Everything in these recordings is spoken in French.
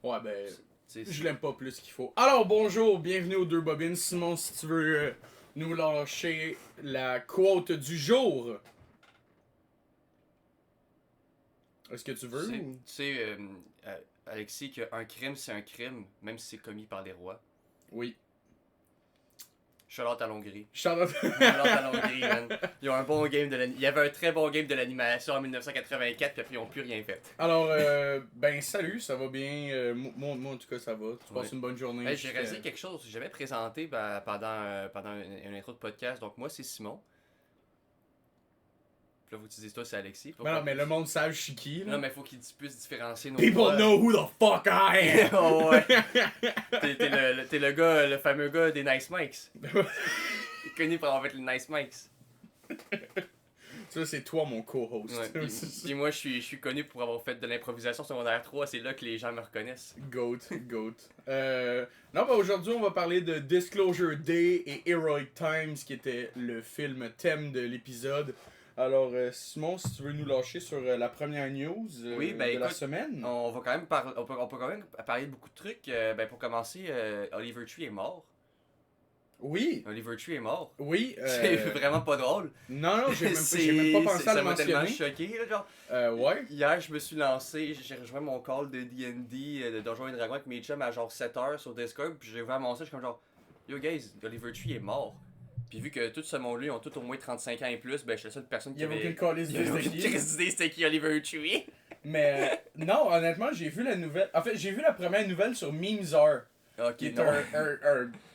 Ouais, ben, C'est- je l'aime pas plus qu'il faut. Alors, bonjour, bienvenue aux Deux Bobines. Simon, si tu veux nous lâcher la quote du jour. Est-ce que tu veux? Tu ou- sais, Alexis, qu'un crime, c'est un crime, même si c'est commis par des rois. Oui. Charlotte à Hongrie. Charlotte. Charlotte à Hongrie, man. Ils ont un bon game de Il y avait un très bon game de l'animation en 1984, puis après, ils ont plus rien fait. Alors, ben, salut, ça va bien. Moi, en tout cas, ça va. Tu passes une bonne journée. Hey, j'ai réalisé quelque chose que j'ai jamais présenté pendant une intro de podcast. Donc, moi, c'est Simon. Puis là, vous dites, toi, c'est Alexis. Ben non, mais le monde sait je suis qui, là. Non, mais faut qu'ils puissent différencier nos People voix. know who the fuck I am! Oh, ouais. T'es le gars, le fameux gars des Nice Mikes. Connu pour avoir fait les Nice Mikes. Ça, c'est toi, mon co-host. Ouais, puis moi, je suis connu pour avoir fait de l'improvisation secondaire 3. C'est là que les gens me reconnaissent. Goat. Non, ben aujourd'hui, on va parler de Disclosure Day et Heroic Times, qui était le film thème de l'épisode. Alors, Simon, si tu veux nous lâcher sur la première news Oui, ben, de la écoute, semaine. On va quand même on peut quand même parler de beaucoup de trucs. Ben, pour commencer, Oliver Tree est mort. Oui, Oliver Tree est mort. oui. C'est vraiment pas drôle. Non, j'ai même pas pensé à le Ça m'a tellement mentionner. choqué. Là, genre. Ouais. Hier, je me suis lancé, j'ai rejoint mon call de D&D, de Donjons et Dragons avec mes chums à genre 7h sur Discord, puis j'ai ouvert mon site, je suis comme genre, yo guys, Oliver Tree est mort. Puis vu que tout ce monde-là, ils ont tous au moins 35 ans et plus, ben je suis la seule personne Il qui y avait avait... aucune calice Il y avait de aucune qui. crise d'idée c'était qui Oliver Tree. Mais non, honnêtement, j'ai vu la nouvelle. En fait, j'ai vu la première nouvelle sur Memesar. Ok, Qui est non.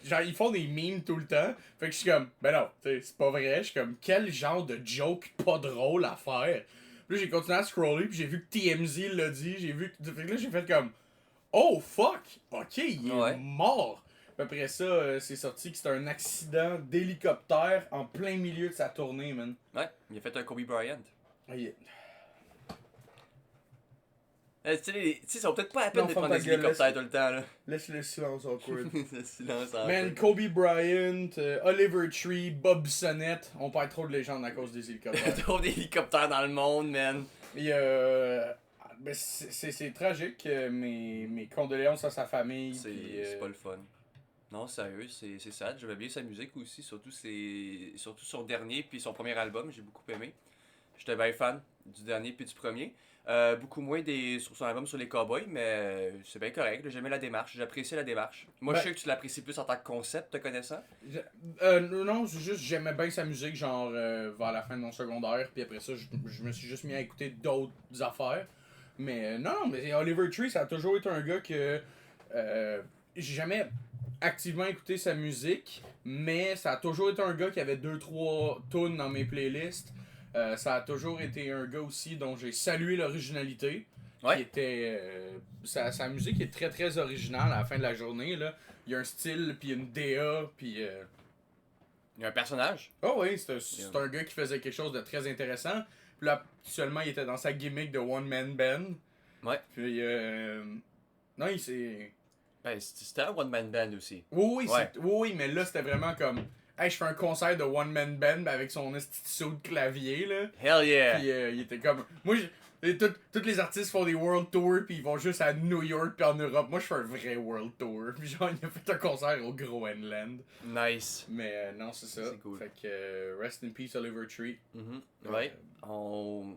genre, ils font des memes tout le temps. Fait que je suis comme, ben non, c'est pas vrai. Je suis comme, quel genre de joke pas drôle à faire. Puis là, j'ai continué à scroller, puis j'ai vu que TMZ l'a dit. J'ai vu que. Fait que là, j'ai fait comme, oh fuck, ok, il est Ouais. mort. Puis après ça, c'est sorti que c'était un accident d'hélicoptère en plein milieu de sa tournée, man. Ouais, il a fait un Kobe Bryant. Ah, Tu sais, ça vaut peut-être pas la peine Non, de ferme prendre ta des gueule, hélicoptères tout le temps, là. Laisse le silence awkward. Le silence en Man, Kobe Bryant, Oliver Tree, Bob Sonnett, on perd trop de légendes à cause des hélicoptères. Trop d'hélicoptères dans le monde, man. Et ben c'est tragique, mes condoléances à sa famille. C'est pas le fun. Non, sérieux, c'est sad. J'aimais bien sa musique aussi, surtout son dernier puis son premier album, j'ai beaucoup aimé. J'étais bien fan du dernier puis du premier. Beaucoup moins sur son album sur les cowboys, mais c'est bien correct. J'aimais la démarche, j'appréciais la démarche. Moi, Ben- je sais que tu l'apprécies plus en tant que concept, te connaissant. Non, c'est juste j'aimais bien sa musique, genre vers la fin de mon secondaire, puis après ça, je me suis juste mis à écouter d'autres affaires. Mais non, mais Oliver Tree, ça a toujours été un gars que j'ai jamais activement écouté sa musique, mais ça a toujours été un gars qui avait 2-3 tunes dans mes playlists. Ça a toujours été un gars aussi dont j'ai salué l'originalité. Ouais. Qui était, sa musique est très très originale à la fin de la journée. Là. Il y a un style, puis une DA, puis... Il y a un personnage. Oh oui, c'est un gars qui faisait quelque chose de très intéressant. Puis là, actuellement, il était dans sa gimmick de One Man Band. Ouais. Puis, non, il s'est... Ben, c'était un one-man band aussi. Oui, Ouais. oui, mais là, c'était vraiment comme... Hey, je fais un concert de One Man Band avec son esti de saut de clavier, là. Hell yeah! Puis il était comme... Moi, tous les artistes font des world tours, puis ils vont juste à New York puis en Europe. Moi, je fais un vrai world tour. Puis genre, il a fait un concert au Groenland. Nice. Mais non, c'est ça. C'est cool. Fait que rest in peace, Oliver Tree. Ouais. On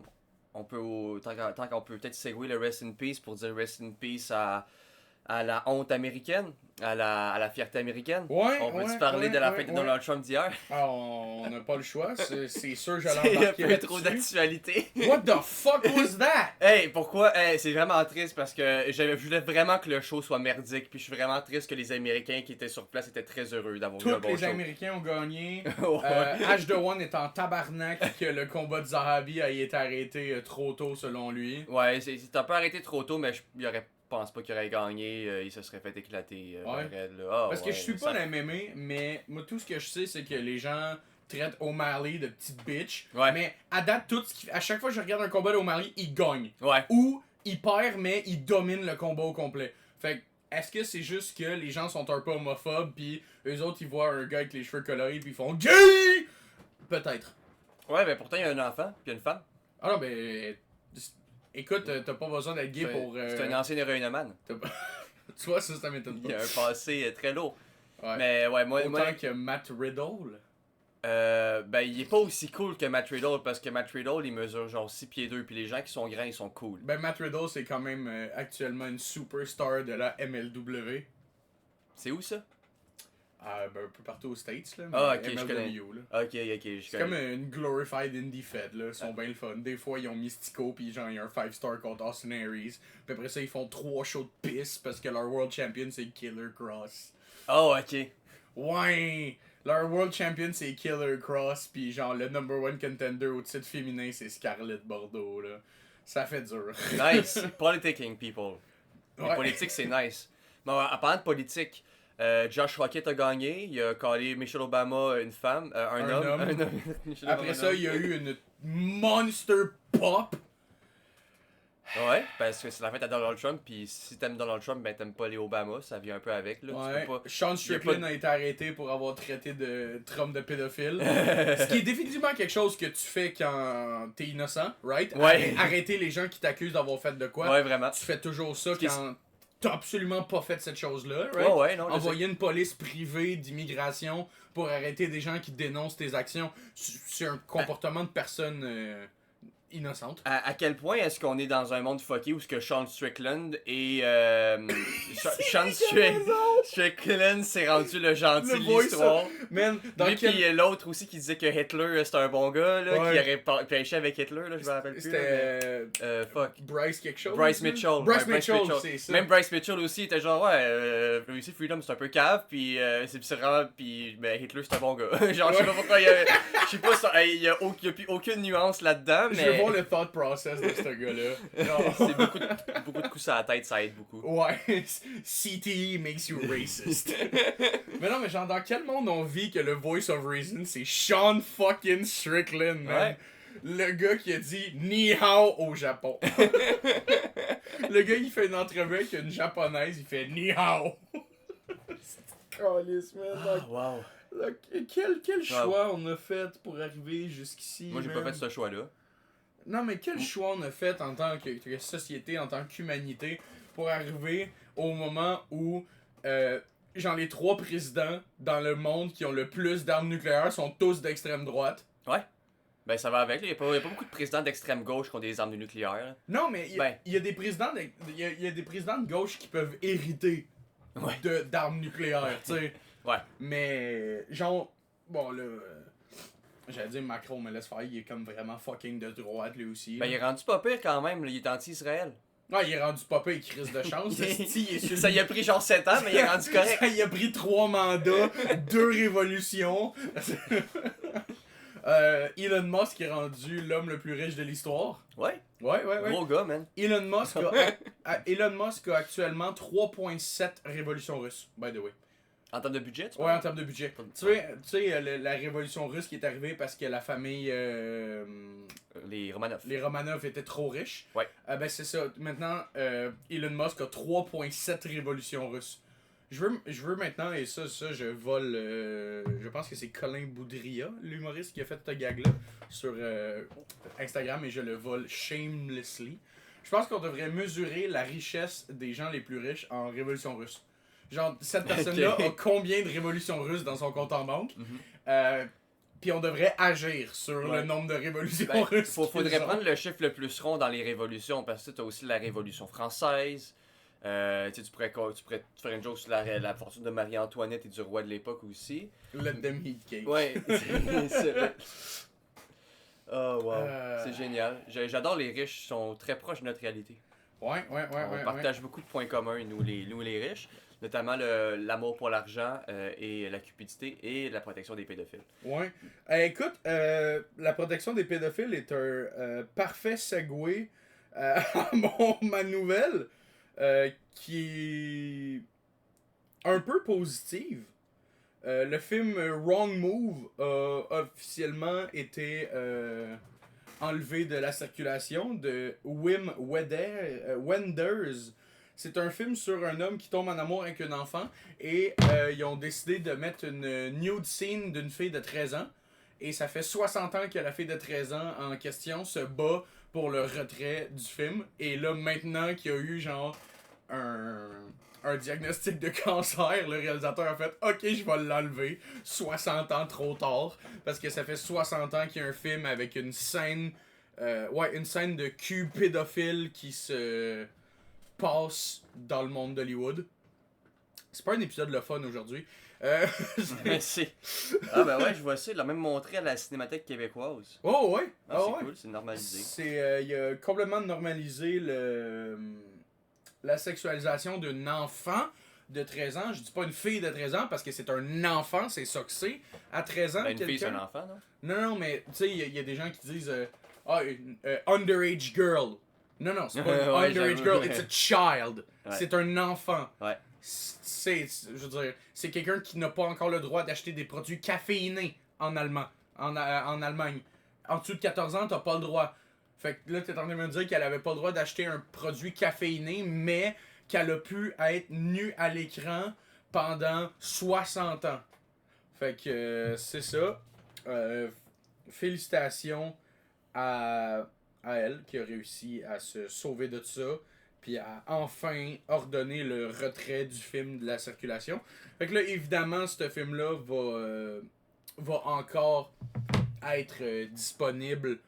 peut, tant qu'on peut peut-être segway le Rest in Peace pour dire Rest in Peace à la honte américaine, à la fierté américaine. Ouais, On peut-tu ouais, parler de la ouais, fête de ouais. Donald Trump d'hier? Alors, on n'a pas le choix. C'est sûr, C'est j'allais un embarquer peu trop là-dessus. d'actualité. What the fuck was that? Hey, pourquoi? Hey, c'est vraiment triste parce que je voulais vraiment que le show soit merdique. Puis je suis vraiment triste que les Américains qui étaient sur place étaient très heureux d'avoir eu un Tous bon les show. Américains ont gagné. Ouais. H de One est en tabarnak que le combat de Zahabi a été arrêté trop tôt selon lui. Ouais, c'est un peu arrêté trop tôt, mais je pense pas qu'il aurait gagné. Il se serait fait éclater. Ouais. Red, là. Ah, Parce que ouais, je suis ça- pas la MMA, mais moi tout ce que je sais c'est que les gens traitent O'Malley de petite bitch. Ouais. Mais à date, à chaque fois que je regarde un combat d'O'Malley, il gagne. Ouais. Ou il perd, mais il domine le combat au complet. Fait que, est-ce que c'est juste que les gens sont un peu homophobes, puis eux autres ils voient un gars avec les cheveux colorés, puis ils font GAY? Peut-être. Ouais, mais pourtant, il y a un enfant, puis une femme. Ah non, ben. Écoute, t'as pas besoin d'être gay pour. C'est un ancien héroïnomane. t'as pas- Tu vois, ça m'étonne Il a pas. un passé très lourd. Ouais. Mais ouais, Autant que Matt Riddle. ben il est pas aussi cool que Matt Riddle parce que Matt Riddle il mesure genre 6 pieds 2 puis les gens qui sont grands ils sont cool. Ben, Matt Riddle, c'est quand même actuellement une superstar de la MLW. C'est où ça? Ben, un peu partout aux States, là. Ah, mais ok, je MLW, connais. là. Ok, je C'est comme une glorified indie fed, là. Ils sont bien le fun. Des fois, ils ont Mystico, pis genre, il y a un 5-star contre Austin Aries. Puis après ça, ils font 3 shows de pisse parce que leur World Champion, c'est Killer Cross. Oh, ok. Ouais! Leur World Champion, c'est Killer Cross, pis genre, le number 1 contender au titre féminin, c'est Scarlett Bordeaux, là. Ça fait dur. Nice. Politicking, people. Les Ouais. politiques, c'est nice. Bon, en parlant de politique, Josh Rocket a gagné. Il a collé Michelle Obama une femme, un homme. homme. Michelle Après Obama, ça, un homme. il y a eu une monster pop. Ouais, parce que c'est la fête à Donald Trump, puis si t'aimes Donald Trump, ben t'aimes pas les Obama, ça vient un peu avec, là. Ouais. Tu peux pas... Sean Strickland a été arrêté pour avoir traité de Trump de pédophile. Ce qui est définitivement quelque chose que tu fais quand t'es innocent, right? Ouais. Arrêter les gens qui t'accusent d'avoir fait de quoi. Ouais, vraiment. Tu fais toujours ça qui est- quand t'as absolument pas fait cette chose-là, right? Ouais, non, je sais. Envoyer une police privée d'immigration pour arrêter des gens qui dénoncent tes actions, c'est un comportement de personne innocente. À quel point est-ce qu'on est dans un monde fucké où ce que Sean Strickland et Strickland s'est rendu le gentil Le de voice, l'histoire. Man, dans Lui quel... puis l'autre aussi qui disait que Hitler c'était un bon gars là, Ouais. qui aurait pêché avec Hitler là, je me rappelle plus. Là, mais... C'était fuck. Bryce quelque chose. Bryce là? Mitchell. Bryce Ouais, Mitchell, c'est ça. Même Bryce Mitchell aussi était genre ouais, lui aussi Freedom c'est un peu cave puis c'est vraiment puis ben Hitler c'est un bon gars. Genre je sais pas pourquoi je sais pas ça, il y a plus aucune nuance là-dedans mais Je veux voir le thought process de ce gars-là. Genre- c'est beaucoup de coups à la tête, ça aide beaucoup. Ouais, CTE makes you racist. Mais non, mais genre, dans quel monde on vit que le voice of reason, c'est Sean fucking Strickland, man? Ouais. Le gars qui a dit Ni hao au Japon. Le gars, il fait une entrevue avec une japonaise, il fait Ni hao. C'est calice, man. Ah, wow. Là, quel choix on a fait pour arriver jusqu'ici? Moi j'ai pas man? fait ce choix là. Non, mais quel choix on a fait en tant que société, en tant qu'humanité, pour arriver au moment où, genre, les 3 présidents dans le monde qui ont le plus d'armes nucléaires sont tous d'extrême droite? Ouais. Ben ça va avec, il y a pas beaucoup de présidents d'extrême gauche qui ont des armes nucléaires. Là. Non, mais il Ben. y a des présidents il y a des présidents de gauche qui peuvent hériter Ouais. d'armes nucléaires, tu sais. Ouais. Mais, genre, bon, là, j'allais dire Macron, mais laisse faire, il est comme vraiment fucking de droite, lui aussi. Ben là. il est rendu pas pire quand même, là, il est anti-Israël. Non, il est rendu pas pire, il crise de chance. esti, il est sur Ça y a pris genre 7 ans, mais il est rendu correct. Ça, il a pris 3 mandats, 2 révolutions. Elon Musk est rendu l'homme le plus riche de l'histoire. Ouais, Ouais. gros gars, man. Elon Musk a actuellement 3,7 révolutions russes, by the way. En termes de budget, tu Ouais, penses? en termes de budget. Pas de- Tu sais, la révolution russe qui est arrivée parce que la famille, Les Romanov. les Romanov étaient trop riches. Ouais. Ben c'est ça. Maintenant, Elon Musk a 3,7 révolutions russes. Je veux maintenant, et ça je vole, je pense que c'est Colin Boudria, l'humoriste qui a fait ce gag-là sur Instagram, et je le vole shamelessly. Je pense qu'on devrait mesurer la richesse des gens les plus riches en révolution russe. Genre, cette personne-là a combien de révolutions russes dans son compte en banque? Puis on devrait agir sur Ouais. le nombre de révolutions Ben, russes. faudrait qu'ils ont. prendre le chiffre le plus rond dans les révolutions, parce que tu as aussi la Révolution française. Tu pourrais faire une joke sur la fortune de Marie-Antoinette et du roi de l'époque aussi. Let them eat cake. Ouais, c'est oh wow, Euh. c'est génial. J'adore les riches, ils sont très proches de notre réalité. Ouais. On partage beaucoup de points communs, nous les riches, notamment l'amour pour l'argent et la cupidité et la protection des pédophiles. Ouais. Écoute, la protection des pédophiles est un parfait segue à ma nouvelle qui est un peu positive. Le film Wrong Move a officiellement été enlevé de la circulation de Wim Wenders. C'est un film sur un homme qui tombe en amour avec un enfant et ils ont décidé de mettre une nude scene d'une fille de 13 ans. Et ça fait 60 ans que la fille de 13 ans en question se bat pour le retrait du film. Et là, maintenant qu'il y a eu genre un diagnostic de cancer, le réalisateur a fait « Ok, je vais l'enlever. 60 ans trop tard. » Parce que ça fait 60 ans qu'il y a un film avec une scène... une scène de cul pédophile qui se passe dans le monde d'Hollywood. C'est pas un épisode le fun aujourd'hui. Ah ben ouais, je vois ça, il l'a même montré à la Cinémathèque québécoise. Oh ouais! Ah, c'est cool, c'est normalisé. Il a complètement normalisé la sexualisation d'un enfant de 13 ans. Je dis pas une fille de 13 ans parce que c'est un enfant, c'est ça que c'est. À 13 ans, Ben, une fille, c'est un enfant, non? Non, mais tu sais, il y a des gens qui disent underage girl. Non, c'est pas une Ouais, underage j'avoue. girl, it's a child. Ouais. C'est un enfant. Ouais. Je veux dire, c'est quelqu'un qui n'a pas encore le droit d'acheter des produits caféinés en Allemagne. En Allemagne. En dessous de 14 ans, t'as pas le droit. Fait que là, t'es en train de me dire qu'elle avait pas le droit d'acheter un produit caféiné, mais qu'elle a pu être nue à l'écran pendant 60 ans. Fait que c'est ça. Félicitations à elle qui a réussi à se sauver de ça puis à enfin ordonner le retrait du film de la circulation. Fait que là, évidemment, ce film-là va encore être disponible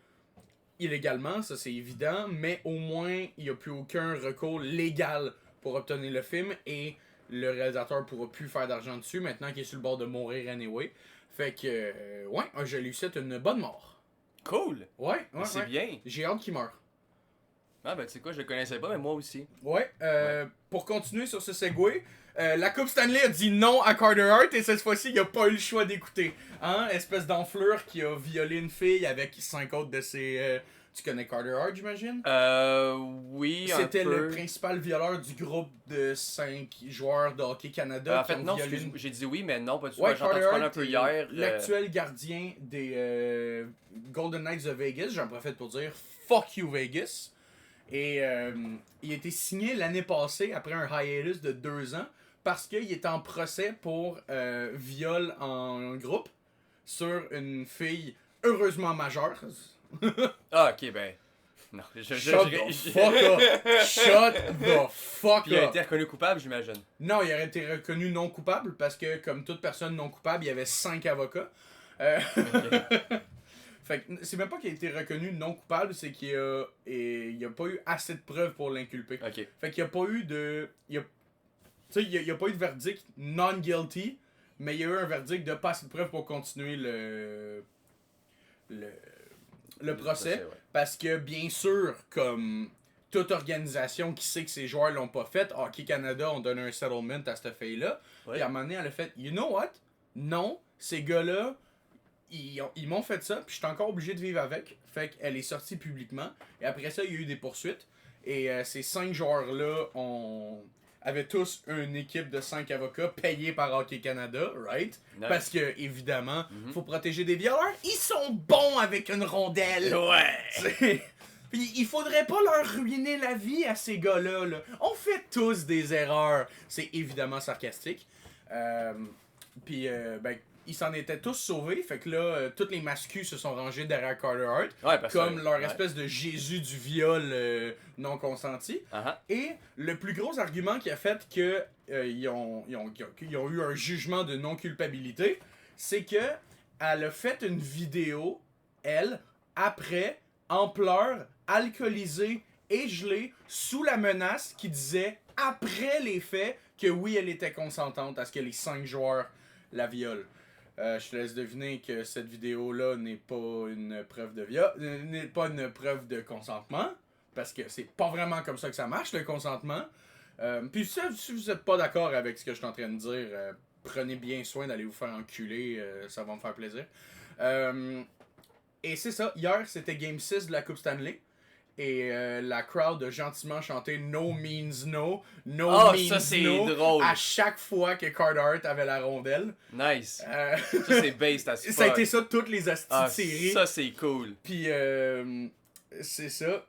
illégalement, ça c'est évident, mais au moins, il n'y a plus aucun recours légal pour obtenir le film et le réalisateur pourra plus faire d'argent dessus maintenant qu'il est sur le bord de mourir anyway. Fait que, je lui souhaite une bonne mort. Cool! Ouais. C'est bien. J'ai hâte qu'il meure. Ah ben tu sais quoi, je le connaissais pas, mais moi aussi. Ouais, pour continuer sur ce segway, la Coupe Stanley a dit non à Carter Hart et cette fois-ci, il a pas eu le choix d'écouter. Hein? Espèce d'enflure qui a violé une fille avec 5 autres de ses... Tu connais Carter Hart, j'imagine? Oui, un peu. C'était le principal violeur du groupe de 5 joueurs de Hockey Canada. En fait, non, j'ai dit oui, mais non, pas du tout. Ouais, J'ai entendu parler un peu hier. L'actuel gardien des Golden Knights de Vegas, j'en profite pour dire fuck you Vegas. Et il a été signé l'année passée après un hiatus de 2 ans parce qu'il est en procès pour viol en groupe sur une fille heureusement majeure. Ah, ok, ben. Non, Shut the fuck up! Shut the fuck Puis il a up! été reconnu coupable, j'imagine. Non, il aurait été reconnu non coupable parce que, comme toute personne non coupable, il y avait 5 avocats. Fait que c'est même pas qu'il a été reconnu non coupable, c'est qu'il y a pas eu assez de preuves pour l'inculper. Ok. Fait qu'il y a pas eu de... Tu sais, il y a pas eu de verdict non guilty, mais il y a eu un verdict de pas assez de preuves pour continuer le procès. Ouais. Parce que, bien sûr, comme toute organisation qui sait que ces joueurs l'ont pas fait, Hockey Canada ont donné un settlement à cette fille-là. Ouais. Puis à un moment donné, elle a fait, you know what? Non, ces gars-là, ils m'ont fait ça, puis je suis encore obligé de vivre avec. Fait qu'elle est sortie publiquement. Et après ça, il y a eu des poursuites. Et ces 5 joueurs-là avaient tous une équipe de 5 avocats payés par Hockey Canada, right? Nice. Parce que, évidemment, faut protéger des violeurs. Ils sont bons avec une rondelle! Ouais! Puis il faudrait pas leur ruiner la vie à ces gars-là. Là. On fait tous des erreurs. C'est évidemment sarcastique. Puis, ils s'en étaient tous sauvés. Fait que là, tous les mascus se sont rangés derrière Carter Hart. Ouais, parce comme que, leur espèce de Jésus du viol non consenti. Uh-huh. Et le plus gros argument qui a fait que ils ont eu un jugement de non-culpabilité, c'est que elle a fait une vidéo, elle, après, en pleurs, alcoolisée et gelée, sous la menace qui disait, après les faits, que oui, elle était consentante à ce que les 5 joueurs la violent. Je te laisse deviner que cette vidéo-là n'est pas une preuve de viol, n'est pas une preuve de consentement, parce que c'est pas vraiment comme ça que ça marche, le consentement. Puis si vous êtes pas d'accord avec ce que je suis en train de dire, prenez bien soin d'aller vous faire enculer, ça va me faire plaisir. Et c'est ça, hier c'était Game 6 de la Coupe Stanley. Et la crowd a gentiment chanté No means no, no means ça, c'est no drôle. à chaque fois que Carter Hart avait la rondelle. Nice. Ça c'est based as fuck. Ça a été ça toutes les astis de série. Ça c'est cool. Puis c'est ça.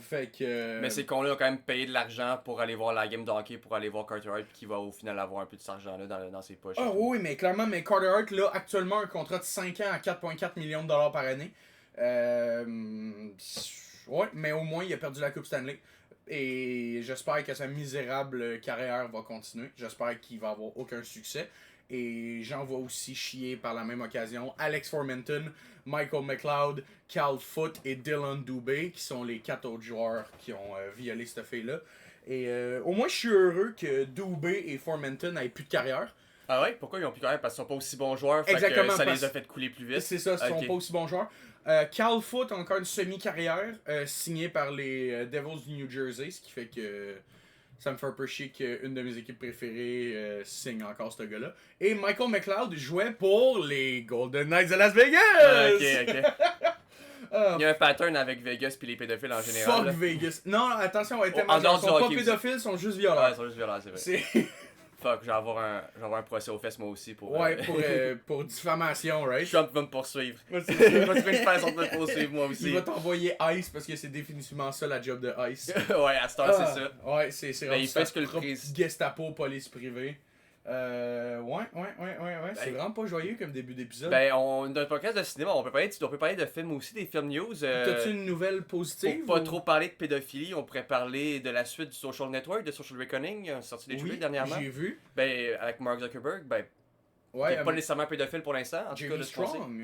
Fait que... Mais ces cons-là ont quand même payé de l'argent pour aller voir la game de hockey, pour aller voir Carter Hart, puis qui va au final avoir un peu de cet argent-là dans ses poches. Ah oui, mais clairement, Carter Hart, là, actuellement, un contrat de 5 ans à 4,4 millions de dollars par année. Ouais, mais au moins, il a perdu la Coupe Stanley. Et j'espère que sa misérable carrière va continuer. J'espère qu'il va avoir aucun succès. Et j'en vois aussi chier par la même occasion Alex Formenton, Michael McLeod, Cal Foote et Dylan Dubé, qui sont les 4 autres joueurs qui ont violé cette fille-là. Et au moins, je suis heureux que Dubé et Formenton aient plus de carrière. Ah ouais? Pourquoi ils ont plus de carrière? Parce qu'ils sont pas aussi bons joueurs, fait Exactement, que ça parce- les a fait couler plus vite. C'est ça, ils sont pas aussi bons joueurs. Cal Foote a encore une semi-carrière signée par les Devils du New Jersey, ce qui fait que ça me fait un peu chier qu'une de mes équipes préférées signe encore ce gars-là. Et Michael McLeod jouait pour les Golden Knights de Las Vegas! Ok. Ah, Il y a un pattern avec Vegas puis les pédophiles en général. fuck là. Vegas. Non, attention, ouais, En dehors ils sont du pas hockey aussi. pédophiles, ils sont juste Ouais, violents. ils sont juste violents, c'est vrai. C'est... Fuck, je vais avoir un procès aux fesses moi aussi pour. Ouais, pour diffamation, right? Trump va me poursuivre. Ouais, c'est Il ça. va se faire sortir de poursuivre moi aussi. Il va t'envoyer Ice parce que c'est définitivement ça la job de Ice. Ouais, à ce temps, c'est ça. Ouais, c'est Ben, rendu il fait sa ce que le propre président- Gestapo, police privée. Ouais. C'est vraiment pas joyeux comme début d'épisode. Ben, on a un podcast de cinéma, on peut parler de films aussi, des films news. T'as-tu une nouvelle positive? Pour pas ou- trop parler de pédophilie, on pourrait parler de la suite du Social Network, de Social Reckoning, sorti des Oui, dernièrement. j'ai vu. Ben, avec Mark Zuckerberg, ben, qui Ouais, est pas nécessairement pédophile pour l'instant, en tout cas, Jamie de ce qu'on sait. Strong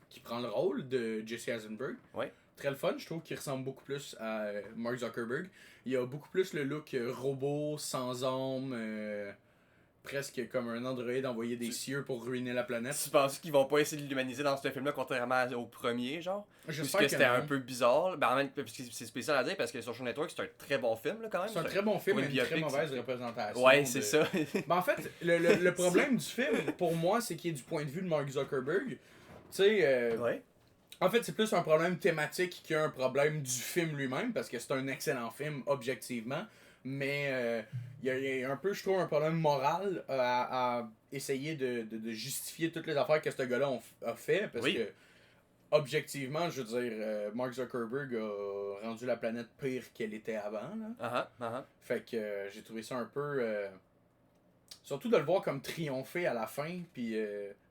qui prend le rôle de Jesse Eisenberg. Ouais. Très le fun, je trouve qu'il ressemble beaucoup plus à Mark Zuckerberg. Il a beaucoup plus le look robot, sans âme, presque comme un androïde envoyé des cieux pour ruiner la planète. Tu penses qu'ils vont pas essayer de l'humaniser dans ce film-là, contrairement au premier, genre? J'espère Puisque que c'était non. un peu bizarre. Ben, en même parce que c'est spécial à dire parce que Social Network, c'est un très bon film, là, quand même. C'est un très bon film, Pour mais une une très biopic, mauvaise c'est- représentation. Ouais, de- c'est ça. Ben, en fait, le problème du film, pour moi, c'est qu'il est du point de vue de Mark Zuckerberg. Tu sais, Ouais. en fait, c'est plus un problème thématique qu'un problème du film lui-même, parce que c'est un excellent film, objectivement. Mais il y a un peu, je trouve, un problème moral à essayer de justifier toutes les affaires que ce gars-là a fait. Parce Oui. que, objectivement, je veux dire, Mark Zuckerberg a rendu la planète pire qu'elle était avant. Là. Ah ah, ah. Fait que j'ai trouvé ça un peu. Surtout de le voir comme triompher à la fin. Puis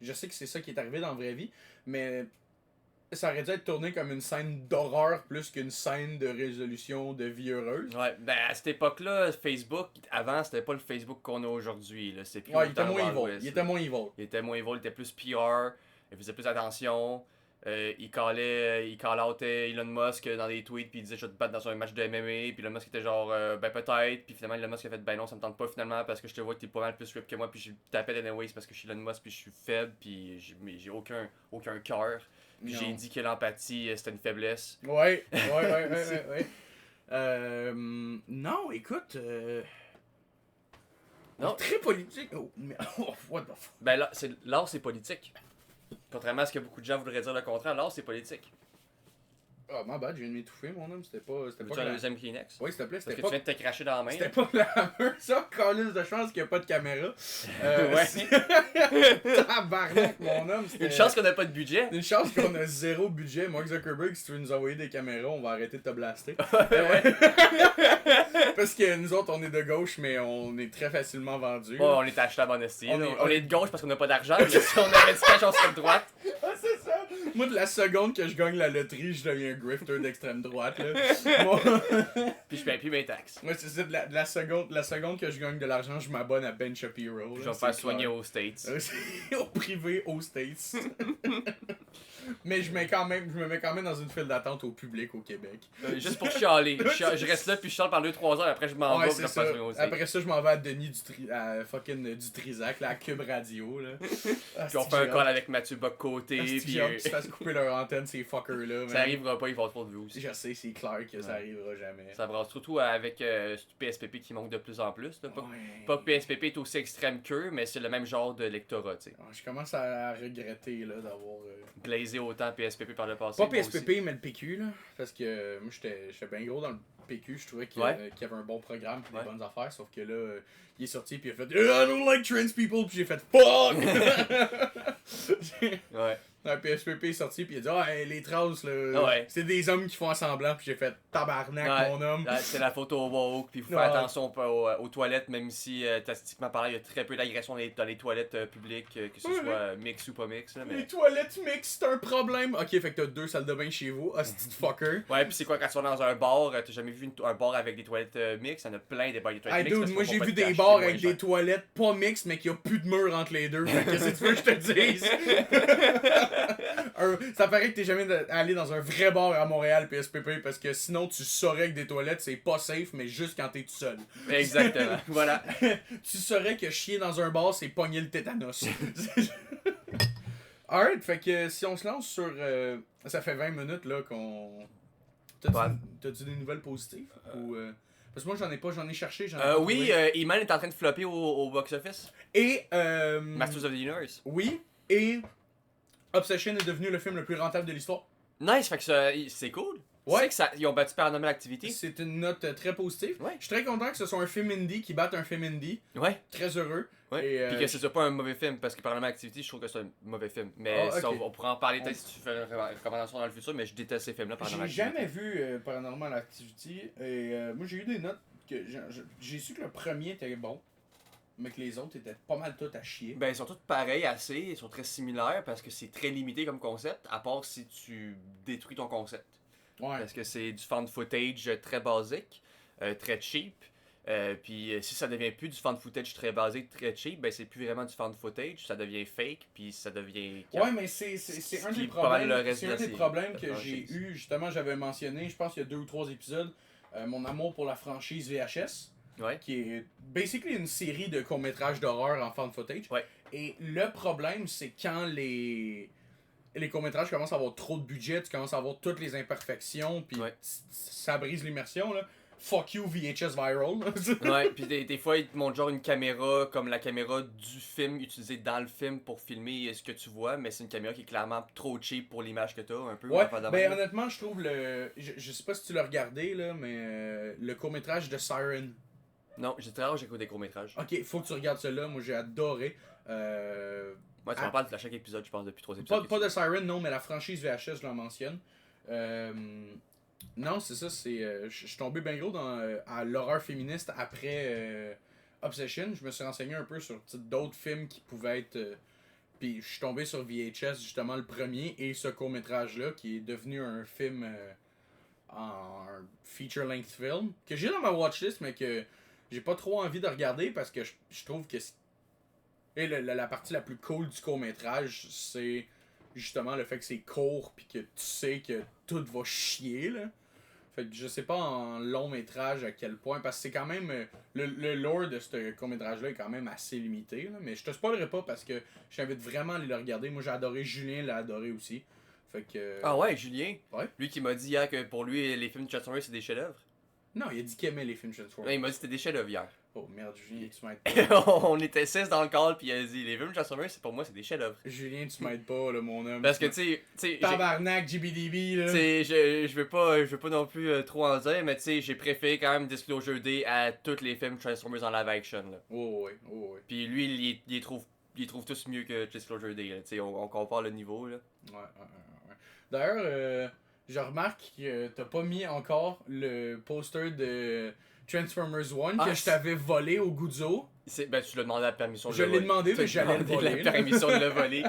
je sais que c'est ça qui est arrivé dans la vraie vie. Mais ça aurait dû être tourné comme une scène d'horreur plus qu'une scène de résolution de vie heureuse. Ouais, ben à cette époque-là, Facebook, avant, c'était pas le Facebook qu'on a aujourd'hui. Là. C'est plus Ouais, il autant était moins Wild evil. West, Il là. était moins evil. Il était moins evil, il était plus PR, il faisait plus attention. Il call out Elon Musk dans des tweets, puis il disait je vais te battre dans un match de MMA, puis Elon Musk était genre ben peut-être, puis finalement Elon Musk a fait ben non, ça me tente pas finalement parce que je te vois que t'es pas mal plus rip que moi, puis je t'appelle anyways parce que je suis Elon Musk, puis je suis faible, puis j'ai aucun cœur. Puis Non. j'ai dit que l'empathie c'était une faiblesse. Ouais. Non, écoute. Non. Très politique. Oh, mais, oh, what the fuck. Ben là, l'art c'est politique. Contrairement à ce que beaucoup de gens voudraient dire le contraire, l'art c'est politique. Oh, ma bad, je viens de m'étouffer, mon homme. C'était pas. Veux-tu un deuxième Kleenex? Oui, s'il te plaît, Parce que c'était tu pas. viens de te cracher dans la main. C'était pas glamour, ça, calice de chance qu'il n'y a pas de caméra. Ouais. Tabarnak, mon homme. c'était- Une chance qu'on n'a pas de budget. Une chance qu'on a zéro budget. Mark Zuckerberg, si tu veux nous envoyer des caméras, on va arrêter de te blaster. Ouais. Parce que nous autres, on est de gauche, mais on est très facilement vendus. Bon, on est achetable en esti. On là. est- On est de gauche parce qu'on n'a pas d'argent, mais si on avait du cash, on serait de droite. Ah, c'est ça! Moi, de la seconde que je gagne la loterie, je deviens un grifter d'extrême droite. Là. Moi, Puis je paye plus mes taxes. moi, c'est ça, de la seconde que je gagne de l'argent, je m'abonne à Ben Shapiro. Je là, vais me c'est faire soigner clair. aux States. Au privé, aux States. Mais je me mets quand même dans une file d'attente au public au Québec. Juste pour chialer. Je reste là, puis je chiale pendant 2-3 heures, après je m'en vais, Ouais, puis je c'est repasse ça. aux States. Après ça, je m'en vais à Denis à fucking Dutrisac, là, à Cube Radio. Là. Puis on fait un call avec Mathieu Bock-Côté, Puis puis j'ai hâte qu'ils se fassent couper leur antenne, ces fuckers-là. ça arrivera pas, ils vont trop de views. Je sais, c'est clair que ça arrivera jamais. Ça brasse surtout avec PSPP qui manque de plus en plus. Là. Ouais. Pas que PSPP est aussi extrême qu'eux, mais c'est le même genre de lectorat, tu sais. Je commence à regretter là, d'avoir. Blazé autant PSPP par le passé. Pas moi aussi. PSPP, mais le PQ, là. Parce que moi, j'étais bien gros dans le PQ. Je trouvais qu'il Ouais. qu'il y avait un bon programme et des Ouais. bonnes affaires. Sauf que là, il est sorti puis il a fait I don't like trans people. Puis j'ai fait fuck! Ouais. Un PSPP est sorti, puis il a dit, ah, les traces, là, Ouais. c'est des hommes qui font semblant, puis j'ai fait tabarnak, Ouais. mon homme. C'est la photo woke, puis faut Ouais. faire attention aux toilettes, même si, statistiquement parlant, il y a très peu d'agression dans les toilettes publiques, que ce Ouais. soit mix ou pas mix. Là, mais... Les toilettes mixtes, c'est un problème. Ok, fait que t'as 2 salles de bain chez vous, hostie de fucker. Ouais, puis c'est quoi quand tu vas dans un bar, t'as jamais vu un bar avec des toilettes mixtes? Il y en a plein des bars avec des toilettes Hey mixtes. dude, parce moi qu'on j'ai va vu pas te des cacher, bars ouais, avec genre. des toilettes pas mixtes, mais qu'il y a plus de mur entre les deux. Fait que qu'est-ce que tu veux que je te dise? Ça paraît que t'es jamais allé dans un vrai bar à Montréal PSPP parce que sinon tu saurais que des toilettes c'est pas safe, mais juste quand t'es tout seul. Exactement, voilà. Tu saurais que chier dans un bar c'est pogner le tétanos. Alright, fait que si on se lance sur. Ça fait 20 minutes là qu'on. T'as-tu des nouvelles positives? Ou, parce que moi j'en ai pas, j'en ai cherché. Oui, Iman est en train de flopper au box-office. Et. Masters of the Universe. Oui, et. Obsession est devenu le film le plus rentable de l'histoire. Nice, fait que c'est cool. Ouais. Tu sais que ils ont battu Paranormal Activity. C'est une note très positive. Ouais. Je suis très content que ce soit un film indie qui batte un film indie. Ouais. Très heureux. Ouais. Et, Puis que ce soit pas un mauvais film, parce que Paranormal Activity, je trouve que c'est un mauvais film. Mais Ah, ok. ça, on pourra en parler peut-être si tu fais une recommandation dans le futur, mais je déteste ces films-là, Paranormal J'ai Activity. jamais vu Paranormal Activity. Et moi j'ai eu des notes que j'ai su que le premier était bon, mais que les autres étaient pas mal tout à chier. Ben, ils sont tous pareils, assez, ils sont très similaires parce que c'est très limité comme concept, à part si tu détruis ton concept. Ouais. Parce que c'est du found footage très basique, très cheap. Puis si ça devient plus du found footage très basique, très cheap, ben c'est plus vraiment du found footage, ça devient fake, puis ça devient. Ouais, mais c'est un qui des est pas mal le problèmes. reste C'est de un la des série, problèmes la que j'ai franchise. eu. Justement, j'avais mentionné, je pense qu'il y a 2 ou 3 épisodes, mon amour pour la franchise VHS. Ouais. Qui est basically une série de courts-métrages d'horreur en found footage. Ouais. Et le problème, c'est quand les courts-métrages commencent à avoir trop de budget, tu commences à avoir toutes les imperfections, puis Ouais. ça brise l'immersion, là. Fuck you, VHS Viral. Ouais, puis des fois, ils te montrent genre une caméra comme la caméra du film utilisée dans le film pour filmer ce que tu vois, mais c'est une caméra qui est clairement trop cheap pour l'image que t'as, un peu. Ouais, enfin, ben honnêtement, je trouve je sais pas si tu l'as regardé, là, mais le court-métrage de Siren. Non, j'ai très rare, j'écoute des courts-métrages. Ok, faut que tu regardes cela, moi j'ai adoré. Ouais, tu m'en parles à chaque épisode, je pense, depuis 3 Pas, épisodes. pas de Siren, non, mais la franchise VHS, je la mentionne. Non, c'est ça, c'est. Je suis tombé bien gros à l'horreur féministe après Obsession. Je me suis renseigné un peu sur d'autres films qui pouvaient être. Puis je suis tombé sur VHS, justement, le premier, et ce court-métrage-là, qui est devenu un film. Un feature-length film, que j'ai dans ma watchlist, mais que j'ai pas trop envie de regarder parce que je trouve que. Et la partie la plus cool du court-métrage, c'est justement le fait que c'est court puis que tu sais que tout va chier, là. Fait que je sais pas en long métrage à quel point, parce que c'est quand même. Le lore de ce court-métrage-là est quand même assez limité, là. Mais je te spoilerai pas parce que j'invite vraiment à aller le regarder. Moi j'ai adoré, Julien l'a adoré aussi. Fait que. Ah ouais, Julien. Ouais. Lui qui m'a dit hier que pour lui, les films de Transformers, c'est des chefs-d'œuvre. Non, il a dit qu'il aimait les films Transformers. Ouais, il m'a dit que c'était des chefs-d'œuvre hier. Oh merde, Julien, tu m'aides pas. On était 6 dans le call, puis il a dit les films de Transformers, c'est pour moi, c'est des chefs-d'œuvre. Julien, tu m'aides pas, là, mon homme. Parce que, tu sais, Tabarnak, GBDB, là. t'sais, je veux pas non plus trop en dire, mais tu sais, j'ai préféré quand même Disclosure Day à tous les films Transformers en live action. Là. Oh, ouais, oh, ouais. Puis lui, il les trouve tous mieux que Disclosure Day. Là. T'sais, on compare le niveau. Là. Ouais. D'ailleurs, je remarque que t'as pas mis encore le poster de Transformers 1 que je t'avais volé au Guzzo. Ben, tu l'as demandé la permission de Je le voler. l'ai demandé, mais j'allais le voler. La permission de le voler.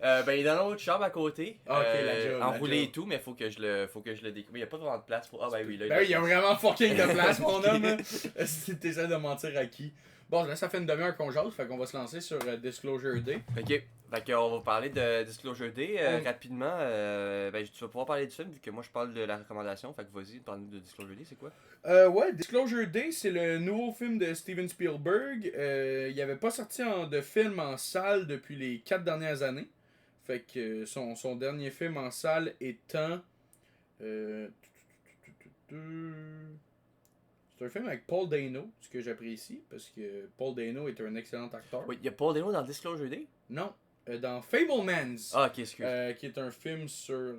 Ben, il est dans l'autre chambre à côté. Ah, ok, la job, enroulé la et tout, mais faut que je le découvre. Il n'y a pas vraiment de place pour. Ah, ben oui, là. Ben oui, il y a vraiment fucking de place, mon homme. Hein. Si t'essaies de mentir à qui? Bon, là, ça fait une demi-heure qu'on jase, fait qu'on va se lancer sur Disclosure Day. Ok, fait qu'on va parler de Disclosure Day rapidement. Ben, tu vas pouvoir parler du film vu que moi je parle de la recommandation. Fait que vas-y, parle de Disclosure Day, c'est quoi? Ouais, Disclosure Day, c'est le nouveau film de Steven Spielberg. Il avait pas sorti de film en salle depuis les 4 dernières années. Fait que son dernier film en salle étant. C'est un film avec Paul Dano, ce que j'apprécie, parce que Paul Dano est un excellent acteur. Oui, il y a Paul Dano dans Disclosure Day? Non, dans Fablemans, Ah, ok, excuse. qui est un film sur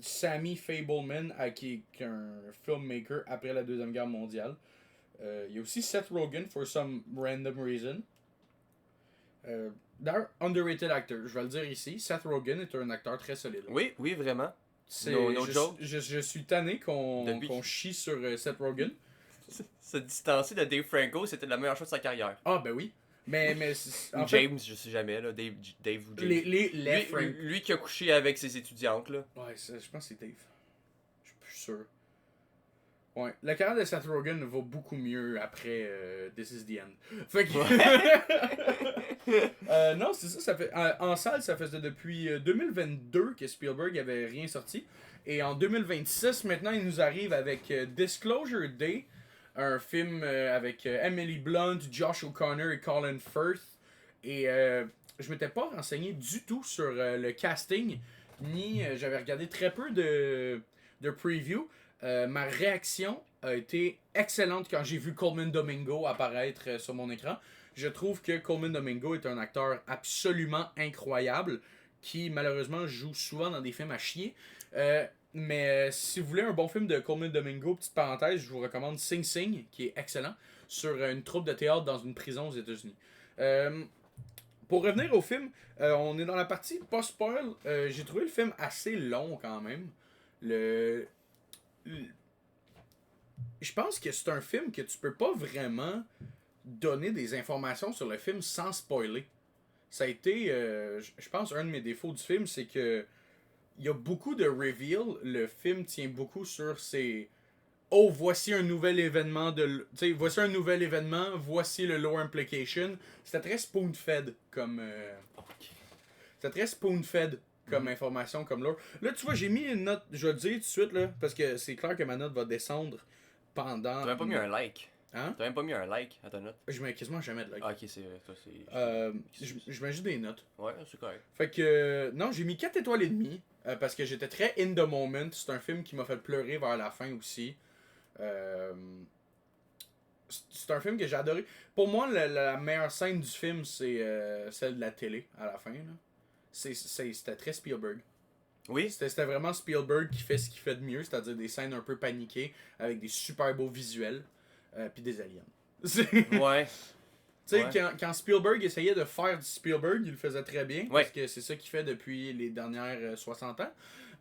Sammy Fableman, qui est un filmmaker après la Deuxième Guerre mondiale. Il y a aussi Seth Rogen, for some random reason. D'ailleurs, underrated actor, je vais le dire ici. Seth Rogen est un acteur très solide. Oui, oui, vraiment. C'est, No je, joke. je suis tanné Depuis. qu'on chie sur Seth Rogen. Se distancer de Dave Franco, c'était la meilleure chose de sa carrière. Ah, ben oui. Mais Ou en fait, James, je sais jamais, là. Dave ou James. les Lui, Frank. lui qui a couché avec ses étudiantes, là. Ouais, je pense que c'est Dave. Je suis plus sûr. Ouais, la carrière de Seth Rogen va beaucoup mieux après This is the End. Fait que. Non, c'est ça, ça fait. En salle, ça faisait depuis 2022 que Spielberg avait rien sorti. Et en 2026, maintenant, il nous arrive avec Disclosure Day, un film avec Emily Blunt, Josh O'Connor et Colin Firth. Et je m'étais pas renseigné du tout sur le casting, ni j'avais regardé très peu de preview. Ma réaction a été excellente quand j'ai vu Coleman Domingo apparaître sur mon écran. Je trouve que Coleman Domingo est un acteur absolument incroyable qui malheureusement joue souvent dans des films à chier. Mais si vous voulez un bon film de Coleman Domingo, petite parenthèse, je vous recommande Sing Sing, qui est excellent, sur une troupe de théâtre dans une prison aux États-Unis. Pour revenir au film, on est dans la partie post-spoil. J'ai trouvé le film assez long quand même. Je pense que c'est un film que tu peux pas vraiment donner des informations sur le film sans spoiler. Ça a été, je pense, un de mes défauts du film, c'est que il y a beaucoup de reveal. Le film tient beaucoup sur ces oh, voici un nouvel événement tu sais, voici un nouvel événement, voici le lore implication. C'était très spoon-fed comme c'était très spoon-fed comme information, comme lore. Là, tu vois, j'ai mis une note, je vais le dire tout de suite là, parce que c'est clair que ma note va descendre pendant. T'as même pas mis un like. Hein? T'as même pas mis un like à ta note. Je mets quasiment jamais de like. Ah, ok, c'est vrai. Toi, c'est. Je mets juste des notes. Ouais, c'est correct. Fait que, non, j'ai mis 4 étoiles et demie, parce que j'étais très in the moment. C'est un film qui m'a fait pleurer vers la fin aussi. C'est un film que j'ai adoré. Pour moi, la meilleure scène du film, c'est celle de la télé, à la fin. Là. C'était très Spielberg. Oui. C'était vraiment Spielberg qui fait ce qu'il fait de mieux, c'est-à-dire des scènes un peu paniquées, avec des super beaux visuels, puis des aliens. Ouais. Tu sais, Ouais. quand Spielberg essayait de faire du Spielberg, il le faisait très bien, Ouais. parce que c'est ça qu'il fait depuis les dernières 60 ans.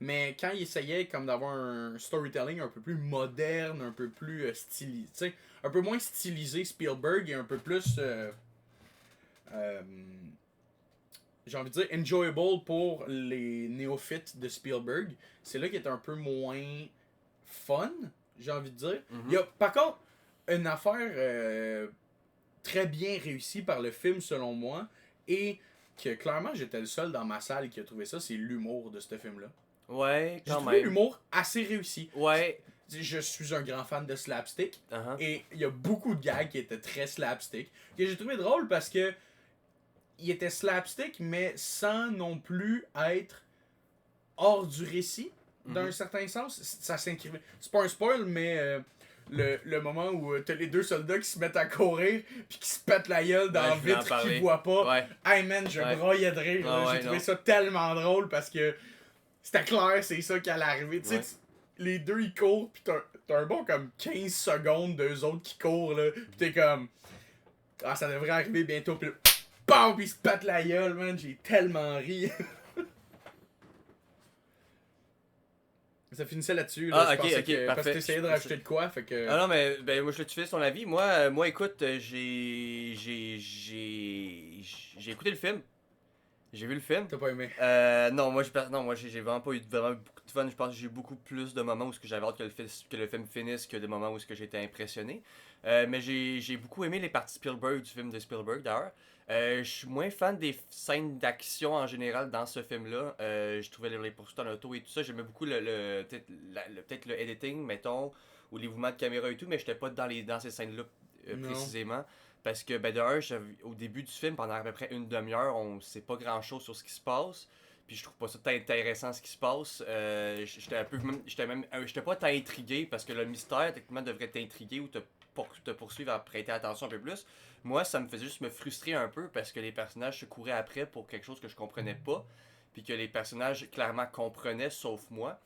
Mais quand il essayait comme d'avoir un storytelling un peu plus moderne, un peu plus stylisé, tu sais, un peu moins stylisé Spielberg et un peu plus, j'ai envie de dire, enjoyable pour les néophytes de Spielberg, c'est là qu'il est un peu moins fun, j'ai envie de dire. Mhm. Il y a, par contre, une affaire très bien réussi par le film selon moi et que clairement j'étais le seul dans ma salle qui a trouvé ça, c'est l'humour de ce film là. Ouais, J'ai quand trouvé même. l'humour assez réussi. Ouais. Je suis un grand fan de slapstick Uh-huh. et il y a beaucoup de gags qui étaient très slapstick que j'ai trouvé drôle parce que il était slapstick mais sans non plus être hors du récit d'un certain sens. Ça s'inscrivait. C'est pas un spoil mais le moment où t'as les deux soldats qui se mettent à courir puis qui se pètent la gueule dans Ouais, la je voulais en vitre parler. qu'ils voient pas. Ouais. Hey man, je Ouais. broyais de rire. Ah là. ouais, J'ai trouvé non. ça tellement drôle parce que c'était clair, c'est ça qui allait arriver. Tu sais, Ouais. les deux ils courent pis t'as un bon comme 15 secondes d'eux autres qui courent là. Pis t'es comme ah ça devrait arriver bientôt pis là, PAM! Pis ils se pètent la gueule man, j'ai tellement ri. Ça finissait là-dessus. Là. Ah, Je ok, pensais ok, que, parce parfait. que t'essayais de rajouter de quoi, fait que. Ah non, mais ben, moi, je te fais ton avis. Moi écoute, j'ai écouté le film. J'ai vu le film. T'as pas aimé. Non, moi j'ai vraiment pas eu vraiment beaucoup de fun. Je pense que j'ai eu beaucoup plus de moments où j'avais hâte que le film finisse que de moments où j'étais impressionné. Mais j'ai beaucoup aimé les parties Spielberg du film de Spielberg d'ailleurs. Je suis moins fan des scènes d'action en général dans ce film-là. Je trouvais les poursuites en auto et tout ça. J'aimais beaucoup peut-être le editing, mettons, ou les mouvements de caméra et tout, mais j'étais pas dans ces scènes-là Non. précisément. Parce que, ben, d'ailleurs, au début du film, pendant à peu près une demi-heure, on sait pas grand-chose sur ce qui se passe. Puis je trouve pas ça tant intéressant ce qui se passe. J'étais pas tant intrigué parce que le mystère, techniquement, devrait t'intriguer ou te poursuivre à prêter attention un peu plus. Moi, ça me faisait juste me frustrer un peu parce que les personnages se couraient après pour quelque chose que je comprenais pas. Puis que les personnages clairement comprenaient, sauf moi.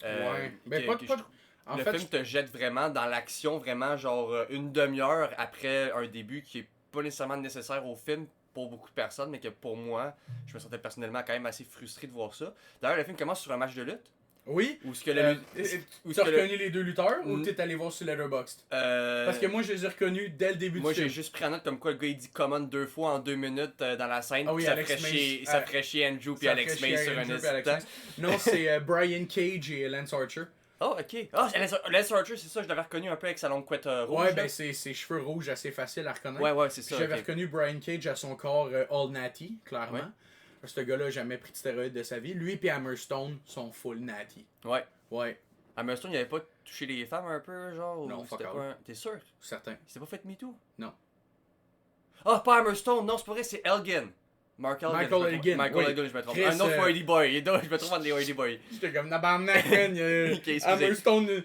Ouais. Ben, que je trouve- En le fait, film te jette vraiment dans l'action, vraiment genre une demi-heure après un début qui est pas nécessairement nécessaire au film, pour beaucoup de personnes, mais que pour moi, je me sentais personnellement quand même assez frustré de voir ça. D'ailleurs, le film commence sur un match de lutte. Oui. Où ce que Tu as reconnu les deux lutteurs ou t'es allé voir sur Letterboxd? Parce que moi, je les ai reconnus dès le début moi, du film. j'ai juste pris en note comme quoi le gars il dit command 2 fois en 2 minutes dans la scène. Ah oui, ça Alex ferait chier Andrew puis Alex May sur un instant. Non, c'est Brian Cage et Lance Archer. Oh, ok. Ah, Lance Archer, c'est ça, je l'avais reconnu un peu avec sa longue couette rouge. Ouais, ben c'est ses cheveux rouges assez faciles à reconnaître. Ouais, c'est ça. J'avais reconnu Brian Cage à son corps all natty, clairement. Ouais. Ce gars-là n'a jamais pris de stéroïdes de sa vie. Lui et Hammerstone sont full natty. Ouais. Hammerstone, il avait pas touché les femmes un peu, genre? Non, fuck pas un... T'es sûr? Certain. Il s'est pas fait MeToo? Non. Ah, pas Hammerstone, non, c'est pas vrai, c'est Elgin. Michael Elgin, je me trompe. Un autre Hardy Boy. Je me trompe entre les Hardy Boy. J'étais comme Nabarnak, Hammerstone.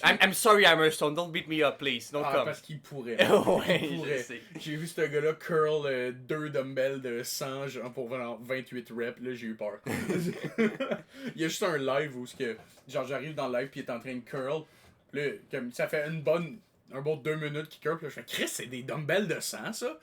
I'm sorry, Hammerstone. Don't beat me up, please. Don't come. Parce qu'il pourrait. Ouais, je sais. J'ai vu ce gars-là curl 2 dumbbells de 100 genre, pour 28 reps. Là, j'ai eu peur. Il y a juste un live où genre j'arrive dans le live puis il est en train de curl. Là, comme ça fait un bon 2 minutes qu'il curl. Puis là, je fais Chris, c'est des dumbbells de 100, ça.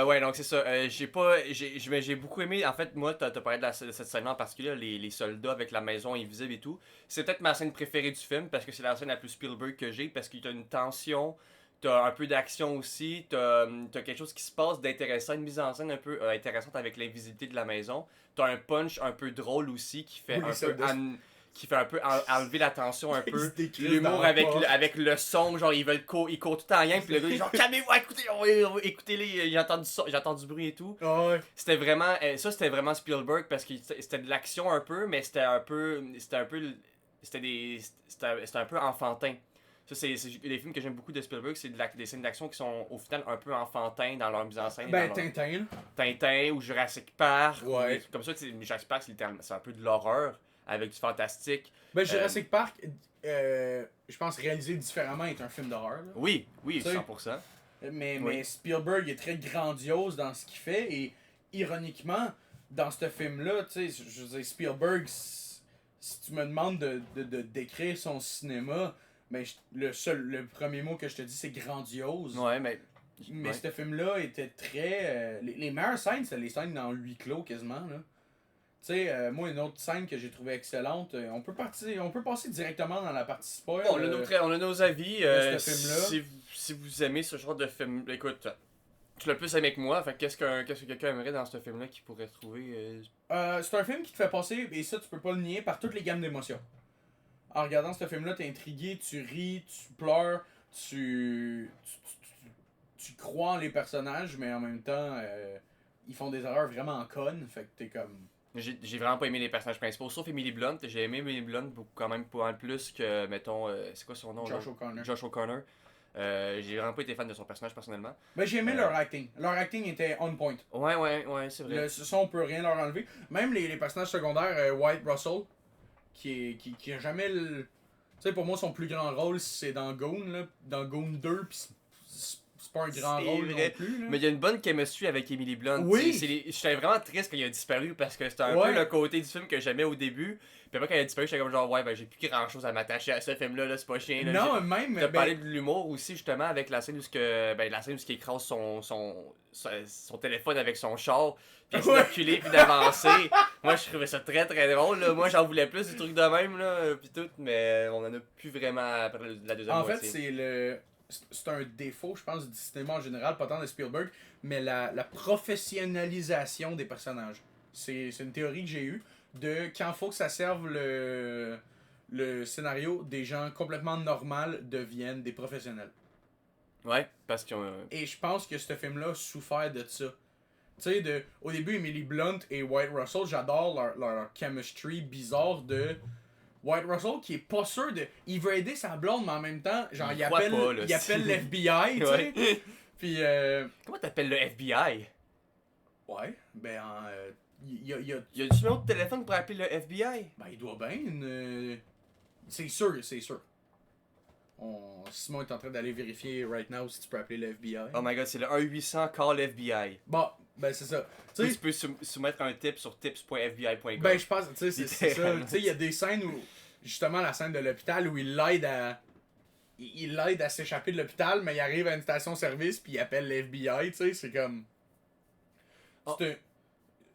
Ouais, donc c'est ça. J'ai beaucoup aimé. En fait, moi, t'as parlé de cette scène en particulier, les soldats avec la maison invisible et tout. C'est peut-être ma scène préférée du film parce que c'est la scène la plus Spielberg que j'ai parce qu'il y a une tension, t'as un peu d'action aussi, t'as quelque chose qui se passe d'intéressant, une mise en scène un peu intéressante avec l'invisibilité de la maison. T'as un punch un peu drôle aussi qui fait qui fait un peu enlever la tension un peu. L'humour avec le son, genre il court tout le temps rien, puis le gars il est genre calmez-vous, écoutez-les, j'entends du bruit et tout. Ouais. C'était vraiment Spielberg parce que c'était de l'action un peu, mais c'était un peu enfantin. Ça, c'est les films que j'aime beaucoup de Spielberg, c'est des scènes d'action qui sont au final un peu enfantins dans leur mise en scène. Ben, Tintin. Tintin ou Jurassic Park. Ouais. Comme ça, Jurassic Park, c'est un peu de l'horreur avec du fantastique. Ben, Jurassic Park, je pense réalisé différemment est un film d'horreur. Là. Oui, 100%. Mais Spielberg est très grandiose dans ce qu'il fait et ironiquement, dans ce film-là, tu sais, je veux dire, Spielberg, si tu me demandes de décrire son cinéma, ben, le premier mot que je te dis, c'est grandiose. Ouais, mais ce film-là était très... les meilleures scènes, c'était les scènes dans huis clos quasiment, là. Tu sais, moi, une autre scène que j'ai trouvée excellente, on peut passer directement dans la partie spoil. On a nos avis. Ce si vous aimez ce genre de film, écoute, tu l'as plus aimé que moi, fait qu'est-ce que quelqu'un aimerait dans ce film-là qui pourrait trouver c'est un film qui te fait passer, et ça, tu peux pas le nier, par toutes les gammes d'émotions. En regardant ce film-là, t'es intrigué, tu ris, tu pleures, tu crois en les personnages, mais en même temps, ils font des erreurs vraiment connes, fait que t'es comme... J'ai vraiment pas aimé les personnages principaux, sauf Emily Blunt. J'ai aimé Emily Blunt quand même pas mal plus que, mettons, c'est quoi son nom? Josh O'Connor. J'ai vraiment pas été fan de son personnage personnellement. Mais j'ai aimé leur acting. Leur acting était on point. Ouais, c'est vrai. Ça, on peut rien leur enlever. Même les personnages secondaires, White Russell, qui a jamais le... Tu sais, pour moi, son plus grand rôle, c'est dans Goon, là. Dans Goon 2, pis c'est pas un grand rôle non plus. Là. Mais il y a une bonne chemistry avec Emily Blunt. Oui. J'étais vraiment triste quand il a disparu parce que c'était un peu le côté du film que j'aimais au début. Puis après quand il a disparu, j'étais comme genre ouais, ben j'ai plus grand chose à m'attacher à ce film là, c'est pas chien. Là. Non, même. T'as parlé de l'humour aussi justement avec la scène où il écrase son téléphone avec son char, puis il s'est reculé puis d'avancer. Moi je trouvais ça très très drôle là. Moi j'en voulais plus des trucs de même là, puis tout, mais on en a plus vraiment après la deuxième moitié. En fait, c'est un défaut, je pense, du cinéma en général, pas tant de Spielberg, mais la professionnalisation des personnages. C'est une théorie que j'ai eue de quand il faut que ça serve le scénario, des gens complètement normaux deviennent des professionnels. Ouais, parce qu'ils ont... Et je pense que ce film-là a souffert de ça. Tu sais, au début, Emily Blunt et White Russell, j'adore leur chemistry bizarre de... White Russell qui est pas sûr de... Il veut aider sa blonde, mais en même temps, genre, il appelle l'FBI, tu sais. Puis... Comment t'appelles le FBI? Ouais, ben... Y a du numéro de téléphone pour appeler le FBI? Ben, il doit bien. C'est sûr. Simon est en train d'aller vérifier right now si tu peux appeler le FBI. Oh my god, c'est le 1-800 call FBI. Bon, ben c'est ça. Tu peux soumettre un tip sur tips.fbi.gov. Ben je pense, tu sais, c'est ça. Tu sais, il y a des scènes où, justement, la scène de l'hôpital où il l'aide il l'aide à s'échapper de l'hôpital, mais il arrive à une station-service, puis il appelle l'FBI, tu sais, c'est comme... C'est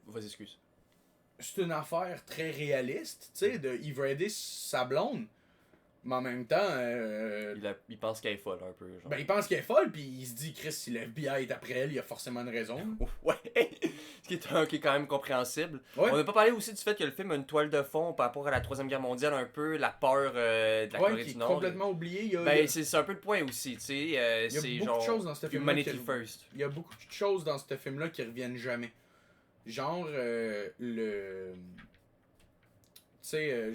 Vas-y, excuse. c'est une affaire très réaliste, tu sais, il veut aider sa blonde, mais en même temps, Il pense qu'elle est folle un peu. Genre. ben il pense qu'elle est folle, puis il se dit, Chris, si le FBI est après elle, il y a forcément une raison. Ouais! Ce qui est quand même compréhensible. Ouais. On n'a pas parlé aussi du fait que le film a une toile de fond par rapport à la Troisième Guerre mondiale, un peu la peur de la Corée qui est du Nord. complètement oublié. Il y a, Ben, c'est un peu le point aussi, tu sais. il y a C'est beaucoup genre. de choses dans ce film Humanity First. Il y a beaucoup de choses dans ce film-là qui reviennent jamais. Genre, le... Tu sais,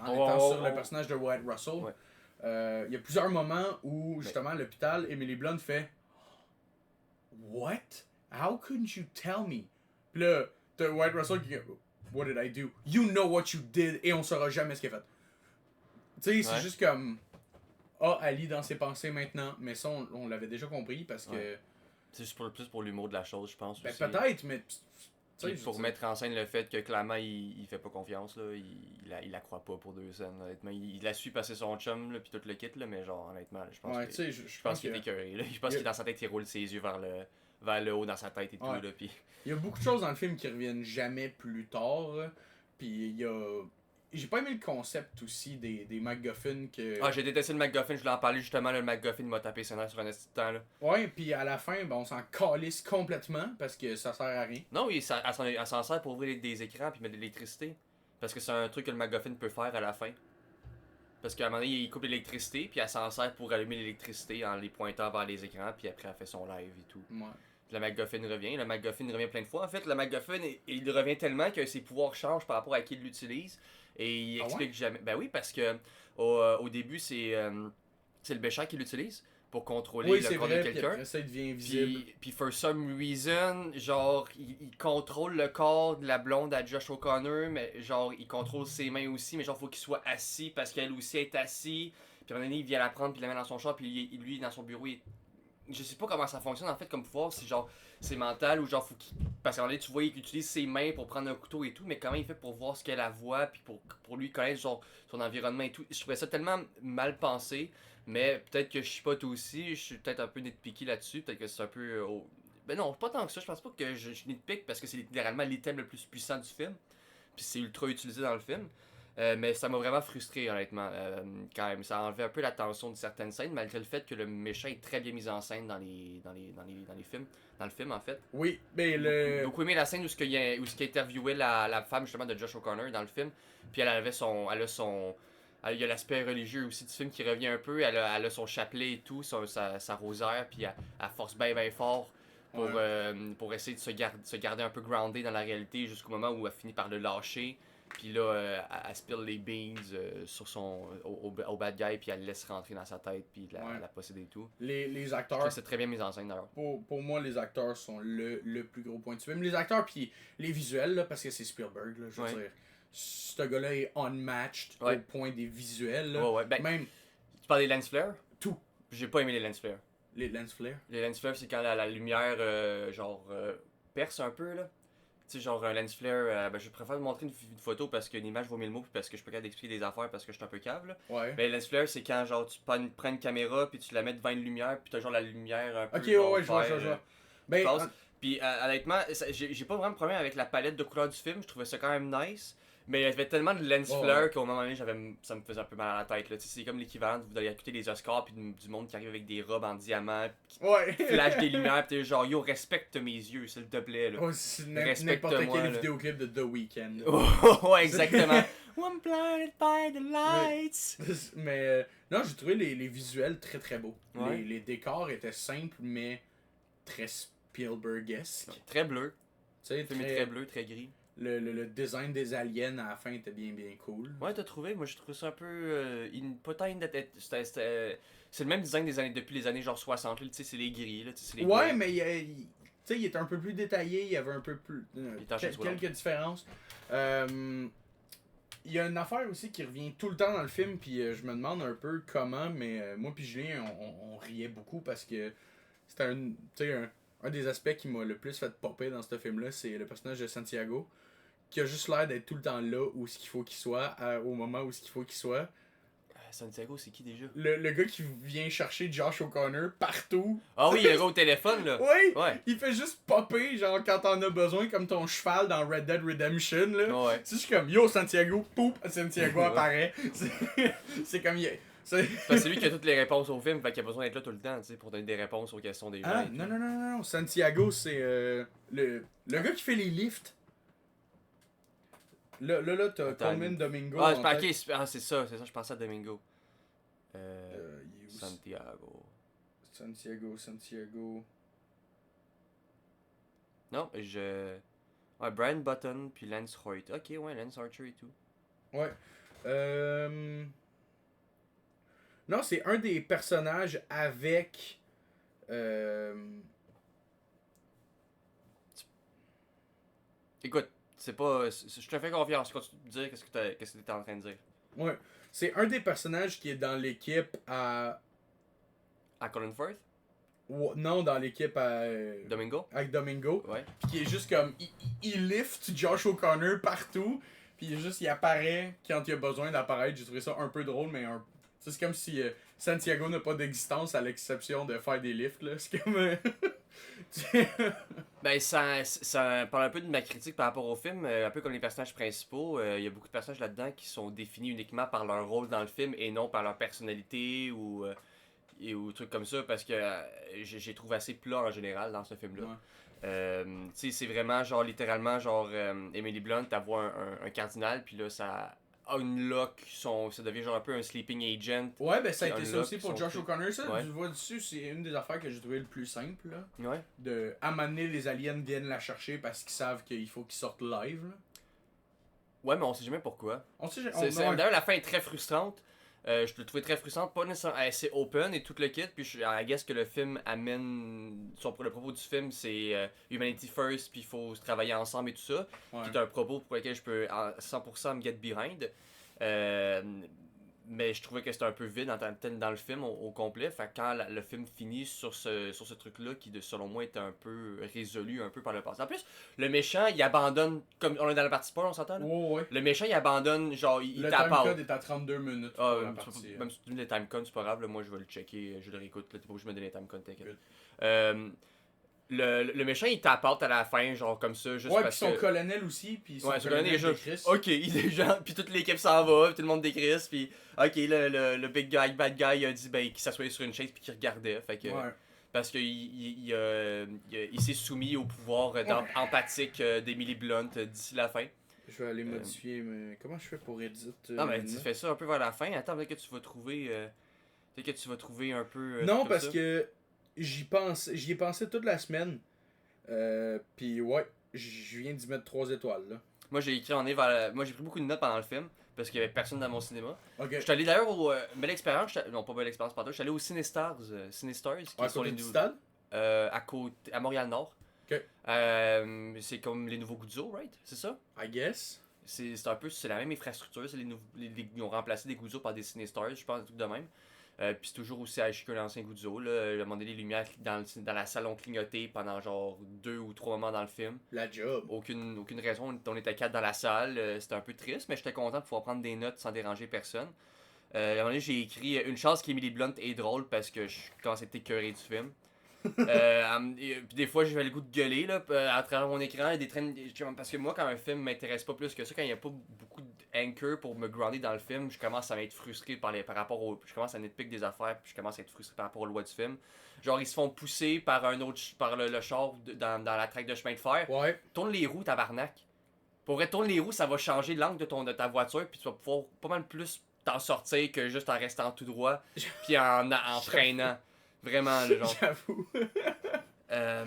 en étant sur le personnage de Wyatt Russell, Ouais. il y a plusieurs moments où, justement, à l'hôpital, Emily Blunt fait « What? How couldn't you tell me? » Puis là, t'as Wyatt Russell qui dit « What did I do? You know what you did. » Et on saura jamais ce qu'il a fait. Tu sais, c'est juste comme... Ah, Ali dans ses pensées maintenant. Mais ça, on l'avait déjà compris parce que... Ouais. C'est juste plus pour l'humour de la chose, je pense. Ben aussi. peut-être, mais... Puis pour mettre en scène le fait que clairement il fait pas confiance, là, il la croit pas pour 2 scènes, honnêtement. Il la suit passer son chum, là, puis tout le kit, là, mais genre, honnêtement, je pense Ouais, tu sais, je pense qu'il est écœuré. Là. Je pense qu'il dans sa tête, il roule ses yeux vers le haut dans sa tête et tout. Ouais. Là, puis... Il y a beaucoup de choses dans le film qui reviennent jamais plus tard. Puis il y a... J'ai pas aimé le concept aussi des MacGuffin que... Ah, j'ai détesté le MacGuffin, je voulais en parler justement, le MacGuffin m'a tapé ses nerfs sur un petit temps. Là. Ouais, puis à la fin, ben, on s'en calisse complètement parce que ça sert à rien. Non, elle s'en sert pour ouvrir des écrans puis mettre de l'électricité. Parce que c'est un truc que le MacGuffin peut faire à la fin. Parce qu'à un moment donné, il coupe l'électricité, puis elle s'en sert pour allumer l'électricité en les pointant vers les écrans, puis après elle fait son live et tout. Ouais. Le MacGuffin revient. Le MacGuffin revient plein de fois. En fait, le MacGuffin, il revient tellement que ses pouvoirs changent par rapport à qui l'utilise. Et il explique jamais. Ben oui, parce que au début, c'est le méchant qui l'utilise pour contrôler le corps de quelqu'un. Puis ça, il devient invisible. Puis, for some reason, genre, il contrôle le corps de la blonde à Josh O'Connor, mais genre, il contrôle ses mains aussi, mais genre, faut qu'il soit assis parce qu'elle aussi est assise. Puis à un moment donné, il vient la prendre, puis la met dans son char, puis lui, dans son bureau, je sais pas comment ça fonctionne en fait comme pouvoir, si genre c'est mental ou genre faut qu'il. Parce qu'à un moment donné, tu vois, il utilise ses mains pour prendre un couteau et tout, mais comment il fait pour voir ce qu'elle a voit, puis pour lui connaître genre son environnement et tout. Je trouvais ça tellement mal pensé, mais peut-être que je suis pas toi aussi, je suis peut-être un peu nitpicky là-dessus, peut-être que c'est un peu. Ben non, pas tant que ça, je pense pas que je nitpick parce que c'est littéralement l'item le plus puissant du film, puis c'est ultra utilisé dans le film. Mais ça m'a vraiment frustré, honnêtement, quand même. Ça a enlevé un peu la tension de certaines scènes, malgré le fait que le méchant est très bien mis en scène dans les films. Dans le film, en fait. Oui, mais le... Beaucoup aimé la scène où il a interviewé la femme, justement, de Josh O'Connor dans le film. Puis elle a il y a l'aspect religieux aussi du film qui revient un peu. Elle a son chapelet et tout, sa rosaire, puis elle force bien fort pour essayer de se garder un peu groundé dans la réalité jusqu'au moment où elle finit par le lâcher. Puis là, elle spill les beans sur au bad guy, puis elle le laisse rentrer dans sa tête, puis la posséder et tout. Les acteurs... C'est très bien mis en scène d'ailleurs. Pour moi, les acteurs sont le plus gros point de film. Les acteurs, puis les visuels, là, parce que c'est Spielberg, là, je veux dire. Ce gars-là est unmatched au point des visuels. Là. Ouais. Ben, même... Tu parles des lens flares? Tout. J'ai pas aimé les lens flares. Les lens flares? Les lens flares, c'est quand la lumière, perce un peu, là. Tu sais, genre un lens flare, je préfère te montrer une photo parce qu'une image vaut 1000 mots, puis parce que je peux pas d'expliquer des affaires parce que je suis un peu cave, là. Ouais. Mais le lens flare, c'est quand genre tu prends une caméra, puis tu la mets devant une lumière, puis t'as genre la lumière un peu. Ok, ouais, je vois. Ben, puis honnêtement, j'ai pas vraiment de problème avec la palette de couleurs du film, je trouvais ça quand même nice. Mais il y avait tellement de lens flare qu'au moment donné, ça me faisait un peu mal à la tête. Là. C'est comme l'équivalent de vous allez écouter les Oscars puis du monde qui arrive avec des robes en diamant, qui flash des lumieurs, puis t'es genre yo, respecte mes yeux, s'il te plaît. Là. C'est n'importe quel vidéoclip de The Weeknd. Ouais, exactement. I'm blinded by the lights. Mais non, j'ai trouvé les visuels très très beaux. Ouais. Les décors étaient simples, mais très Spielbergesque. Très bleu. Tu sais, Le film est très bleu, très gris. Le design des aliens à la fin était bien cool. Ouais, t'as trouvé? Moi, j'ai trouvé ça un peu. Pas tant c'est le même design depuis les années genre 60. Tu sais, c'est les gris. Là, c'est les ouais, mais il était un peu plus détaillé. Il y avait un peu plus. Quelques différences. Il y a une affaire aussi qui revient tout le temps dans le film. Puis je me demande un peu comment. Mais moi, puis Julien, on riait beaucoup parce que c'était un des aspects qui m'a le plus fait popper dans ce film-là, c'est le personnage de Santiago, qui a juste l'air d'être tout le temps là où ce qu'il faut qu'il soit, au moment où ce qu'il faut qu'il soit. Santiago, c'est qui déjà? Le gars qui vient chercher Josh O'Connor partout. Ah oui, le gars au téléphone, là. Oui! Ouais. Il fait juste popper, genre, quand t'en as besoin, comme ton cheval dans Red Dead Redemption, là. Ouais. C'est juste comme, yo, Santiago, poup, Santiago apparaît. C'est comme, c'est... Parce que c'est lui qui a toutes les réponses au film, fait qu'il a besoin d'être là tout le temps, tu sais, pour donner des réponses aux questions des gens. Ah, et tout. non. Santiago, c'est le gars qui fait les lifts. Là, t'as Attends, Coleman Domingo. Ah, en c'est tête. ok, c'est ça, je pensais à Domingo. Il est où, Santiago. Santiago. Non, Ouais, Brian Button puis Lance Hoyt. Ok, ouais, Lance Archer et tout. Ouais. Non, c'est un des personnages avec. Écoute, c'est pas. Je te fais confiance, continue de dire qu'est-ce que t'étais en train de dire. Ouais. C'est un des personnages qui est dans l'équipe à. À Colin Firth? Non, dans l'équipe à. Domingo? Avec Domingo. Ouais. Puis qui est juste comme. Il lift Josh O'Connor partout. Puis il apparaît quand il a besoin d'apparaître. J'ai trouvé ça un peu drôle, mais c'est comme si Santiago n'a pas d'existence à l'exception de faire des lifts, là. C'est comme. Ben, ça parle un peu de ma critique par rapport au film, un peu comme les personnages principaux. Il y a beaucoup de personnages là-dedans qui sont définis uniquement par leur rôle dans le film et non par leur personnalité ou trucs comme ça, parce que j'ai trouvé assez plat en général dans ce film-là. Ouais. Tu sais, c'est vraiment genre littéralement genre Emily Blunt, elle voit un cardinal, puis là ça unlock ça devient genre un peu un sleeping agent. Ouais, ben ça a été ça Unlock aussi pour son Josh truc. O'Connor. Ça, Ouais. tu vois dessus, c'est une des affaires que j'ai trouvé le plus simple. Là. Ouais. À un moment donné, les aliens viennent la chercher parce qu'ils savent qu'il faut qu'ils sortent live. Là. Ouais, mais on sait jamais pourquoi. On sait, D'ailleurs, la fin est très frustrante. Je l'ai trouvé très frustrante, pas nécessairement. C'est open et tout le kit, puis I guess que le film amène. Le propos du film, c'est Humanity First, puis il faut se travailler ensemble et tout ça. Ouais. C'est un propos pour lequel je peux 100% me get behind. Mais je trouvais que c'était un peu vide dans le film au complet. Fait que quand le film finit sur ce truc-là, qui selon moi était un peu résolu un peu par le passé. En plus, le méchant, il abandonne, comme on est dans la partie spoil, on s'entend là? Ouais. Le méchant, il abandonne, genre, il Le tape out. timecode est à 32 minutes pour la partie. Même si tu me dis les timecodes, c'est pas grave, là, moi je vais le checker, je le réécoute, là, t'es pas obligé de me donner les timecodes, t'inquiète. Le méchant il tape out à la fin, genre comme ça, juste Ouais, parce puis son que. colonel aussi, puis son Ouais, son colonel est juste. décrisse. Ok, il est genre. Puis toute l'équipe s'en va, puis tout le monde décrisse, puis. Ok, le big guy, bad guy, il a dit qu'il s'assoyait sur une chaise, puis qu'il regardait. Fait que. Ouais. Parce qu'il il s'est soumis au pouvoir empathique d'Emily Blunt d'ici la fin. Je vais aller modifier, mais comment je fais pour edit Non, mais tu fais ça un peu vers la fin. Attends, peut-être que tu vas trouver. Peut-être que tu vas trouver un peu. Non, comme parce ça. que j'y ai pensé toute la semaine. Puis ouais, je viens d'y mettre 3 étoiles là. Moi, j'ai écrit Moi, j'ai pris beaucoup de notes pendant le film. Parce qu'il y avait personne dans mon cinéma. Ok. Je suis allé d'ailleurs au Belle Expérience. Non, pas Belle Expérience, pardon. Je suis allé au Cinestars. Cinestars, qui À sont côté les du nouveaux. stade? À Montréal-Nord. Ok. C'est comme les nouveaux Guzzo, right? C'est ça? I guess. C'est un peu, c'est la même infrastructure. Ils ont remplacé des Guzzo par des Cinestars, je pense, un truc de même. Puis c'est toujours aussi HQ l'ancien Guzzo. Là, le moment donné, les lumières dans la salle ont clignoté pendant genre 2 ou 3 moments dans le film. La job. Aucune raison, on était 4 dans la salle. C'était un peu triste, mais j'étais content de pouvoir prendre des notes sans déranger personne. À un moment donné, j'ai écrit une chance qu'Emily Blunt est drôle parce que je commençais à être écœuré du film. Puis des fois, j'avais le goût de gueuler là, à travers mon écran. Et parce que moi, quand un film m'intéresse pas plus que ça, quand il n'y a pas beaucoup d'anchor pour me grounder dans le film, je commence à m'être frustré par rapport au. Je commence à nitpick des affaires, puis je commence à être frustré par rapport aux lois du film. Genre, ils se font pousser par le char dans la traque de chemin de fer. Ouais. Tourne les roues, tabarnak. Pour vrai, tourne les roues, ça va changer l'angle de ta voiture, puis tu vas pouvoir pas mal plus t'en sortir que juste en restant tout droit, puis en freinant. Vraiment, le genre. J'avoue. Euh,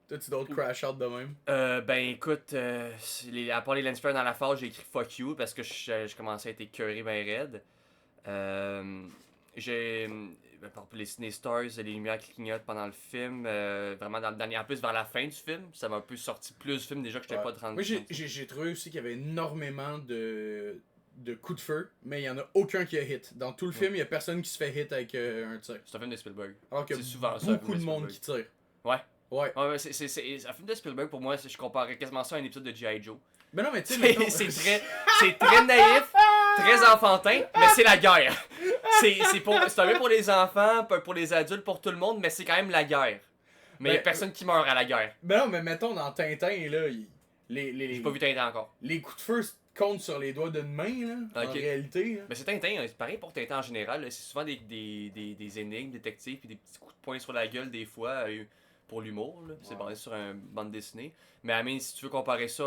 T'as-tu d'autres crash out de même? Ben écoute, à part les lens flares dans la phase, j'ai écrit fuck you parce que je commençais à être écœuré ben raide. Par les Cinestars, les lumières qui clignotent pendant le film, vraiment dans le dernier. En plus, vers la fin du film, ça m'a un peu sorti plus du film déjà que j'étais pas de rendre. Moi, j'ai trouvé aussi qu'il y avait énormément de coups de feu, mais il y en a aucun qui a hit. Dans tout le film, il y a personne qui se fait hit avec un tir. C'est un film de Spielberg. Alors qu'il y C'est a souvent ça, beaucoup un de film de monde qui tire. Ouais. Ouais. Ouais, c'est un film de Spielberg pour moi, je comparais quasiment ça à un épisode de G.I. Joe. Mais non, mais tu sais, C'est très naïf. Très enfantin, mais c'est la guerre. C'est un peu pour les enfants, pour les adultes, pour tout le monde, mais c'est quand même la guerre. Mais il y a personne qui meurt à la guerre. Ben non, mais mettons dans Tintin, là, J'ai pas vu Tintin encore. les coups de feu comptent sur les doigts d'une main, là, en réalité. Là. Mais c'est Tintin, c'est pareil pour Tintin en général. C'est souvent des énigmes, détectives, puis des petits coups de poing sur la gueule des fois, pour l'humour. C'est basé sur une bande dessinée. Mais I mean, si tu veux comparer ça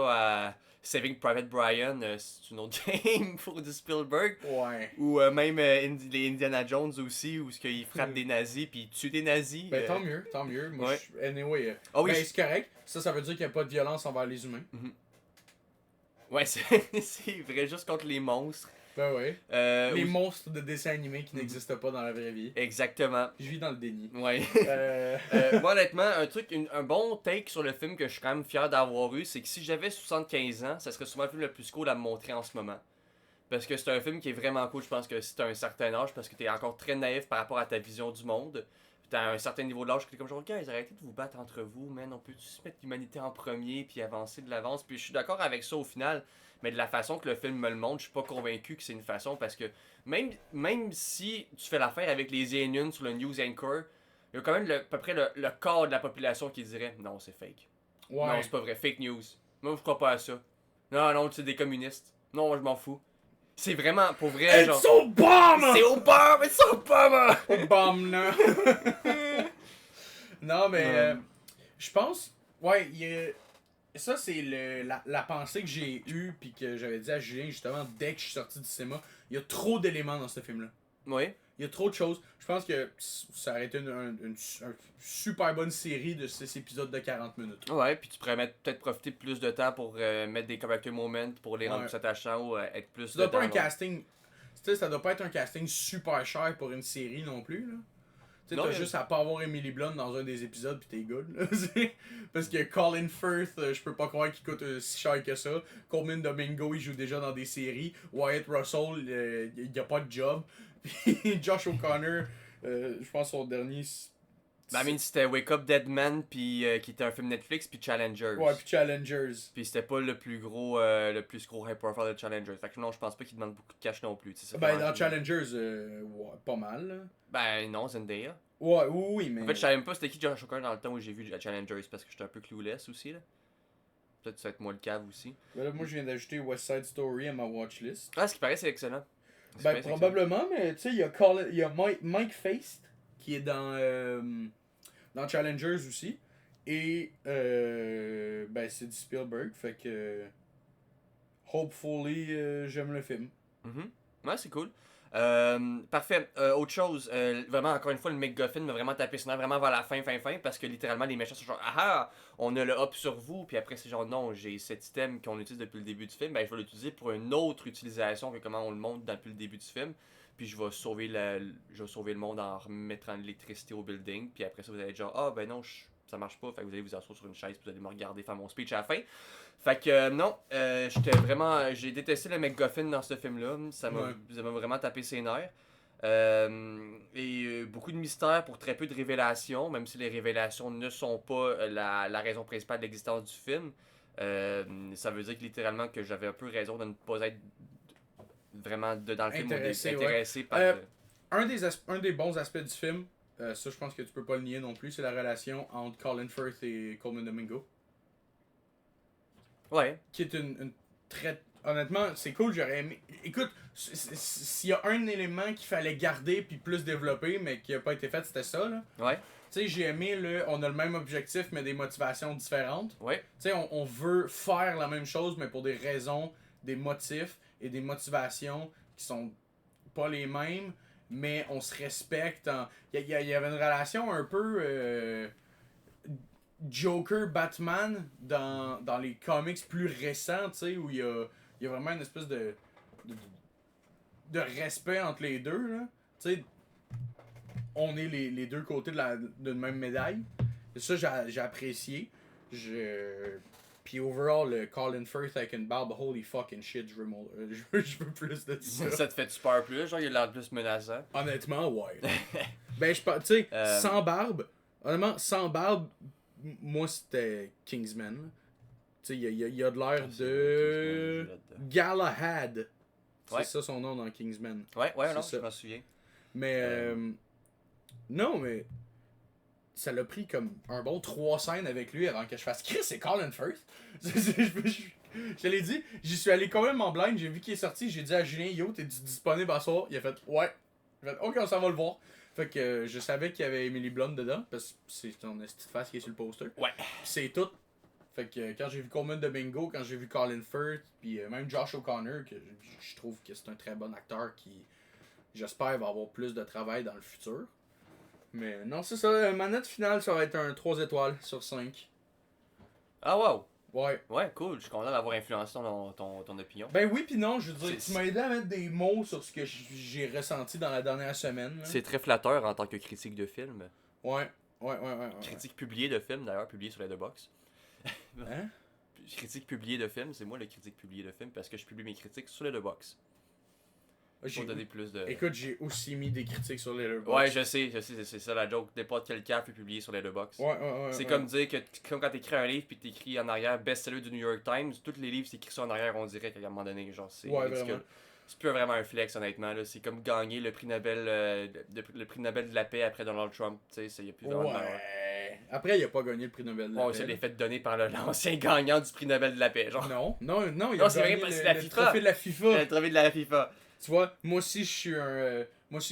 à Saving Private Brian, c'est une autre game pour du Spielberg. Ouais. Ou même les Indiana Jones aussi, où ils frappent des nazis puis ils tuent des nazis. Ben tant mieux, tant mieux. Moi, Ouais. Anyway, oui, ben, c'est correct. Ça veut dire qu'il n'y a pas de violence envers les humains. Ouais, c'est vrai, juste contre les monstres. Ben ouais. Les Ou- monstres de dessins animés qui n'existent pas dans la vraie vie. Exactement. Je vis dans le déni. Ouais. Euh... Moi, honnêtement, un bon take sur le film que je suis quand même fier d'avoir eu, c'est que si j'avais 75 ans, ça serait sûrement le film le plus cool à me montrer en ce moment. Parce que c'est un film qui est vraiment cool, je pense que si t'as un certain âge, parce que t'es encore très naïf par rapport à ta vision du monde. Puis t'as un certain niveau de l'âge que t'es comme genre, guys, arrêtez de vous battre entre vous, man, on peut se mettre l'humanité en premier, puis avancer de l'avance. Puis je suis d'accord avec ça au final, mais de la façon que le film me le montre, je suis pas convaincu que c'est une façon, parce que même si tu fais l'affaire avec les aliens sur le News Anchor, il y a quand même à peu près le quart de la population qui dirait, non, c'est fake. Ouais. Non, c'est pas vrai, fake news. Moi, je crois pas à ça. Non, c'est des communistes. Non, moi, je m'en fous. C'est vraiment, pour vrai, genre... It's Obama! C'est Obama! It's Obama! Obama! Non, mais je pense... Ouais, ça, c'est la pensée que j'ai eue puis que j'avais dit à Julien, justement, dès que je suis sorti du cinéma. Il y a trop d'éléments dans ce film-là. Oui. Il y a trop de choses. Je pense que ça aurait été une super bonne série de 6 épisodes de 40 minutes. Ouais, puis tu pourrais peut-être profiter de plus de temps pour mettre des character moments pour les rendre Ouais. plus attachants ou être plus Ça doit dedans, pas un là. casting... Tu sais, ça doit pas être un casting super cher pour une série non plus, là. Tu sais, Non, t'as mais- juste à pas avoir Emily Blunt dans un des épisodes pis t'es good, là. Parce que Colin Firth, je peux pas croire qu'il coûte si cher que ça. Coleman Domingo, il joue déjà dans des séries. Wyatt Russell, il a pas de job. Puis Josh O'Connor, je pense son dernier... Ben, I mean, c'était Wake Up Dead Man, puis qui était un film Netflix, puis Challengers. Ouais, puis Challengers. Puis c'était pas le plus gros high profile de Challengers. Fait que non, je pense pas qu'il demande beaucoup de cash non plus. C'est Ben, vraiment- dans Challengers, ouais, pas mal, là. Ben non, Zendaya. Ouais, oui, mais... En fait, je savais même pas c'était qui Josh O'Connor dans le temps où j'ai vu Challengers parce que j'étais un peu clueless aussi, là. Peut-être que ça va être moi le cave aussi. Ben là, moi, je viens d'ajouter West Side Story à ma watchlist. Ah, ce qui paraît, c'est excellent. Ce qui Ben, paraît, c'est probablement, mais tu sais, il y a Mike Feist qui est dans Challengers aussi. Et, ben, c'est du Spielberg, fait que. Hopefully, j'aime le film. excellent. Ouais, c'est cool. Parfait. Autre chose, vraiment, encore une fois, le MacGuffin m'a vraiment tapé sur nerf vraiment vers la fin, parce que littéralement, les méchants sont genre, ah, on a le hop sur vous, puis après, c'est genre, non, j'ai cet item qu'on utilise depuis le début du film, ben, je vais l'utiliser pour une autre utilisation que comment on le montre depuis le début du film, puis je vais sauver le monde en remettant l'électricité au building, puis après ça, vous allez être genre, ah, ben non, ça marche pas, fait que vous allez vous asseoir sur une chaise, puis vous allez me regarder faire mon speech à la fin. Fait que non, j'ai détesté le MacGuffin dans ce film-là. Ça m'a vraiment tapé ses nerfs. Beaucoup de mystères pour très peu de révélations, même si les révélations ne sont pas la raison principale de l'existence du film. Ça veut dire que littéralement que j'avais un peu raison de ne pas être vraiment dans le film intéressé par. Un des bons aspects du film, ça je pense que tu peux pas le nier non plus, c'est la relation entre Colin Firth et Coleman Domingo. Ouais. Qui est une très... Honnêtement, c'est cool, j'aurais aimé... Écoute, s'il y a un élément qu'il fallait garder puis plus développer, mais qui a pas été fait, c'était ça, là. Ouais. Tu sais, j'ai aimé on a le même objectif, mais des motivations différentes. Ouais. Tu sais, on veut faire la même chose, mais pour des raisons, des motifs et des motivations qui sont pas les mêmes, mais on se respecte. Il y avait une relation un peu... Joker-Batman dans les comics plus récents, tu sais, où il y a vraiment une espèce de respect entre les deux, là. Tu sais, on est les deux côtés d'une même médaille. Et ça, j'ai apprécié. Puis overall, le Colin Firth avec une barbe, holy fucking shit, je veux plus de ça. Ça te fait super plus, genre il a l'air plus menaçant. Honnêtement, ouais. Ben, tu sais, sans barbe, honnêtement, sans barbe, moi c'était Kingsman. Tu sais, il y a de l'air de. Galahad. C'est Ouais. ça son nom dans Kingsman. Ouais, C'est non, ça. je m'en souviens. Mais non, mais ça l'a pris comme un bon 3 scènes avec lui avant que je fasse Chris, c'est Colin Firth. Je te l'ai dit, j'y suis allé quand même en blind, j'ai vu qu'il est sorti, j'ai dit à Julien, yo, t'es disponible à soir? Il a fait ouais. J'ai fait ok, on s'en va le voir. Fait que je savais qu'il y avait Emily Blunt dedans, parce que c'est ton petite face qui est sur le poster. Ouais. Puis c'est tout. Fait que quand j'ai vu Coleman de Bingo, quand j'ai vu Colin Firth, puis même Josh O'Connor, que je trouve que c'est un très bon acteur qui, j'espère, va avoir plus de travail dans le futur. Mais non, c'est ça, ma note finale, ça va être un 3 étoiles sur 5. Ah, wow. Ouais. Ouais, cool. Je suis content d'avoir influencé ton opinion. Ben oui pis non, je veux dire, C'est- tu m'as aidé à mettre des mots sur ce que j'ai ressenti dans la dernière semaine. Là. C'est très flatteur en tant que critique de film. Ouais. Ouais. Critique publiée de film, d'ailleurs, publiée sur Letterboxd. Hein? Critique publiée de film, c'est moi le critique publié de film parce que je publie mes critiques sur Letterboxd. Pour donner plus de... Écoute, j'ai aussi mis des critiques sur Letterboxd. Ouais, je sais, c'est ça la joke. N'importe quel caf est publié sur Letterboxd. Ouais. C'est comme dire que comme quand t'écris un livre puis t'écris en arrière best-seller du New York Times, tous les livres c'est écrit ça en arrière, on dirait qu'à un moment donné, genre c'est Ouais, ridicule. vraiment. C'est plus vraiment un flex honnêtement là, c'est comme gagner le prix Nobel le prix Nobel de la paix après Donald Trump, tu sais, il y a plus vraiment de valeur. Ouais. Après, il a pas gagné le prix Nobel de la Bon, paix. c'est les fait donner par l'ancien gagnant du prix Nobel de la paix, genre. Non, il Non, a c'est vrai, gagné parce que c'est la le FIFA. trophée de la FIFA. Le trophée de la FIFA. Tu vois, moi aussi je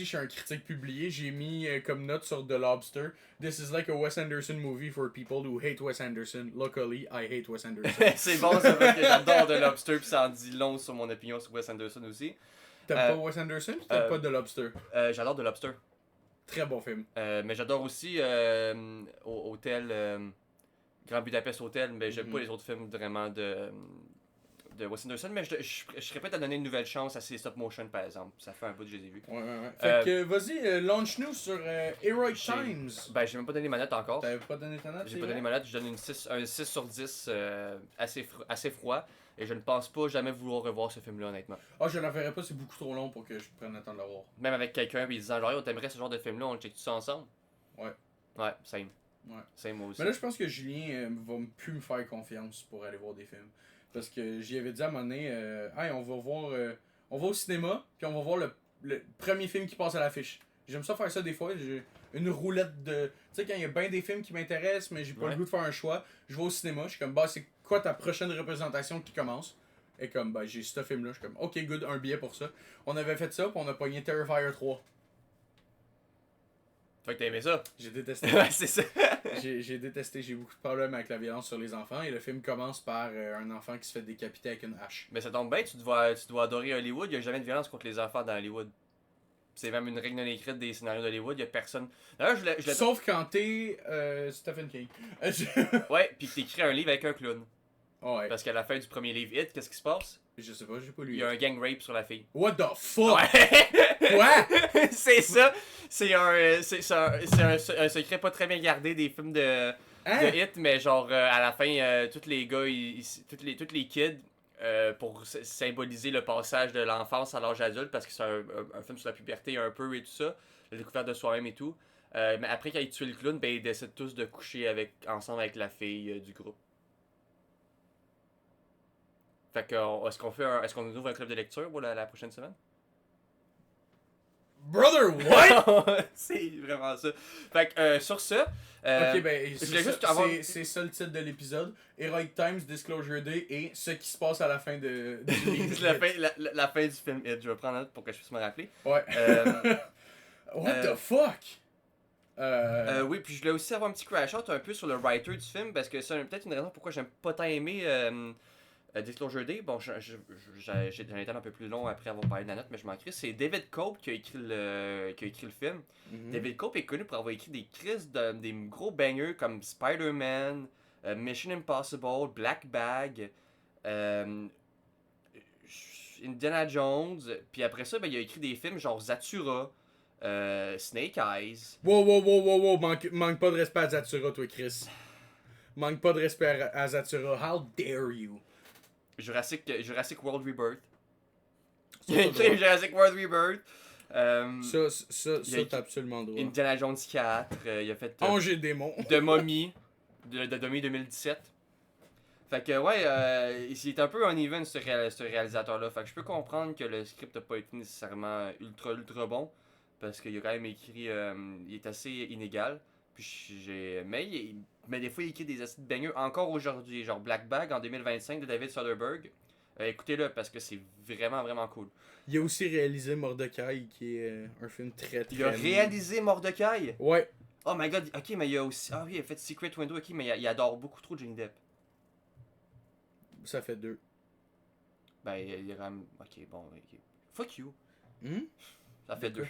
suis un critique publié. J'ai mis comme note sur The Lobster. This is like a Wes Anderson movie for people who hate Wes Anderson. Luckily, I hate Wes Anderson. C'est bon ça parce que j'adore The Lobster puis ça en dit long sur mon opinion sur Wes Anderson aussi. T'aimes pas Wes Anderson ou t'aimes pas The Lobster? J'adore The Lobster. Très bon film. Mais j'adore aussi Hôtel Grand Budapest Hotel, mais j'aime pas les autres films vraiment de Wes Anderson, mais je serais prêt à donner une nouvelle chance à ces stop motion par exemple. Ça fait un bout que je les ai vus. Ouais. Fait que vas-y, launch-nous sur Heroic J'ai- Times. Ben, j'ai même pas donné ma note encore. T'avais pas donné ta note? J'ai pas donné ma note, je donne un 6 sur 10 assez froid. Et je ne pense pas jamais vouloir revoir ce film-là, honnêtement. Ah, je la verrai pas, c'est beaucoup trop long pour que je prenne le temps de le voir. Même avec quelqu'un, puis disant, genre, yo, t'aimerais ce genre de film-là, on le check tout ça ensemble? Ouais. Ouais, same. Ouais. Same, moi aussi. Mais là, je pense que Julien va plus me faire confiance pour aller voir des films. Parce que j'y avais dit à un moment donné, hey, on va voir. On va au cinéma, puis on va voir le premier film qui passe à l'affiche. J'aime ça faire ça des fois. J'ai une roulette de. Tu sais, quand il y a bien des films qui m'intéressent, mais j'ai pas le goût de faire un choix, je vais au cinéma. Je suis comme, bah, c'est quoi ta prochaine représentation qui commence? Et comme, bah, j'ai ce film-là. Je suis comme, ok, good, un billet pour ça. On avait fait ça, puis on a pogné Terrifier 3. Fait que t'as aimé ça? J'ai détesté. Ouais, c'est ça. J'ai détesté, j'ai beaucoup de problèmes avec la violence sur les enfants et le film commence par un enfant qui se fait décapiter avec une hache. Mais ça tombe bien, tu dois adorer Hollywood. Il n'y a jamais de violence contre les enfants dans Hollywood. C'est même une règle non écrite des scénarios d'Hollywood. Il n'y a personne. D'ailleurs, je l'ai. Sauf quand t'es Stephen King. Ouais, puis que t'écris un livre avec un clown. Ouais. Parce qu'à la fin du premier livre Hit, qu'est-ce qui se passe? Je sais pas, j'ai pas Il lu. y a un gang rape sur la fille. What the fuck? Ouais! Quoi? C'est ça! C'est un secret pas très bien gardé des films de Hein? Hit, mais genre à la fin, tous les gars, tous les kids, pour symboliser le passage de l'enfance à l'âge adulte, parce que c'est un film sur la puberté un peu et tout ça, la découverte de soi-même et tout. Mais après, quand ils tuent le clown, ben, ils décident tous de coucher ensemble avec la fille du groupe. Fait que, est-ce qu'on ouvre un club de lecture pour la prochaine semaine? Brother, what? C'est vraiment ça. Fait que, sur ça, Ok, ben, je voulais juste avoir- c'est ça le titre de l'épisode. Heroic Times, Disclosure Day et ce qui se passe à la fin du livre. la fin du film Hit. Je vais prendre note pour que je puisse me rappeler. Ouais. What the fuck? Oui, puis je voulais aussi avoir un petit crash out un peu sur le writer du film parce que c'est peut-être une raison pourquoi j'aime pas tant aimé Disclosure Day. Bon, j'ai un état un peu plus long après avoir parlé de la note, mais je m'en crie. C'est David Cope qui a écrit le film. David Cope est connu pour avoir écrit des crises des gros bangers comme Spider-Man, Mission Impossible, Black Bag, Indiana Jones. Puis après ça, ben, il a écrit des films genre Zathura, Snake Eyes. Wow, manque pas de respect à Zathura, toi, Chris. Manque pas de respect à Zathura. How dare you? Jurassic World Rebirth. Ça, Il a t'as écrit droit. Jurassic World Rebirth. Ça, t'as absolument droit. Indiana Jones 4. Il a fait Ange et démon. The Mummy de Mummy 2017. Fait que ouais, il est un peu uneven ce réalisateur-là. Fait que je peux comprendre que le script n'a pas été nécessairement ultra bon. Parce qu'il a quand même écrit. Il est assez inégal. Puis mais des fois, il écrit des acides baigneux encore aujourd'hui. Genre Black Bag en 2025 de David Soderbergh. Écoutez-le parce que c'est vraiment cool. Il a aussi réalisé Mordecai, qui est un film très Il a réalisé Mordecai. Ouais. Oh my god, ok, mais il a aussi. Ah oui, il a fait Secret Window, ok, mais il adore beaucoup trop Johnny Depp. Ça fait 2. Ben, il ram... Ok, bon, ok. Fuck you. Hmm? Ça fait 2.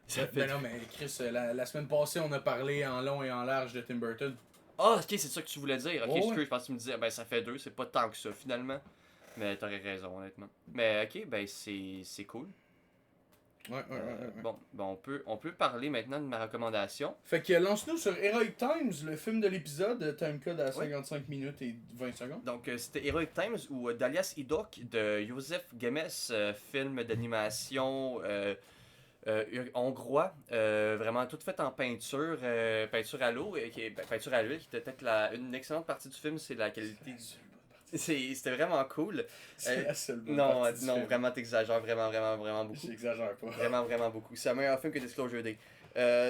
Ça fait Ben non, mais Chris, la semaine passée, on a parlé en long et en large de Tim Burton. Ah, ok, c'est ça que tu voulais dire. Ok, Ouais, excuse, ouais. je pense que tu me disais, ben ça fait 2, c'est pas tant que ça finalement. Mais t'aurais raison, honnêtement. Mais ok, ben c'est cool. Ouais. Bon, on peut parler maintenant de ma recommandation. Fait que lance-nous sur Heroic Times, le film de l'épisode, timecode à 55 minutes et 20 secondes. Donc, c'était Heroic Times ou Dalias Idok de Joseph Gemes, film d'animation hongrois, vraiment tout fait en peinture, peinture à l'eau, peinture à l'huile, qui était peut-être une excellente partie du film, c'est la qualité. C'était vraiment cool. C'est la seule bonne Non, partie du non, film. vraiment t'exagères vraiment beaucoup. J'exagère pas. Vraiment beaucoup. C'est un meilleur film que Disclosure Day.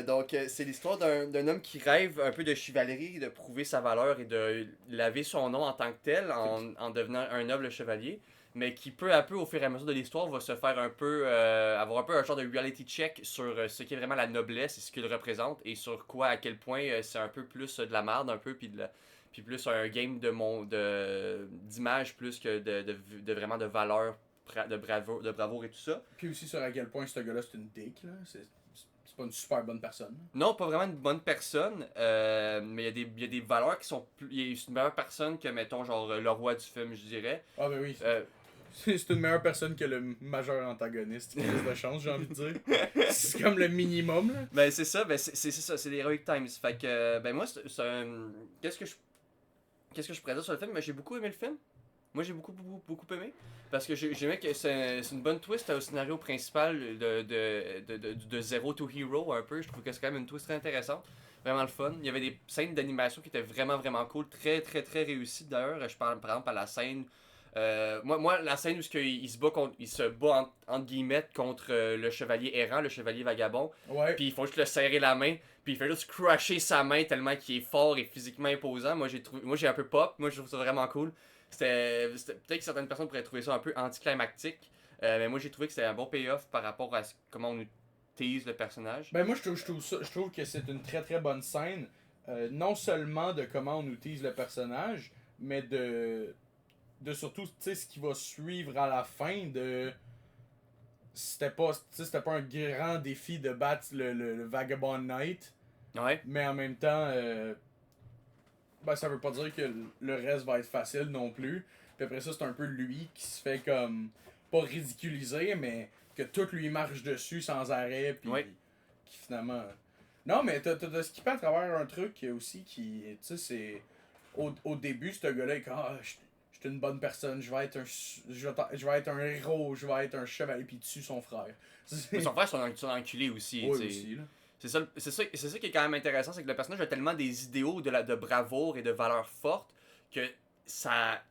Donc, c'est l'histoire d'un homme qui rêve un peu de chevalerie, de prouver sa valeur et de laver son nom en tant que tel en devenant un noble chevalier, mais qui peu à peu, au fur et à mesure de l'histoire, va se faire un peu, avoir un peu un genre de reality check sur ce qu'est vraiment la noblesse et ce qu'il représente et sur quoi, à quel point c'est un peu plus de la merde, un peu, puis plus un game d'image plus que de vraiment de valeur, de bravoure et tout ça. Puis aussi sur à quel point ce gars-là c'est une dick, là. C'est pas une super bonne personne. Non, pas vraiment une bonne personne, mais il y a des valeurs qui sont plus. Il est une meilleure personne que, mettons, genre le roi du film, je dirais. Ah, ben oui. C'est une meilleure personne que le majeur antagoniste. Il a plus de chance, j'ai envie de dire. C'est comme le minimum, là. Ben, c'est ça, c'est ça, c'est les Heroic Times. Fait que, ben, moi, qu'est-ce que je pourrais dire sur le film? Ben, j'ai beaucoup aimé le film. Moi, j'ai beaucoup aimé. Parce que j'aimais que c'est une bonne twist au scénario principal de Zero to Hero, un peu. Je trouve que c'est quand même une twist très intéressante. Vraiment le fun. Il y avait des scènes d'animation qui étaient vraiment cool. Très réussies d'ailleurs. Je parle par exemple à la scène. Moi, la scène où il se bat entre guillemets contre le chevalier errant, le chevalier vagabond. Ouais. Puis il faut juste le serrer la main. Puis il fait juste crusher sa main tellement qu'il est fort et physiquement imposant. Moi, j'ai un peu pop. Moi, je trouve ça vraiment cool. Peut-être que certaines personnes pourraient trouver ça un peu anticlimactique. Mais moi, j'ai trouvé que c'était un bon payoff par rapport à comment on utilise le personnage. Ben moi je trouve que c'est une très bonne scène. Non seulement de comment on utilise le personnage, mais de surtout ce qui va suivre à la fin de. C'était pas un grand défi de battre le Vagabond Knight. Ouais. Mais en même temps, ben, ça veut pas dire que le reste va être facile non plus. Puis après ça, c'est un peu lui qui se fait comme. Pas ridiculiser, mais que tout lui marche dessus sans arrêt. Puis Ouais. qui finalement. Non, mais t'as skippé à travers un truc aussi qui. Tu sais, c'est. Au début, ce gars-là, il est comme. Ah, je suis une bonne personne, je vais être un héros, je vais être un chevalier, puis il tue son frère. Mais son frère, c'est un enculé aussi. Ouais, t'sais. aussi, là. C'est ça qui est quand même intéressant, c'est que le personnage a tellement des idéaux de bravoure et de valeurs fortes que ça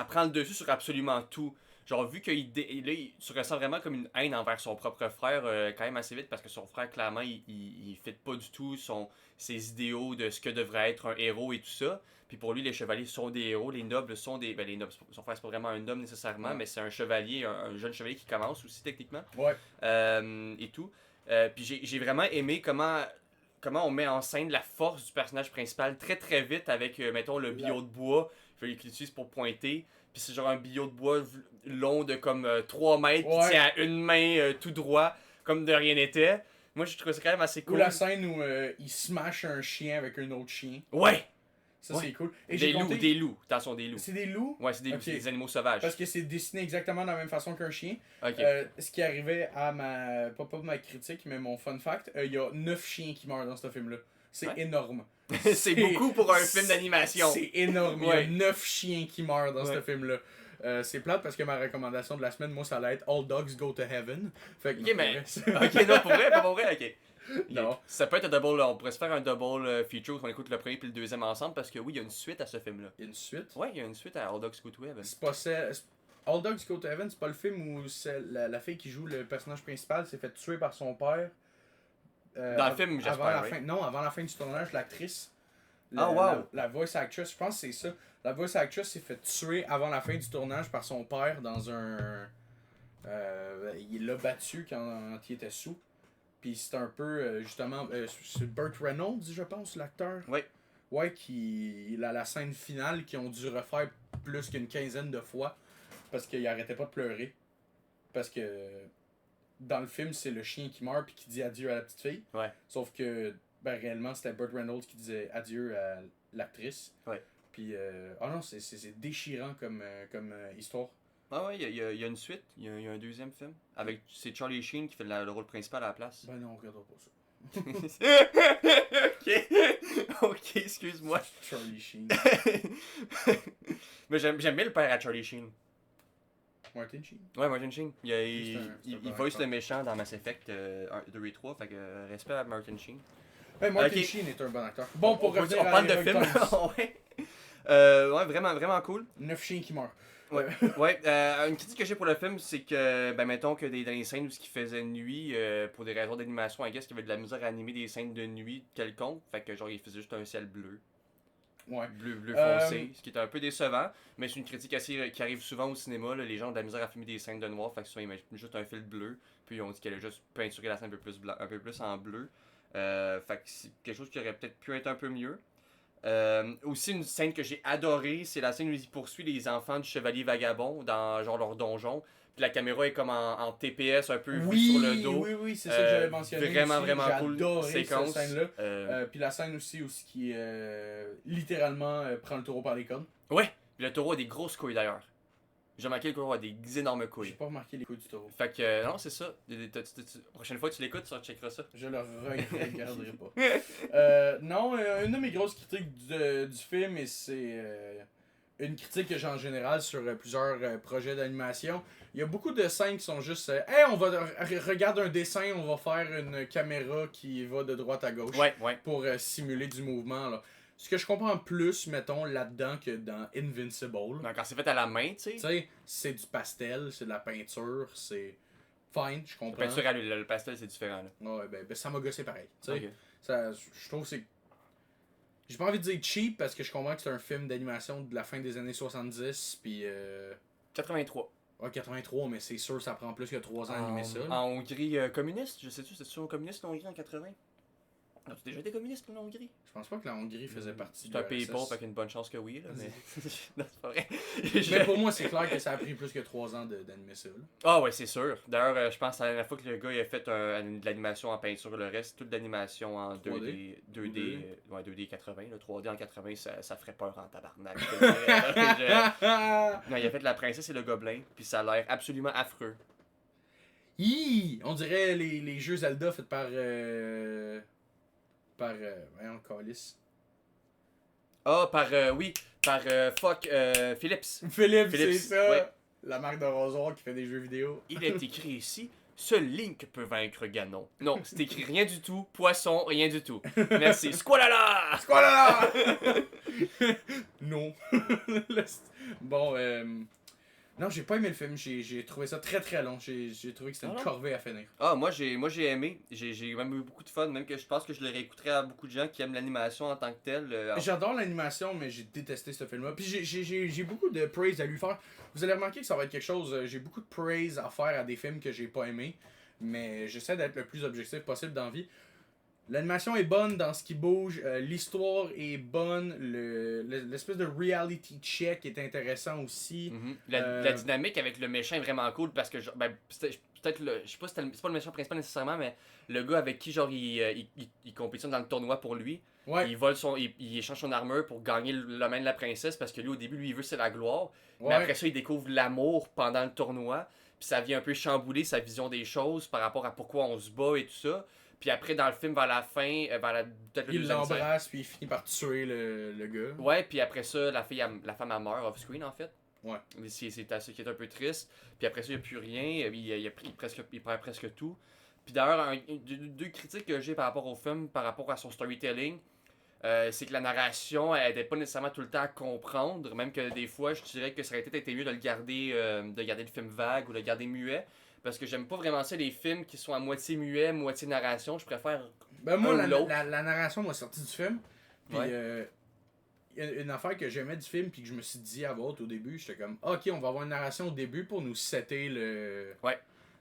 prend le dessus sur absolument tout. Genre, vu qu'il tu ressens vraiment comme une haine envers son propre frère quand même assez vite parce que son frère, clairement, il fit pas du tout ses idéaux de ce que devrait être un héros et tout ça. Puis pour lui, les chevaliers sont des héros, les nobles sont des. Ben, les nobles, son frère, c'est pas vraiment un homme nécessairement, mais c'est un chevalier, un jeune chevalier qui commence aussi techniquement. Ouais. Et tout. Puis j'ai vraiment aimé comment on met en scène la force du personnage principal très vite avec, mettons, le billot de bois qu'il utilise pour pointer. Puis c'est genre un billot de bois long de comme 3 mètres qui tient à une main tout droit, comme de rien n'était. Moi, je trouve ça quand même assez cool. Ou la scène où il smash un chien avec un autre chien. Ouais! Ça, c'est cool. Et des loups. Attention, des loups. C'est des loups? Ouais, c'est des loups, Ok. c'est des animaux sauvages. Parce que c'est dessiné exactement de la même façon qu'un chien. Ok. Ce qui arrivait à pas ma critique, mais mon fun fact, il y a 9 chiens qui meurent dans ce film-là. C'est énorme. C'est beaucoup pour un film d'animation. C'est énorme. Ouais. Il y a 9 chiens qui meurent dans ce film-là. C'est plate parce que ma recommandation de la semaine, moi, ça allait être All Dogs Go to Heaven. Fait que, Ok, mais. Ok, non, pas pour vrai, ok. Non. Ça peut être un double, on pourrait se faire un double feature où on écoute le premier puis le deuxième ensemble parce que oui, il y a une suite à ce film-là. Il y a une suite. Ouais, il y a une suite à All Dogs Go to Heaven. C'est pas All Dogs Go to Heaven, c'est pas le film où la fille qui joue le personnage principal s'est fait tuer par son père. Dans le film, j'espère, avant la right? fin, non, avant la fin du tournage, l'actrice. Ah, wow. La voice actress, je pense que c'est ça. La voice actress s'est fait tuer avant la fin du tournage par son père dans un. Il l'a battu quand il était sous. Puis c'est un peu, justement, c'est Burt Reynolds, je pense, l'acteur. Oui. Ouais, qui. La scène finale qu'ils ont dû refaire plus qu'une quinzaine de fois. Parce qu'il arrêtait pas de pleurer. Parce que. Dans le film, c'est le chien qui meurt puis qui dit adieu à la petite fille. Ouais. Sauf que, ben, réellement, c'était Burt Reynolds qui disait adieu à l'actrice. Ouais. Puis, oh non, c'est déchirant comme histoire. Ah ouais, il y a une suite, il y a un deuxième film. C'est Charlie Sheen qui fait le rôle principal à la place. Ben non, on regardera pas ça. Ok, excuse-moi. Charlie Sheen. Mais j'aime bien le père à Charlie Sheen. Martin Sheen. Ouais, Martin Sheen. C'est un Il bon voice acteur. le méchant dans Mass Effect 2 et 3, fait que respect à Martin Sheen. Ben, Martin Ok. Sheen est un bon acteur. Bon, pour on revenir à parle de Heroic film. Times. Ouais. Ouais, vraiment, vraiment cool. 9 chiens qui meurent. Ouais, une critique que j'ai pour le film, c'est que, ben, mettons que dans les scènes où ce qui faisait nuit, pour des raisons d'animation, I guess qu'il y avait de la misère à animer des scènes de nuit quelconque, fait que genre il faisait juste un ciel bleu. Ouais. Bleu foncé, ce qui est un peu décevant, mais c'est une critique assez qui arrive souvent au cinéma, là, les gens ont de la misère à filmer des scènes de noir, fait que souvent ils mettent juste un fil bleu, puis on dit qu'elle a juste peinturé la scène un peu plus, un peu plus en bleu, fait que c'est quelque chose qui aurait peut-être pu être un peu mieux. Aussi une scène que j'ai adorée, c'est la scène où il poursuit les enfants du chevalier vagabond dans genre leur donjon. Puis la caméra est comme en TPS un peu vue sur le dos. Oui, c'est ça que j'avais mentionné. Vraiment, aussi. vraiment J'ai cool adoré séquence. cette scène-là. Puis la scène aussi où qui littéralement prend le taureau par les cornes. Ouais, puis le taureau a des grosses couilles d'ailleurs. J'ai remarqué que le taureau a des énormes J'ai couilles. pas remarqué les couilles du taureau. Fait que non, c'est ça. Prochaine fois que tu l'écoutes, tu checkeras ça. Je le regarderai pas. Non, une de mes grosses critiques du film, et c'est une critique que j'ai en général sur plusieurs projets d'animation. Il y a beaucoup de scènes qui sont juste hey, on va regarder un dessin, on va faire une caméra qui va de droite à gauche Ouais. pour simuler du mouvement. Là. Ce que je comprends plus, mettons, là-dedans que dans Invincible. Donc, quand c'est fait à la main, tu sais. Tu sais, c'est du pastel, c'est de la peinture, c'est fine, je La comprends. peinture à l'huile, le pastel, c'est différent. Là. Ouais, ben ça m'a gossé pareil. Tu sais. Ok. Ça, je trouve que c'est. J'ai pas envie de dire cheap parce que je comprends que c'est un film d'animation de la fin des années 70 puis 83. ouais, 83, mais c'est sûr ça prend plus que 3 ans à animer ça. Là. En Hongrie communiste, je sais-tu, c'est-tu communiste en Hongrie en 80? As-tu déjà été communiste en Hongrie? Je pense pas que la Hongrie faisait partie C'est un de pays l'URSS. pauvre, avec une bonne chance que oui, là, mais... non, c'est pas vrai. Mais pour moi, c'est clair que ça a pris plus que 3 ans d'animer ça. Là. Ah ouais, c'est sûr. D'ailleurs, je pense que la dernière fois que le gars il a fait de l'animation en peinture, le reste, toute l'animation en 2D, 2D, ouais, 2D 80, là, 3D en 80, ça ferait peur en tabarnak. Non, il a fait La Princesse et le Gobelin, puis ça a l'air absolument affreux. On dirait les jeux Zelda faits par voyons, Callis. Ah, par Philips. Philips, c'est Philips, ça. ouais. La marque de rasoir qui fait des jeux vidéo. Il est écrit ici, seul Link peut vaincre Ganon. Non, c'est écrit rien du tout, poisson, rien du tout. Merci. Squalala! C'est quoi là? Non. Bon, non, j'ai pas aimé le film. J'ai trouvé ça très très long. J'ai trouvé que c'était Ah une non? corvée à finir. Ah, moi j'ai aimé. J'ai même eu beaucoup de fun, même que je pense que je le réécouterais à beaucoup de gens qui aiment l'animation en tant que telle. J'adore l'animation, mais j'ai détesté ce film-là. Puis j'ai beaucoup de praise à lui faire. Vous allez remarquer que ça va être quelque chose. J'ai beaucoup de praise à faire à des films que j'ai pas aimés. Mais j'essaie d'être le plus objectif possible dans la vie. L'animation est bonne dans ce qui bouge, l'histoire est bonne, l'espèce de reality check est intéressant aussi. La dynamique avec le méchant est vraiment cool parce que, genre, ben, peut-être je sais pas si c'est pas le méchant principal nécessairement, mais le gars avec qui, genre, il compétitionne dans le tournoi pour lui, Ouais. il échange son armure pour gagner le main de la princesse parce que lui, au début, lui, il veut c'est la gloire. Ouais. Mais après ça, il découvre l'amour pendant le tournoi, puis ça vient un peu chambouler sa vision des choses par rapport à pourquoi on se bat et tout ça. Puis après, dans le film, vers la fin, peut-être le Il deuxième tiers. l'embrasse puis il finit par tuer le gars. Ouais, puis après ça, la femme a meurt off-screen en fait. Ouais. C'est ça qui est un peu triste. Puis après ça, il n'y a plus rien. Il perd presque tout. Puis d'ailleurs, deux critiques que j'ai par rapport au film, par rapport à son storytelling, c'est que la narration, elle n'était pas nécessairement tout le temps à comprendre. Même que des fois, je dirais que ça aurait peut-être été mieux de garder le film vague ou de le garder muet. Parce que j'aime pas vraiment ça, les films qui sont à moitié muet, moitié narration. Je préfère Ben moi, un ou l'autre. la narration m'a sorti du film. Puis Ouais. y a une affaire que j'aimais du film, puis que je me suis dit à voix au début, j'étais comme, ok, on va avoir une narration au début pour nous setter le. Ouais.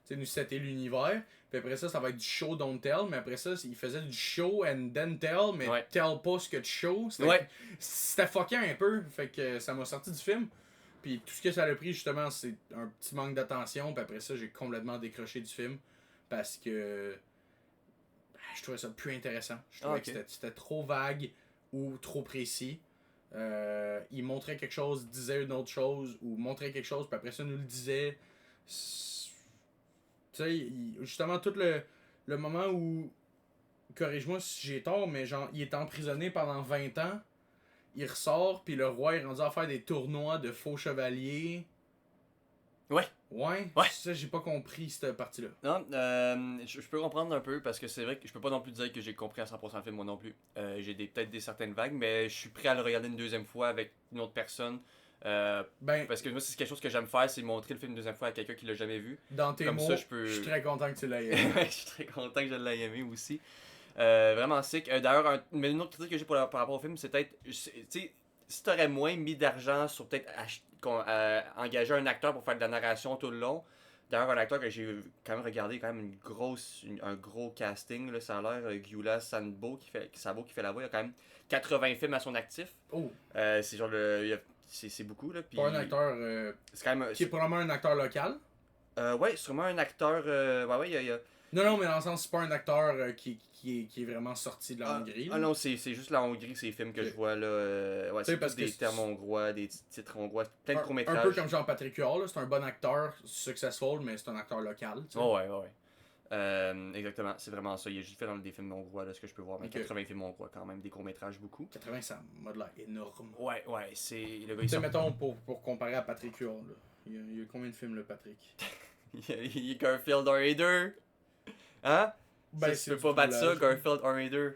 Tu sais, nous setter l'univers. Puis après ça va être du show, don't tell. Mais après ça, il faisait du show and then tell, mais Ouais. tell pas ce que tu show. C'était fucking un peu. Fait que ça m'a sorti du film. Puis tout ce que ça a pris, justement, c'est un petit manque d'attention. Puis après ça, j'ai complètement décroché du film. Parce que je trouvais ça plus intéressant. Je trouvais que c'était trop vague ou trop précis. Il montrait quelque chose, disait une autre chose, ou montrait quelque chose, puis après ça nous le disait. Tu sais, justement, tout le moment où, corrige-moi si j'ai tort, mais genre, il est emprisonné pendant 20 ans, il ressort, puis le roi est rendu à faire des tournois de faux chevaliers. Ouais. Ouais? Ouais. Ça, j'ai pas compris cette partie-là. Non, je peux comprendre un peu parce que c'est vrai que je peux pas non plus dire que j'ai compris à 100% le film moi non plus. J'ai peut-être des certaines vagues, mais je suis prêt à le regarder une deuxième fois avec une autre personne. Parce que moi, c'est quelque chose que j'aime faire, c'est montrer le film une deuxième fois à quelqu'un qui l'a jamais vu. Dans tes Comme mots, ça, je suis très content que tu l'aies aimé. Je suis très content que je l'ai aimé aussi. Vraiment sick. D'ailleurs, mais une autre critique que j'ai par rapport au film, c'est peut-être, tu sais, si t'aurais moins mis d'argent sur peut-être engager un acteur pour faire de la narration tout le long. D'ailleurs, un acteur que j'ai quand même regardé, quand même un gros casting, là, ça a l'air, Gyula Sabo qui fait la voix, il a quand même 80 films à son actif. Oh! C'est genre c'est beaucoup, là. Puis, Pas un acteur c'est quand même, qui est probablement un acteur local. ouais, sûrement un acteur, ouais, il y a Non, mais dans le sens, c'est pas un acteur qui est vraiment sorti de la Hongrie. non, c'est juste la Hongrie, ces films que je vois là. Ouais, c'est parce tous des que termes hongrois, des titres hongrois, plein de courts-métrages. Un peu comme Jean-Patrick Huard, c'est un bon acteur, successful, mais c'est un acteur local. Oh, ouais. Exactement, c'est vraiment ça. Il a juste fait dans des films hongrois, là, ce que je peux voir. Mais 80 films hongrois, quand même, des courts-métrages, beaucoup. 80, ça m'a l'air énorme. Ouais, c'est. Le gars, Tu sais, mettons, pour comparer à Patrick Huard, là. Il y a combien de films, le Patrick? il y a Garfield Orator. Hein? Ben, tu peux pas battre ça, Garfield Orator.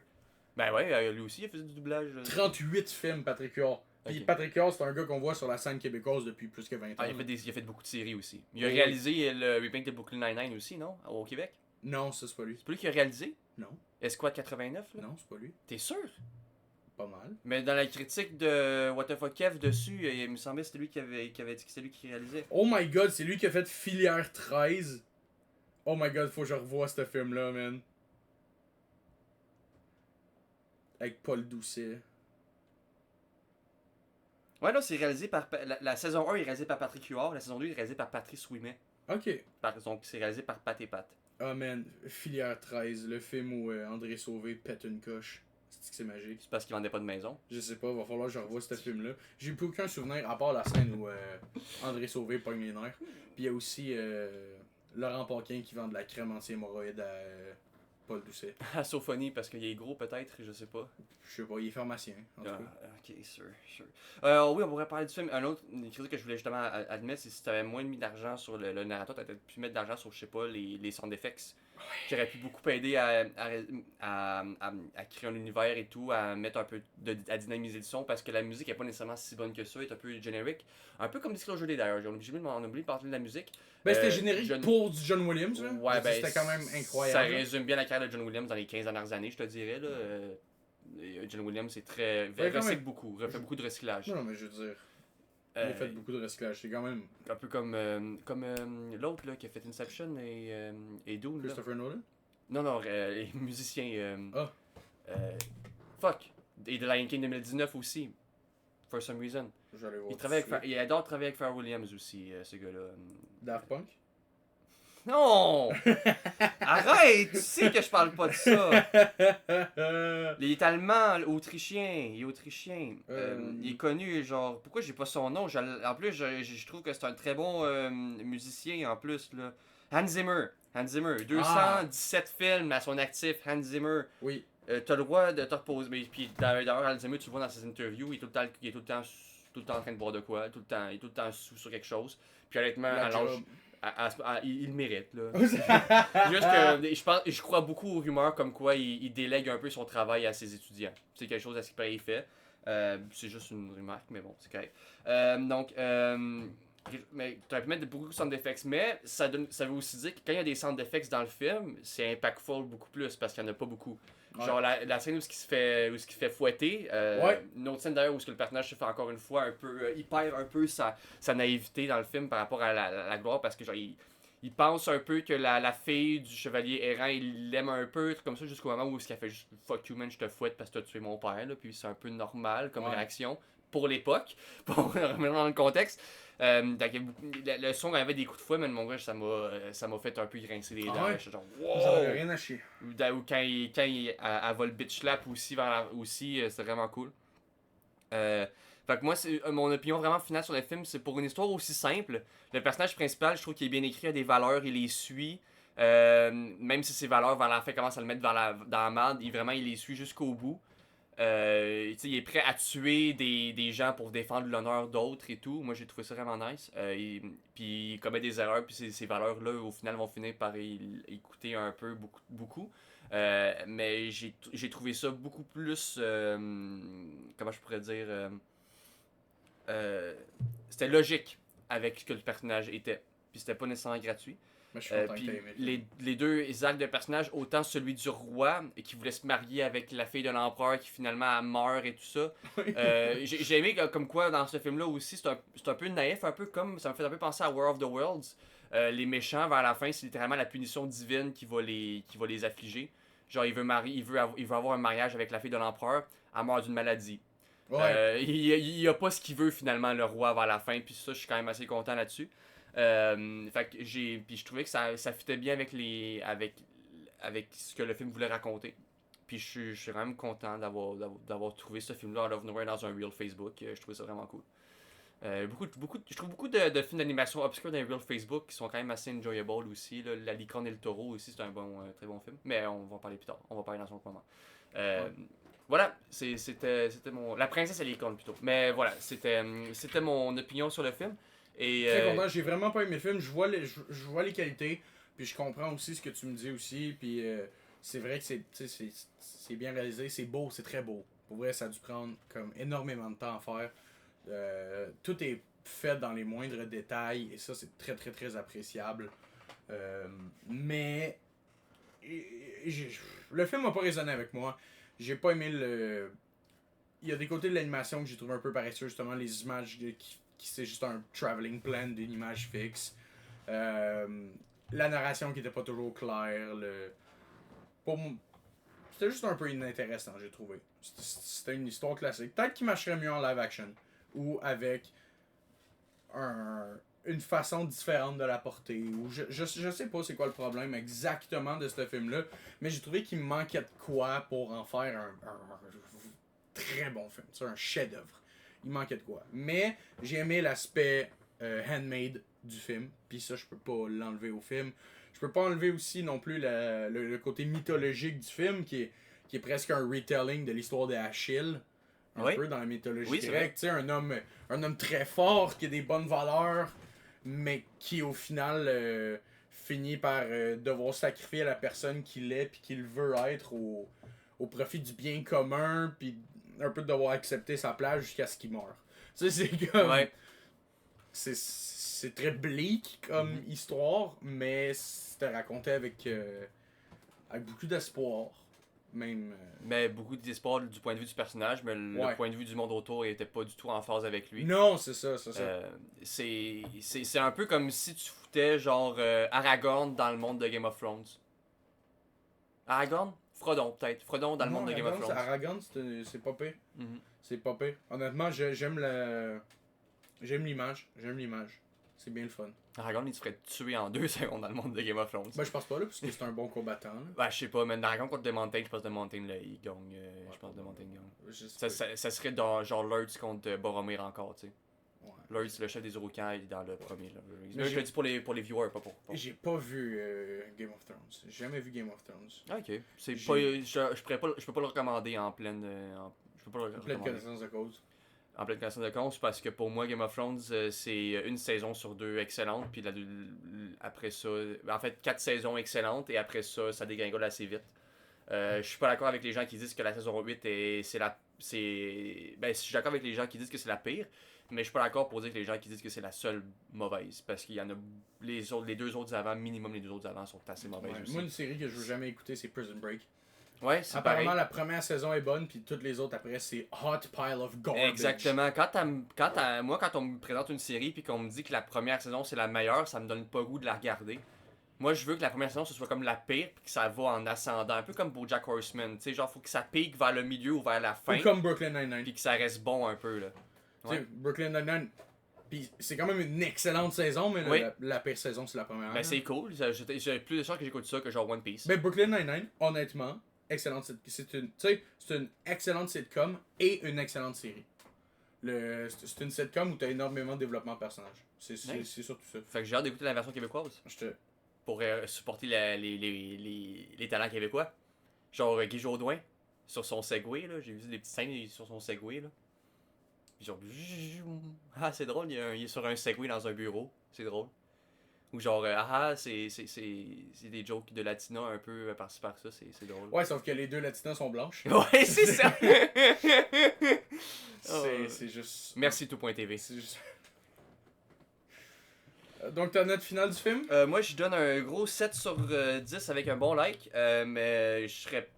Ben ouais, lui aussi, il a fait du doublage. 38 films, Patrick Huard. Puis Patrick Huard, c'est un gars qu'on voit sur la scène québécoise depuis plus que 20 ans. Il a fait beaucoup de séries aussi. Il a réalisé le remake de Brooklyn Nine-Nine aussi, non? Au Québec? Non, ça c'est pas lui. C'est pas lui qui a réalisé? Non. Esquad 89, là? Non, c'est pas lui. T'es sûr? Pas mal. Mais dans la critique de What the fuck Kev dessus, il me semblait que c'était lui qui avait dit que c'était lui qui réalisait. Oh my god, c'est lui qui a fait Filière 13. Oh my god, faut que je revoie ce film-là, man. Avec Paul Doucet. Ouais, là, c'est réalisé par. La saison 1 est réalisée par Patrick Huard, la saison 2 est réalisée par Patrice Ouimet. Ok. Donc, c'est réalisé par Pat et Pat. Ah man, Filière 13, le film où André Sauvé pète une coche. C'est magique. C'est parce qu'il vendait pas de maison. Je sais pas, va falloir que je revoie ce film-là. J'ai plus aucun souvenir à part la scène où André Sauvé pogne les nerfs. Puis il y a aussi Laurent Paquin qui vend de la crème anti-hémorroïde à Paul Doucet. À Sophonie, parce qu'il est gros peut-être, je sais pas. Je sais pas, il est pharmacien. En tout cas. Ok, sûr. Oui, on pourrait parler du film. Une critique que je voulais justement admettre, c'est si tu avais moins mis d'argent sur le narrateur, tu aurais pu mettre d'argent sur, je sais pas, les sound effects. Qui aurait pu beaucoup aider à créer un univers et tout, à mettre un peu à dynamiser le son, parce que la musique est pas nécessairement si bonne que ça, elle est un peu générique. Un peu comme Disclosure Day d'ailleurs, on a oublié de parler de la musique. Ben c'était générique pour du John Williams, là. Ouais, ben c'était quand même incroyable. Ça résume bien la carrière de John Williams dans les 15 dernières années, je te dirais. Là. John Williams est recycle beaucoup, refait beaucoup de recyclage. Non, mais je veux dire, il a fait beaucoup de recyclage, c'est quand même... Un peu comme l'autre là, qui a fait Inception et Dune. Christopher Nolan? Non, les musiciens... fuck! Et de Lion King 2019 aussi, for some reason. J'allais voir Il adore travailler avec Pharrell Williams aussi, ce gars-là. Daft Punk? Non! Arrête! Tu sais que je parle pas de ça! Il est allemand, autrichien. Il est autrichien. Il est connu, genre... Pourquoi j'ai pas son nom? En plus, je trouve que c'est un très bon musicien, en plus, là. Hans Zimmer. 217 films à son actif, Hans Zimmer. Oui. T'as le droit de te reposer. Mais puis d'ailleurs, Hans Zimmer, tu le vois dans ses interviews, il est tout le temps en train de boire de quoi. Il est tout le temps sous sur quelque chose. Puis honnêtement, il le mérite, là. Juste que je crois beaucoup aux rumeurs comme quoi il délègue un peu son travail à ses étudiants. C'est quelque chose à ce qu'il paraît il fait. C'est juste une remarque, mais bon, c'est correct. Mais tu aurais pu mettre beaucoup de sound effects, mais ça veut aussi dire que quand il y a des sound effects dans le film, c'est impactful beaucoup plus parce qu'il n'y en a pas beaucoup. Ouais. Genre la scène où il se fait fouetter, une autre scène d'ailleurs où le personnage se fait encore une fois un peu, il perd un peu sa naïveté dans le film par rapport à la gloire parce que genre il pense un peu que la fille du chevalier errant, il l'aime un peu, comme ça, jusqu'au moment où il a fait juste fuck you man, je te fouette parce que t'as tué mon père, là, puis c'est un peu normal comme réaction pour l'époque, pour remettre dans le contexte. Le son avait des coups de fouet, mais mon gars, ça m'a fait un peu grincer les dents. J'étais genre, wow! Ça avait rien à chier. Ou quand il va le bitch slap aussi, c'est vraiment cool. Fait que moi, mon opinion vraiment finale sur le film, c'est pour une histoire aussi simple. Le personnage principal, je trouve qu'il est bien écrit, il a des valeurs, il les suit. Même si ses valeurs, vers la fin, commencent à le mettre dans la merde, il les suit jusqu'au bout. Il est prêt à tuer des gens pour défendre l'honneur d'autres et tout. Moi, j'ai trouvé ça vraiment nice. Puis il commet des erreurs, puis ces valeurs-là, au final, vont finir par y coûter un peu, beaucoup. Mais j'ai trouvé ça beaucoup plus. Comment je pourrais dire c'était logique avec ce que le personnage était. Puis c'était pas nécessairement gratuit. Mais je suis content que t'aies aimé. Les deux actes de personnage, autant celui du roi qui voulait se marier avec la fille de l'empereur qui finalement meurt et tout ça. J'ai aimé comme quoi dans ce film-là aussi, c'est un peu naïf, un peu comme ça me fait un peu penser à War of the Worlds. Les méchants vers la fin, c'est littéralement la punition divine qui va les affliger. Genre il veut avoir un mariage avec la fille de l'empereur, elle meurt d'une maladie. Il a pas ce qu'il veut finalement le roi vers la fin, puis ça je suis quand même assez content là-dessus. Fait que puis je trouvais que ça fitait bien avec ce que le film voulait raconter. Puis je suis vraiment content d'avoir trouvé ce film-là Out of Nowhere dans un real Facebook. Je trouvais ça vraiment cool. Je trouve beaucoup de films d'animation obscurs dans un real Facebook qui sont quand même assez enjoyable aussi. Là. La licorne et le taureau aussi, c'est un très bon film. Mais on va en parler plus tard. On va parler dans un autre moment. Voilà, c'était mon. La princesse et les licornes plutôt. Mais voilà, c'était mon opinion sur le film. Et, très content, j'ai vraiment pas aimé le film. Je vois les qualités, puis je comprends aussi ce que tu me dis aussi. Puis c'est vrai que c'est bien réalisé, c'est beau, c'est très beau. Pour vrai, ça a dû prendre comme énormément de temps à faire. Tout est fait dans les moindres détails et ça c'est très très très appréciable. Mais le film n'a pas résonné avec moi. J'ai pas aimé le. Il y a des côtés de l'animation que j'ai trouvé un peu paresseux, justement les images qui c'est juste un traveling plan d'une image fixe. La narration qui était pas toujours claire. C'était juste un peu inintéressant, j'ai trouvé. C'était une histoire classique. Peut-être qu'il marcherait mieux en live action ou avec une façon différente de la porter. Ou je sais pas c'est quoi le problème exactement de ce film-là, mais j'ai trouvé qu'il me manquait de quoi pour en faire un très bon film. C'est un chef-d'œuvre. Il manquait de quoi. Mais j'ai aimé l'aspect handmade du film, puis ça je peux pas l'enlever au film. Je peux pas enlever aussi non plus le côté mythologique du film qui est presque un retelling de l'histoire d'Achille. Un peu dans la mythologie grecque, tu sais, un homme très fort qui a des bonnes valeurs, mais qui au final finit par devoir sacrifier la personne qu'il est puis qu'il veut être au profit du bien commun, puis un peu de devoir accepter sa place jusqu'à ce qu'il meure. Tu sais, c'est comme. C'est très bleak comme histoire, mais c'était raconté avec beaucoup d'espoir. Même. Mais beaucoup d'espoir du point de vue du personnage, mais le point de vue du monde autour était pas du tout en phase avec lui. Non, c'est ça. C'est un peu comme si tu foutais genre Aragorn dans le monde de Game of Thrones. Aragorn? Frodon, peut-être. Frodon dans le monde de Game of Thrones. Aragorn, c'est pas pire. C'est pas pire. Honnêtement, j'aime l'image. C'est bien le fun. Aragorn, il se ferait tuer en 2 secondes dans le monde de Game of Thrones. Ben, je pense pas là, parce que c'est un bon combattant. Là. Ben, je sais pas, mais Aragorn contre The Mountain, je pense que The Mountain, là, il gagne. Je pense que The Mountain gagne. Ça serait dans, genre Lurtz contre Boromir encore, tu sais. Lurtz, le chef des Uruk-hai, il est dans le premier. Là. Je le dis pour les viewers, pas pour. J'ai pas vu Game of Thrones. J'ai jamais vu Game of Thrones. Ok. Je peux pas le recommander en pleine. Je peux pas le recommander. En pleine connaissance de cause. en pleine connaissance de cause, parce que pour moi, Game of Thrones, c'est une saison sur deux excellente, puis après ça, en fait, 4 saisons excellentes, et après ça, ça dégringole assez vite. Je suis pas d'accord avec les gens qui disent que la saison 8 je suis d'accord avec les gens qui disent que c'est la pire, mais je suis pas d'accord pour dire que les gens qui disent que c'est la seule mauvaise, parce qu'il y en a les deux autres avant, minimum les deux autres avant sont assez mauvaises aussi. Moi, une série que je veux jamais écouter, c'est Prison Break. Ouais, c'est apparemment, pareil. La première saison est bonne, puis toutes les autres après, c'est hot pile of garbage. Exactement. Moi, quand on me présente une série puis qu'on me dit que la première saison c'est la meilleure, ça me donne pas le goût de la regarder. Moi, je veux que la première saison ce soit comme la pire puis que ça va en ascendant, un peu comme BoJack Horseman. Tu sais, genre faut que ça pique vers le milieu ou vers la fin. Ou comme Brooklyn Nine-Nine. Puis que ça reste bon un peu là. Tu sais, Brooklyn Nine-Nine. Puis c'est quand même une excellente saison, mais oui. la pire saison c'est la première. Ben c'est cool. J'ai plus de chances que j'écoute ça que genre One Piece. Ben Brooklyn Nine-Nine, honnêtement. Excellente c'est une excellente sitcom et une excellente série. C'est une sitcom où tu as énormément de développement de personnages. C'est surtout ça. Fait que j'ai hâte d'écouter la version québécoise. Pour supporter les talents québécois. Genre Guy Jodoin sur son Segway, là. J'ai vu des petites scènes sur son Segway, là. Puis genre, ah c'est drôle, il est sur un Segway dans un bureau. C'est drôle. Ou genre, c'est des jokes de latina un peu par-ci par-ça, c'est drôle. Ouais, sauf que les deux latinas sont blanches. Ouais, c'est ça! c'est juste... Merci tout.tv. C'est juste... Donc, ta note finale du film? Moi, je donne un gros 7 sur 10 avec un bon like, mais je serais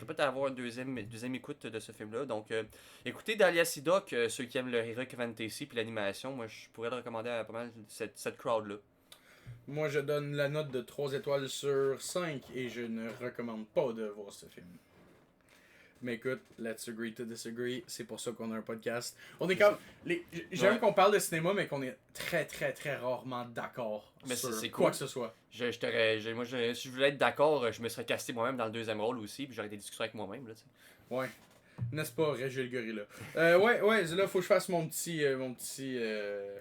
prêt à avoir une deuxième écoute de ce film-là. Donc, écoutez Dahlia Sidoc, ceux qui aiment le Heroic Fantasy puis l'animation, moi, je pourrais le recommander à pas mal cette crowd-là. Moi, je donne la note de 3 étoiles sur 5 et je ne recommande pas de voir ce film. Mais écoute, let's agree to disagree. C'est pour ça qu'on a un podcast. On est comme... J'aime qu'on parle de cinéma, mais qu'on est très, très, très rarement d'accord sur c'est quoi cool. que ce soit. Si je voulais être d'accord, je me serais casté moi-même dans le deuxième rôle aussi, puis j'aurais des discussions avec moi-même. Là, t'sais. Ouais. N'est-ce pas, Régis le gorilla? Ouais, là, faut que je fasse mon petit...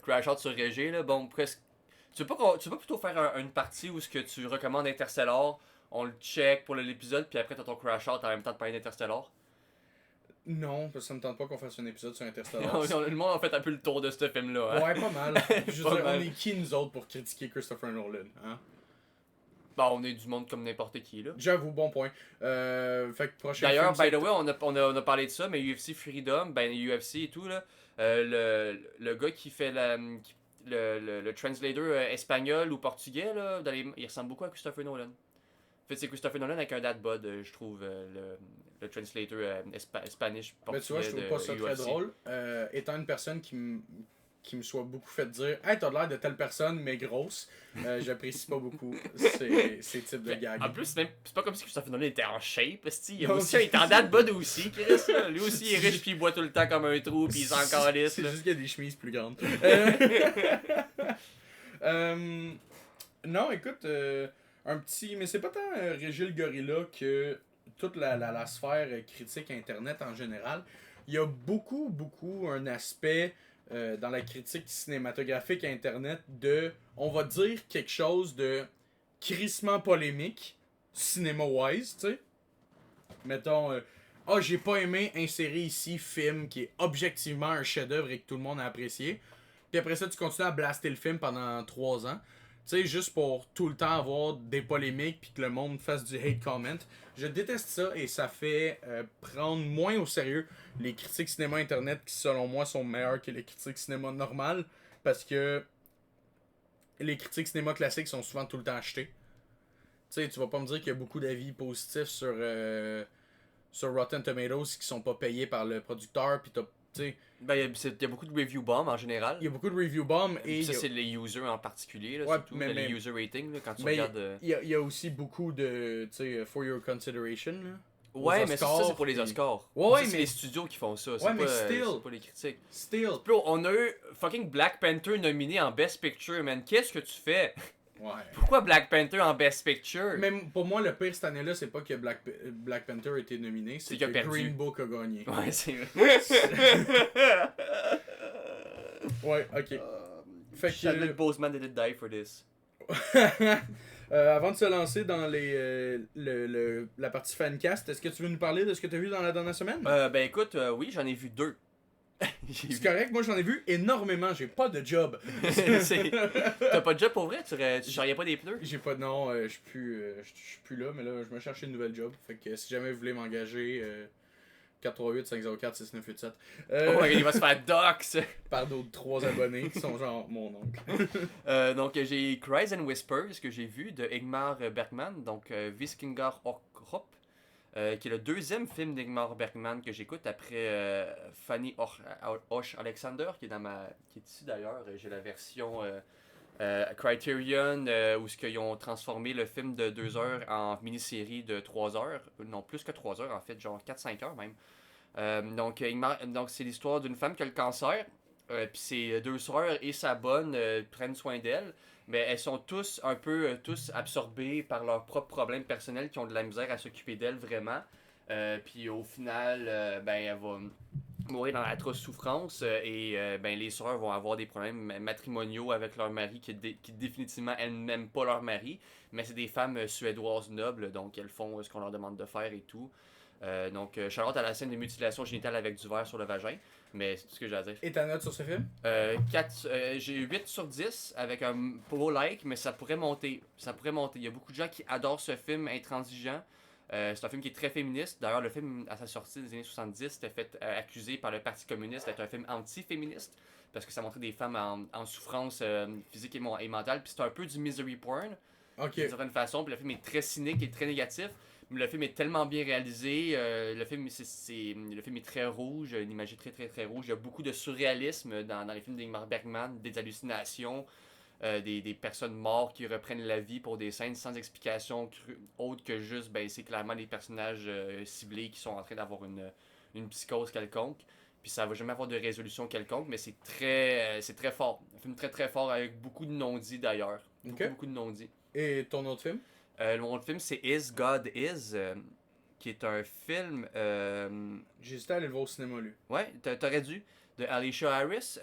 Crash Out sur Régis, là, bon, presque... Tu veux pas plutôt faire une partie où ce que tu recommandes Interstellar, on le check pour l'épisode, puis après t'as ton Crash Out en même temps de parler d'Interstellar? Non, parce que ça me tente pas qu'on fasse un épisode sur Interstellar. Le monde a fait un peu le tour de ce film-là. Hein? Ouais, pas mal. Je veux dire, on est qui nous autres pour critiquer Christopher Nolan, hein? Bon, on est du monde comme n'importe qui, là. J'avoue, bon point. Fait que prochain D'ailleurs, film, by the way, on a parlé de ça, mais UFC Freedom, ben UFC et tout, là, le gars qui fait le translator espagnol ou portugais, là, il ressemble beaucoup à Christopher Nolan. En fait, c'est Christopher Nolan avec un dad bod, je trouve, le translator Spanish portugais. Ben, tu vois, je trouve pas ça très drôle. Étant une personne qui me soit beaucoup fait dire « Hey, t'as l'air de telle personne, mais grosse. » J'apprécie pas beaucoup ces types de gags. En plus, c'est pas comme si Christopher Nolan était en shape. Il est en dad bod aussi, Chris. Lui aussi, il est riche, puis il boit tout le temps comme un trou, puis il s'en calisse. C'est juste qu'il y a des chemises plus grandes. Non, écoute... un petit... Mais c'est pas tant Régis le gorilla que toute la sphère critique Internet en général. Il y a beaucoup un aspect dans la critique cinématographique Internet de... On va dire quelque chose de crissement polémique, cinéma-wise, tu sais. Mettons... j'ai pas aimé insérer ici film qui est objectivement un chef-d'œuvre et que tout le monde a apprécié. Puis après ça, tu continues à blaster le film pendant 3 ans. Tu sais, juste pour tout le temps avoir des polémiques puis que le monde fasse du hate comment. Je déteste ça et ça fait prendre moins au sérieux les critiques cinéma internet qui, selon moi, sont meilleures que les critiques cinéma normales parce que les critiques cinéma classiques sont souvent tout le temps achetées. Tu sais, tu vas pas me dire qu'il y a beaucoup d'avis positifs sur Rotten Tomatoes qui sont pas payés par le producteur puis ben, il y a beaucoup de review bombs en général. Il y a beaucoup de review bombs et... Ça, c'est les users en particulier, là, ouais, surtout. Les user ratings, là, quand tu mais regardes... Il y a aussi beaucoup de, tu sais, for your consideration, là. Ouais, mais ça, c'est pour les Oscars. Ouais, c'est les studios qui font ça. C'est ouais, mais still. C'est pas les critiques. Still. Bro, on a eu fucking Black Panther nominé en Best Picture, man. Qu'est-ce que tu fais? Ouais. Pourquoi Black Panther en Best Picture? Mais pour moi, le pire cette année-là, c'est pas que Black Panther a été nominé, c'est que Green Book a gagné. Ouais, c'est ouais, ok. Chadwick Boseman didn't die for this. Avant de se lancer dans la partie fancast, est-ce que tu veux nous parler de ce que tu as vu dans la dernière semaine? Ben écoute, oui, j'en ai vu 2. C'est correct, moi j'en ai vu énormément, j'ai pas de job. T'as pas de job pour vrai? Tu charriais pas des pneus? J'ai pas de nom, je suis plus là, mais là je me cherche une nouvelle job. Fait que si jamais vous voulez m'engager, 438-504-6987. Oh, il va se faire dox! Par d'autres 3 abonnés qui sont genre mon oncle. Donc j'ai Cries and Whispers que j'ai vu de Ingmar Bergman, donc Viskingar Orkrop, qui est le deuxième film d'Ingmar Bergman que j'écoute après Fanny Hoche Alexander, qui est ici d'ailleurs. J'ai la version Criterion où ils ont transformé le film de 2 heures en mini-série de 3 heures. Non, plus que 3 heures en fait, genre 4-5 heures même. Donc c'est l'histoire d'une femme qui a le cancer. Puis ses 2 sœurs et sa bonne prennent soin d'elle. Mais elles sont tous un peu tous absorbées par leurs propres problèmes personnels qui ont de la misère à s'occuper d'elle vraiment. Puis au final, ben elle va mourir dans l'atroce souffrance et ben les sœurs vont avoir des problèmes matrimoniaux avec leur mari qui définitivement elles n'aiment pas leur mari, mais c'est des femmes suédoises nobles, donc elles font ce qu'on leur demande de faire et tout. Donc Charlotte à la scène de mutilation génitale avec du verre sur le vagin, mais c'est tout ce que j'ai à dire. Et ta note sur ce film? J'ai 8 sur 10 avec un beau like, mais ça pourrait monter. Il y a beaucoup de gens qui adorent ce film intransigeant. C'est un film qui est très féministe. D'ailleurs, le film, à sa sortie des années 70, c'était fait accusé par le Parti communiste d'être un film anti-féministe parce que ça montrait des femmes en souffrance physique et mentale. Puis c'est un peu du misery porn, d'une certaine façon. Puis le film est très cynique et très négatif. Mais le film est tellement bien réalisé. Le film est très rouge, une imagerie très très très rouge. Il y a beaucoup de surréalisme dans les films d'Ingmar Bergman, des hallucinations. Des personnes mortes qui reprennent la vie pour des scènes sans explication autre que juste, ben, c'est clairement des personnages ciblés qui sont en train d'avoir une psychose quelconque. Puis ça va jamais avoir de résolution quelconque, mais c'est très fort. Un film très très fort avec beaucoup de non-dits d'ailleurs. Beaucoup de non-dits. Et ton autre film? Mon autre film, c'est Is God Is, qui est un film. J'hésitais à aller le voir au cinéma, lui. Ouais, t'aurais dû. De Alicia Harris.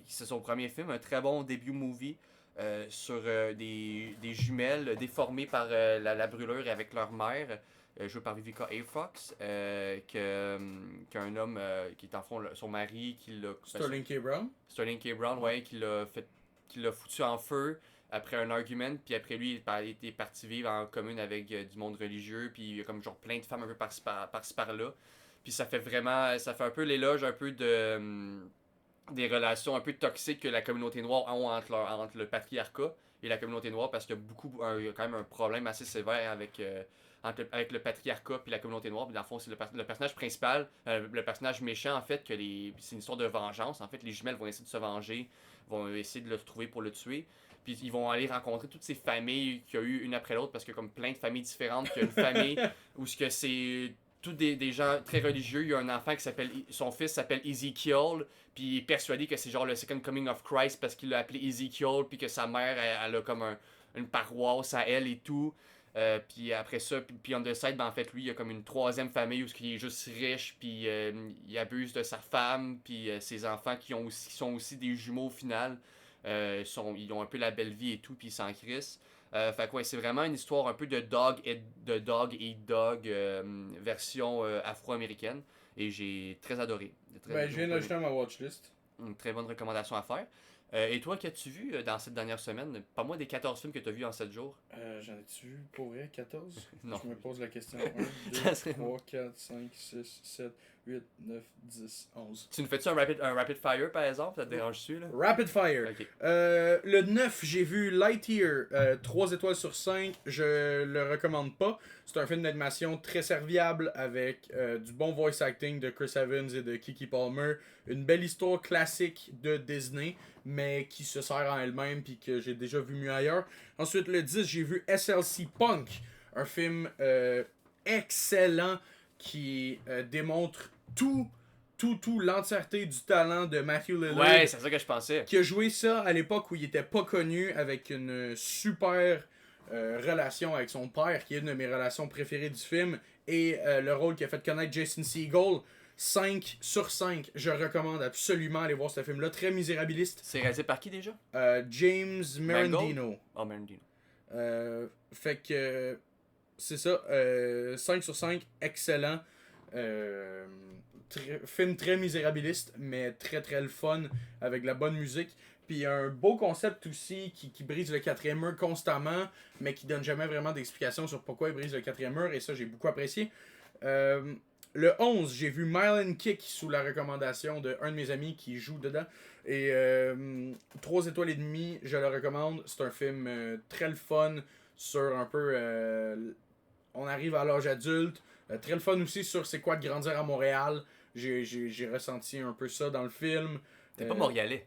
C'est son premier film, un très bon début movie sur des jumelles déformées par la brûlure avec leur mère, jouée par Vivica A. Fox, qu'un homme qui est en fond son mari, qui l'a. Sterling K. Brown? Sterling K. Brown, ouais, qui l'a foutu en feu après un argument, puis après lui, il est parti vivre en commune avec du monde religieux, puis il y a comme genre plein de femmes un peu par-ci par-là. Puis ça fait un peu l'éloge un peu des relations un peu toxiques que la communauté noire a entre le patriarcat et la communauté noire, parce qu'il y a quand même un problème assez sévère avec le patriarcat puis la communauté noire. Puis dans le fond, c'est le personnage principal, le personnage méchant en fait, c'est une histoire de vengeance. En fait, les jumelles vont essayer de se venger, vont essayer de le trouver pour le tuer. Puis ils vont aller rencontrer toutes ces familles qu'il y a eu une après l'autre, parce qu'il y a comme plein de familles différentes. Qu'il y a une famille où c'est tous des gens très religieux. Il y a un enfant son fils s'appelle Ezekiel, puis il est persuadé que c'est genre le second coming of Christ parce qu'il l'a appelé Ezekiel, puis que sa mère, elle a comme une paroisse à elle et tout. Puis après ça, puis on the side, ben en fait, lui, il y a comme une troisième famille où il est juste riche, puis il abuse de sa femme, puis ses enfants qui sont aussi des jumeaux au final. Ils ont un peu la belle vie et tout, puis ils s'en crissent. Fait que ouais, c'est vraiment une histoire un peu de dog eat dog version afro-américaine. Et j'ai très adoré. Je viens d'ajouter à ma watchlist. Une très bonne recommandation à faire. Et toi, qu'as-tu vu dans cette dernière semaine? Pas moi des 14 films que tu as vus en 7 jours. J'en ai-tu vu pour vrai 14? Non. Je me pose la question. 1, 2, 3, 4, 5, 6, 7, 8, 9, 10, 11. Tu nous fais-tu un rapid fire par exemple? Ça te dérange-tu là? Rapid fire. Okay. Le 9, j'ai vu Lightyear, 3 étoiles sur 5. Je le recommande pas. C'est un film d'animation très serviable avec du bon voice acting de Chris Evans et de Keke Palmer. Une belle histoire classique de Disney, mais qui se sert en elle-même puis que j'ai déjà vu mieux ailleurs. Ensuite, le 10, j'ai vu SLC Punk, un film excellent qui démontre l'entièreté du talent de Matthew Lillard. Ouais, c'est ça que je pensais. Qui a joué ça à l'époque où il était pas connu, avec une super relation avec son père, qui est une de mes relations préférées du film, et le rôle qui a fait connaître Jason Segel. 5 sur 5, je recommande absolument aller voir ce film-là, très misérabiliste. C'est réalisé par qui déjà? James Marandino. Oh, Marandino. Fait que c'est ça. 5 sur 5, excellent. Film très misérabiliste, mais très très le fun, avec de la bonne musique. Puis un beau concept aussi qui brise le quatrième mur constamment, mais qui donne jamais vraiment d'explication sur pourquoi il brise le quatrième mur, et ça j'ai beaucoup apprécié. Le 11, j'ai vu Mile and Kick sous la recommandation d'un de mes amis qui joue dedans. Et 3 étoiles et demie, je le recommande. C'est un film très le fun sur un peu... on arrive à l'âge adulte. Très le fun aussi sur c'est quoi de grandir à Montréal. J'ai ressenti un peu ça dans le film. T'es pas montréalais.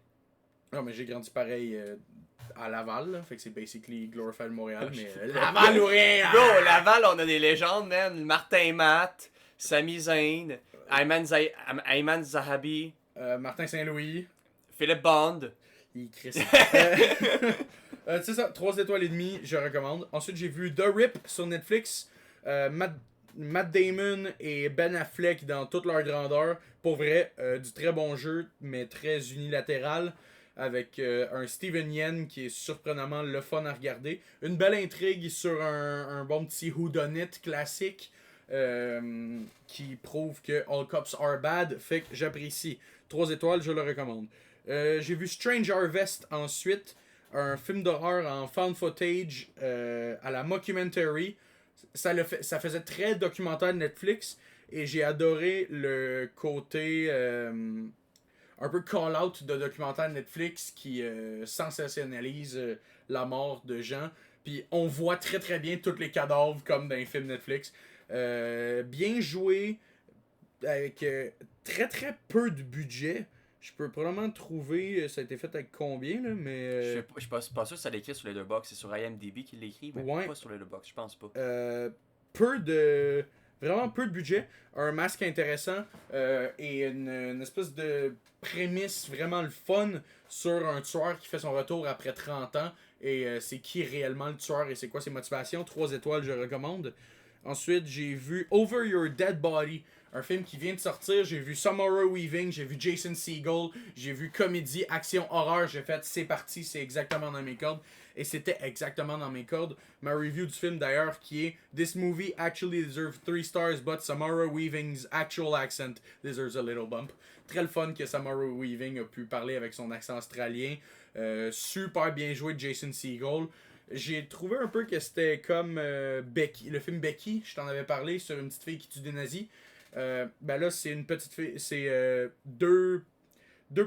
Non, mais j'ai grandi pareil à Laval, là. Fait que c'est basically Glorified Montréal, mais Laval ou rien! Bro, Laval, on a des légendes, man. Martin Matt, Sami Zayn, Ayman Zahabi, Martin Saint-Louis. Philippe Bond. Il crisse. C'est ça, 3 étoiles et demie, je recommande. Ensuite, j'ai vu The Rip sur Netflix. Matt Damon et Ben Affleck dans toute leur grandeur. Pour vrai, du très bon jeu, mais très unilatéral. Avec un Steven Yeun qui est surprenamment le fun à regarder. Une belle intrigue sur un bon petit whodunit classique qui prouve que All Cops Are Bad. Fait que j'apprécie. 3 étoiles, je le recommande. J'ai vu Strange Harvest ensuite. Un film d'horreur en found footage à la mockumentary. Ça faisait très documentaire Netflix. Et j'ai adoré le côté... un peu call-out de documentaire Netflix qui sensationnalise la mort de gens. Puis on voit très très bien tous les cadavres comme dans les films Netflix. Bien joué, avec très très peu de budget. Je peux probablement trouver, ça a été fait avec combien, là, mais... Je suis pas sûr que ça l'écrit sur Letterboxd. C'est sur IMDb qu'il l'écrit, mais Ouais. pas sur Letterboxd, je pense pas. Vraiment peu de budget, un masque intéressant et une espèce de prémisse vraiment le fun sur un tueur qui fait son retour après 30 ans et c'est qui réellement le tueur et c'est quoi ses motivations. 3 étoiles, je recommande. Ensuite, j'ai vu Over Your Dead Body, un film qui vient de sortir. J'ai vu Samara Weaving, j'ai vu Jason Segel, j'ai vu comédie, action, horreur. J'ai fait c'est parti, c'est exactement dans mes cordes. Et c'était exactement dans mes cordes. Ma review du film d'ailleurs qui est This movie actually deserves 3 stars, but Samara Weaving's actual accent deserves a little bump. Très le fun que Samara Weaving a pu parler avec son accent australien. Super bien joué de Jason Segel. J'ai trouvé un peu que c'était comme Becky, le film Becky, je t'en avais parlé, sur une petite fille qui tue des nazis. Ben là, c'est une petite fille, c'est deux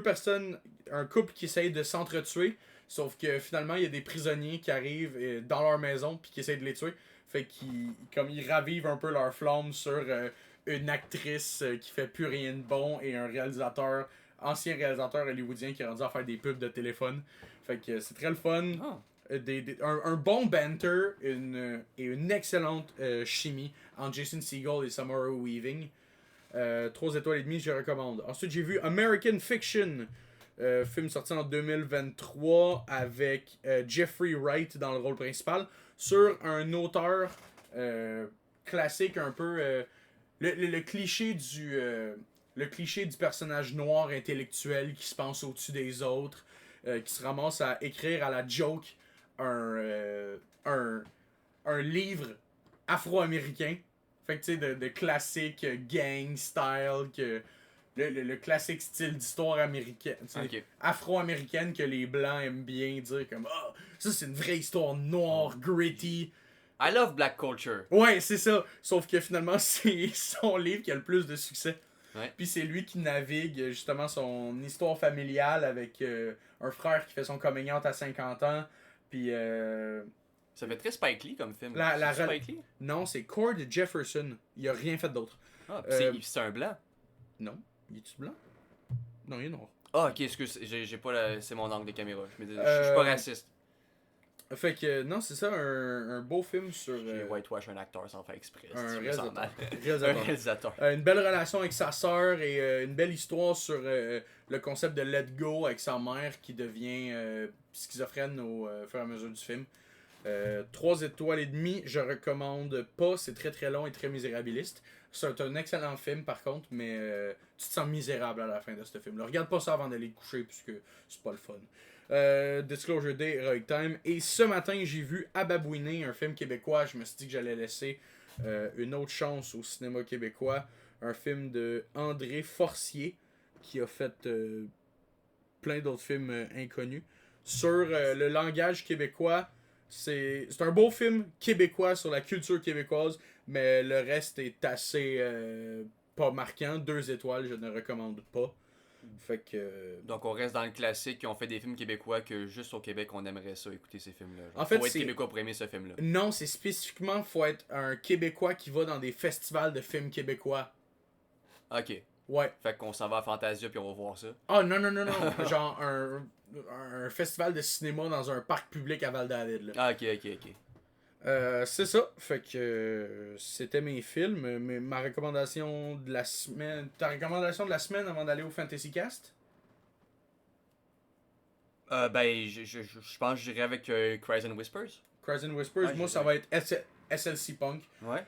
personnes, un couple qui essaye de s'entretuer. Sauf que finalement, il y a des prisonniers qui arrivent dans leur maison puis qui essayent de les tuer. Fait qu'ils ravivent un peu leur flamme sur une actrice qui fait plus rien de bon et un ancien réalisateur hollywoodien qui est rendu à faire des pubs de téléphone. Fait que c'est très le fun. Oh. Un bon banter et une excellente chimie entre Jason Segel et Samara Weaving. 3 étoiles et demie, je recommande. Ensuite, j'ai vu American Fiction. Film sorti en 2023 avec Jeffrey Wright dans le rôle principal sur un auteur classique un peu le cliché du personnage noir intellectuel qui se pense au-dessus des autres, qui se ramasse à écrire à la joke un livre afro-américain, fait que tu sais de classique gang style que le classique style d'histoire américaine, Okay. afro-américaine que les blancs aiment bien dire comme ah, ça c'est une vraie histoire noire, gritty. I love black culture. Ouais, c'est ça. Sauf que finalement, c'est son livre qui a le plus de succès. Ouais. Puis c'est lui qui navigue justement son histoire familiale avec un frère qui fait son coming out à 50 ans. Puis Ça fait très Spike Lee comme film. La- C'est Spike Lee? non, c'est Cord Jefferson. Il a rien fait d'autre. Ah, pis c'est un blanc. Non. Il est-tu blanc? Non, il est noir. Ah, ok, excuse, j'ai pas c'est mon angle de caméra. Je suis pas raciste. Fait que non, c'est ça, un beau film sur J'ai whitewash un acteur sans faire exprès. un je me sens mal. réalisateur. Un réalisateur. Une belle relation avec sa sœur et une belle histoire sur le concept de let go avec sa mère qui devient schizophrène au fur et à mesure du film. 3 étoiles et demie, je recommande pas, c'est très très long et très misérabiliste. C'est un excellent film par contre, mais tu te sens misérable à la fin de ce film. Regarde pas ça avant d'aller te coucher puisque c'est pas le fun. Disclosure Day, Heroic Time. Et ce matin, j'ai vu Ababouiner, un film québécois. Je me suis dit que j'allais laisser une autre chance au cinéma québécois. Un film de André Forcier, qui a fait plein d'autres films inconnus. Sur le langage québécois. C'est un beau film québécois sur la culture québécoise, mais le reste est assez pas marquant. 2 étoiles, je ne recommande pas. Fait que. Donc on reste dans le classique, on fait des films québécois que juste au Québec on aimerait ça, écouter ces films-là. Genre, En fait, faut être c'est- québécois pour aimer ce film-là. Non, c'est spécifiquement, faut être un Québécois qui va dans des festivals de films québécois. Ok. Ouais. Fait qu'on s'en va à Fantasia puis on va voir ça. Ah non, non, non, non. Genre un festival de cinéma dans un parc public à Val-David. Là. Ah, ok. C'est ça. Fait que c'était mes films. Ma recommandation de la semaine. Ta recommandation de la semaine avant d'aller au Fantasy Cast? Ben, je pense que j'irai avec Cries and Whispers. Cries and Whispers. Ouais, Moi, ça va être SLC Punk. Ouais.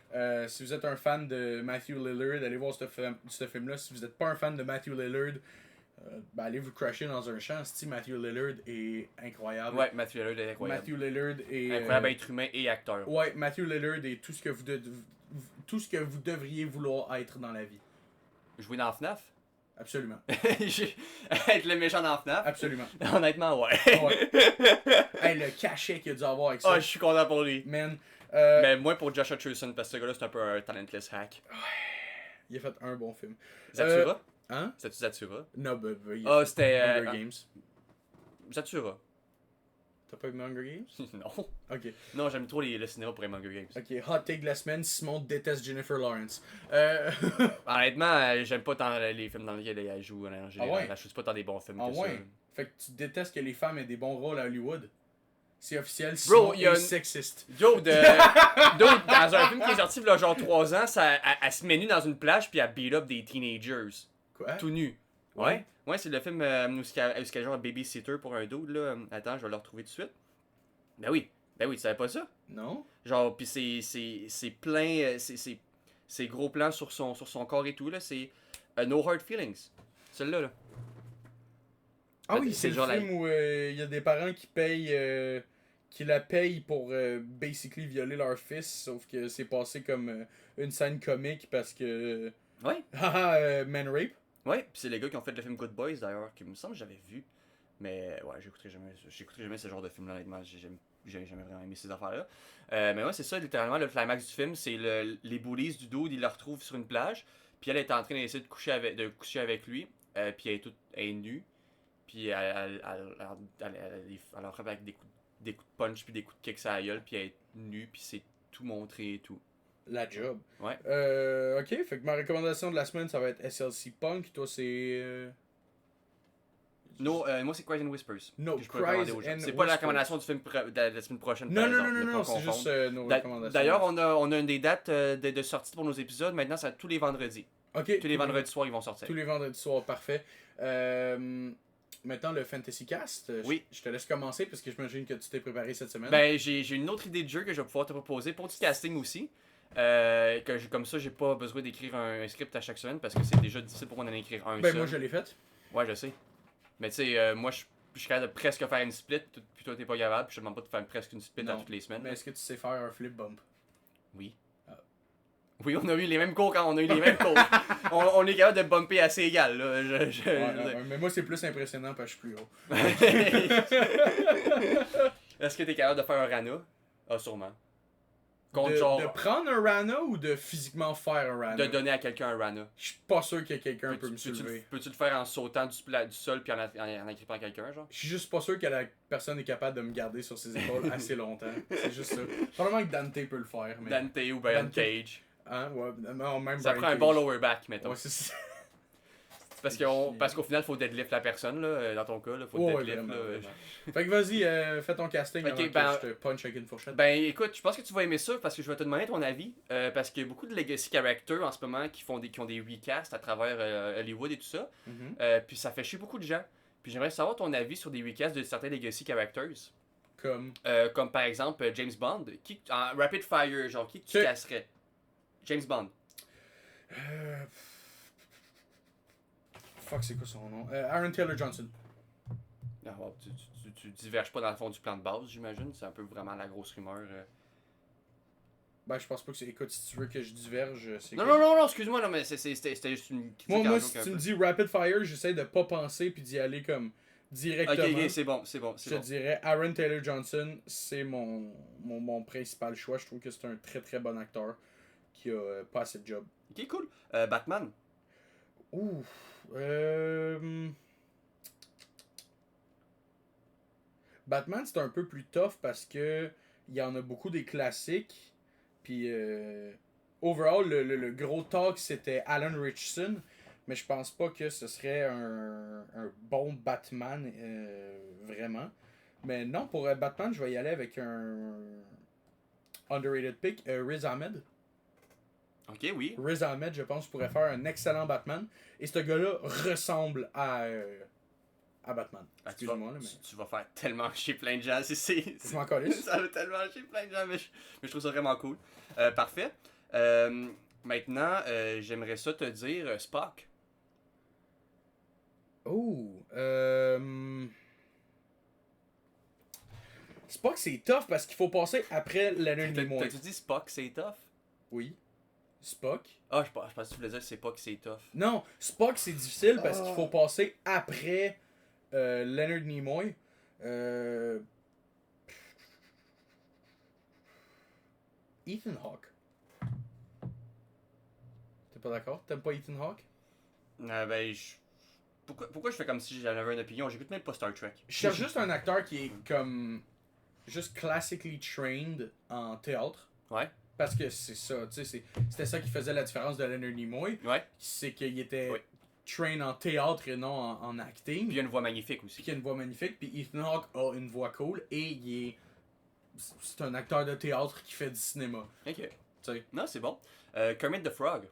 Si vous êtes un fan de Matthew Lillard, allez voir ce film-là. Si vous n'êtes pas un fan de Matthew Lillard, ben allez vous crasher dans un champ. Matthew Lillard est incroyable. Ouais, Matthew Lillard est incroyable. Matthew Lillard est... Incroyable être humain et acteur. Ouais, Matthew Lillard est tout ce que vous devriez vouloir être dans la vie. Jouer dans FNAF? Absolument. Être le méchant dans FNAF? Absolument. Honnêtement, ouais. Ouais. Hey, le cachet qu'il a dû avoir avec ça. Ah, je suis content pour lui. Man. Mais moins pour Josh Hutcherson, parce que ce gars-là, c'est un peu un talentless hack. Il a fait un bon film. Zatura? Hein? C'était-tu Zatura? Non, ben, il a Ah, fait c'était... Hunger Games. Zatura. T'as pas aimé Hunger Games? Non. Ok. Non, j'aime trop le cinéma pour aimer Hunger Games. Ok, hot take de la semaine, Simon déteste Jennifer Lawrence. Honnêtement, j'aime pas tant les films dans lesquels elle joue. En général. ouais? Je suis pas tant des bons films Ah que ouais? ça. Fait que tu détestes que les femmes aient des bons rôles à Hollywood? C'est officiel, Bro, Simon il y a est une- sexiste. Dude, dans un film qui est sorti il y a genre 3 ans, elle se met nue dans une plage puis elle beat up des teenagers. Quoi? Tout nu. Ouais. Ouais. Ouais, c'est le film où elle genre un babysitter pour un dude, là. Attends, je vais le retrouver tout de suite. Ben oui, tu savais pas ça? Non? Genre, pis c'est plein, c'est gros plans sur son corps et tout, là. C'est No Hard Feelings. Celle-là, là. Ah oui, C'est c'est le genre film où il y a des parents qui payent... qui la payent pour basically violer leur fils, sauf que c'est passé comme une scène comique parce que... Ouais. Haha, man rape. Ouais, pis c'est les gars qui ont fait le film Good Boys, d'ailleurs, qui me semble que j'avais vu. Mais ouais, j'écouterai jamais ce genre de film-là, honnêtement. J'ai jamais vraiment aimé ces affaires-là. Mais ouais, c'est ça, littéralement, le climax du film, c'est les bullies du dude, ils le retrouvent sur une plage, puis elle est en train d'essayer de coucher avec lui, puis elle est nue, puis elle leur frappe avec des coups de punch, puis des coups de kick sur la gueule, puis elle est nue, puis c'est tout montré et tout. La job. Ouais. Ok, fait que ma recommandation de la semaine, ça va être SLC Punk. Toi, c'est... No, moi c'est Cries and Whispers. No, que je peux recommander Cries aux gens. and C'est pas la Whispers. recommandation du film de la semaine prochaine. Non, par non, exemple, non, ne non, pas non, c'est confondre. juste nos recommandations. D'ailleurs, on a des dates de sortie pour nos épisodes. Maintenant, c'est tous les vendredis. Ok, Tous les vendredis soirs, ils vont sortir. Tous les vendredis soirs, parfait. Maintenant, le Fantasy Cast. Oui. Je te laisse commencer parce que j'imagine que tu t'es préparé cette semaine. Ben, j'ai une autre idée de jeu que je vais pouvoir te proposer pour du casting aussi. Comme ça, j'ai pas besoin d'écrire un script à chaque semaine parce que c'est déjà difficile pour moi d'en écrire un Ben, seul. moi, je l'ai fait. Ouais, je sais. Mais tu sais, moi, je suis capable de presque faire une split, puis toi, t'es pas capable, puis je te demande pas de faire presque une split à Non. toutes les semaines. Mais est-ce que tu sais faire un flip bump? Oui. Ah. Oui, on a eu les mêmes cours quand on a eu les mêmes cours. on est capable de bumper assez égal, là. Ouais, mais moi, c'est plus impressionnant parce que je suis plus haut. Est-ce que t'es capable de faire un Rana? Ah, sûrement. Contre De genre, prendre un Rana ou de physiquement faire un Rana? de donner à quelqu'un un Rana. Je suis pas sûr que quelqu'un peut me Peux-tu soulever. peux-tu le faire en sautant du sol puis en agrippant quelqu'un, genre? Je suis juste pas sûr que la personne est capable de me garder sur ses épaules assez longtemps. C'est juste ça. Probablement que Dante peut le faire, mais... Dante ou Brian Dante. Cage. Hein? Ouais, non, même Ça Brian prend un Cage. bon lower back, mettons. Ouais, c'est ça. Parce qu'au final, faut deadlift la personne, là. Dans ton cas, là, faut Ouais, deadlift, vraiment, là. vraiment. Fait que vas-y, fais ton casting Ok, avant que ben- je te punch avec une fourchette. Ben écoute, je pense que tu vas aimer ça parce que je vais te demander ton avis. Parce qu'il y a beaucoup de legacy characters en ce moment qui ont des recasts à travers Hollywood et tout ça. Mhm. Puis ça fait chier beaucoup de gens. Puis j'aimerais savoir ton avis sur des recasts de certains legacy characters. Comme... Comme par exemple James Bond. En rapid fire, genre qui tu Ok. casserais? James Bond. Fuck, c'est quoi son nom? Aaron Taylor Johnson. Alors, tu diverges pas dans le fond du plan de base, j'imagine. C'est un peu vraiment la grosse rumeur. Ben, je pense pas que c'est. Écoute, si tu veux que je diverge, c'est Non, quoi? non, non, non, excuse-moi, là, mais c'était juste une critique Moi, en moi joke si un tu me peu. dis rapid fire, j'essaie de pas penser puis d'y aller comme Ok, directement. ok, c'est bon, c'est bon, c'est Je te bon. dirais Aaron Taylor Johnson, c'est mon principal choix. Je trouve que c'est un très très bon acteur qui a pas assez de job. Ok, cool. Batman. Ouh. Batman, c'est un peu plus tough parce que il y en a beaucoup des classiques. Puis, overall, le gros talk, c'était Alan Richardson. Mais je pense pas que ce serait un bon Batman, vraiment. Mais non, pour Batman, je vais y aller avec un underrated pick, Riz Ahmed. Ok, oui. Riz Ahmed, je pense, pourrait faire un excellent Batman. Et ce gars-là ressemble à Batman. Ah, Excuse-moi, là, mais. tu vas faire tellement chier plein de gens. Je m'en calisse. Ça va tellement chier plein de gens, mais je trouve ça vraiment cool. Parfait. Maintenant, j'aimerais ça te dire Spock. Oh. Spock, c'est tough parce qu'il faut passer après Leonard Nimoy. T'as-tu dit Spock, c'est tough? Oui. Spock. Ah, je pense que tu voulais dire c'est pas que c'est tough. Non, Spock, c'est difficile parce qu'il faut passer après Leonard Nimoy. Ethan Hawke. T'es pas d'accord? T'aimes pas Ethan Hawke? Ben, pourquoi je fais comme si j'avais une opinion? J'écoute même pas Star Trek. Je cherche juste un acteur qui est comme. Juste classically trained en théâtre. Ouais. Parce que c'est ça, tu sais, c'était ça qui faisait la différence de Leonard Nimoy. Ouais. C'est qu'il était Oui. trained en théâtre et non en acting. Puis il y a une voix magnifique aussi. Puis il a une voix magnifique. Puis Ethan Hawke a une voix cool et il est. C'est un acteur de théâtre qui fait du cinéma. Ok. Tu sais. Non, c'est bon. Kermit the Frog.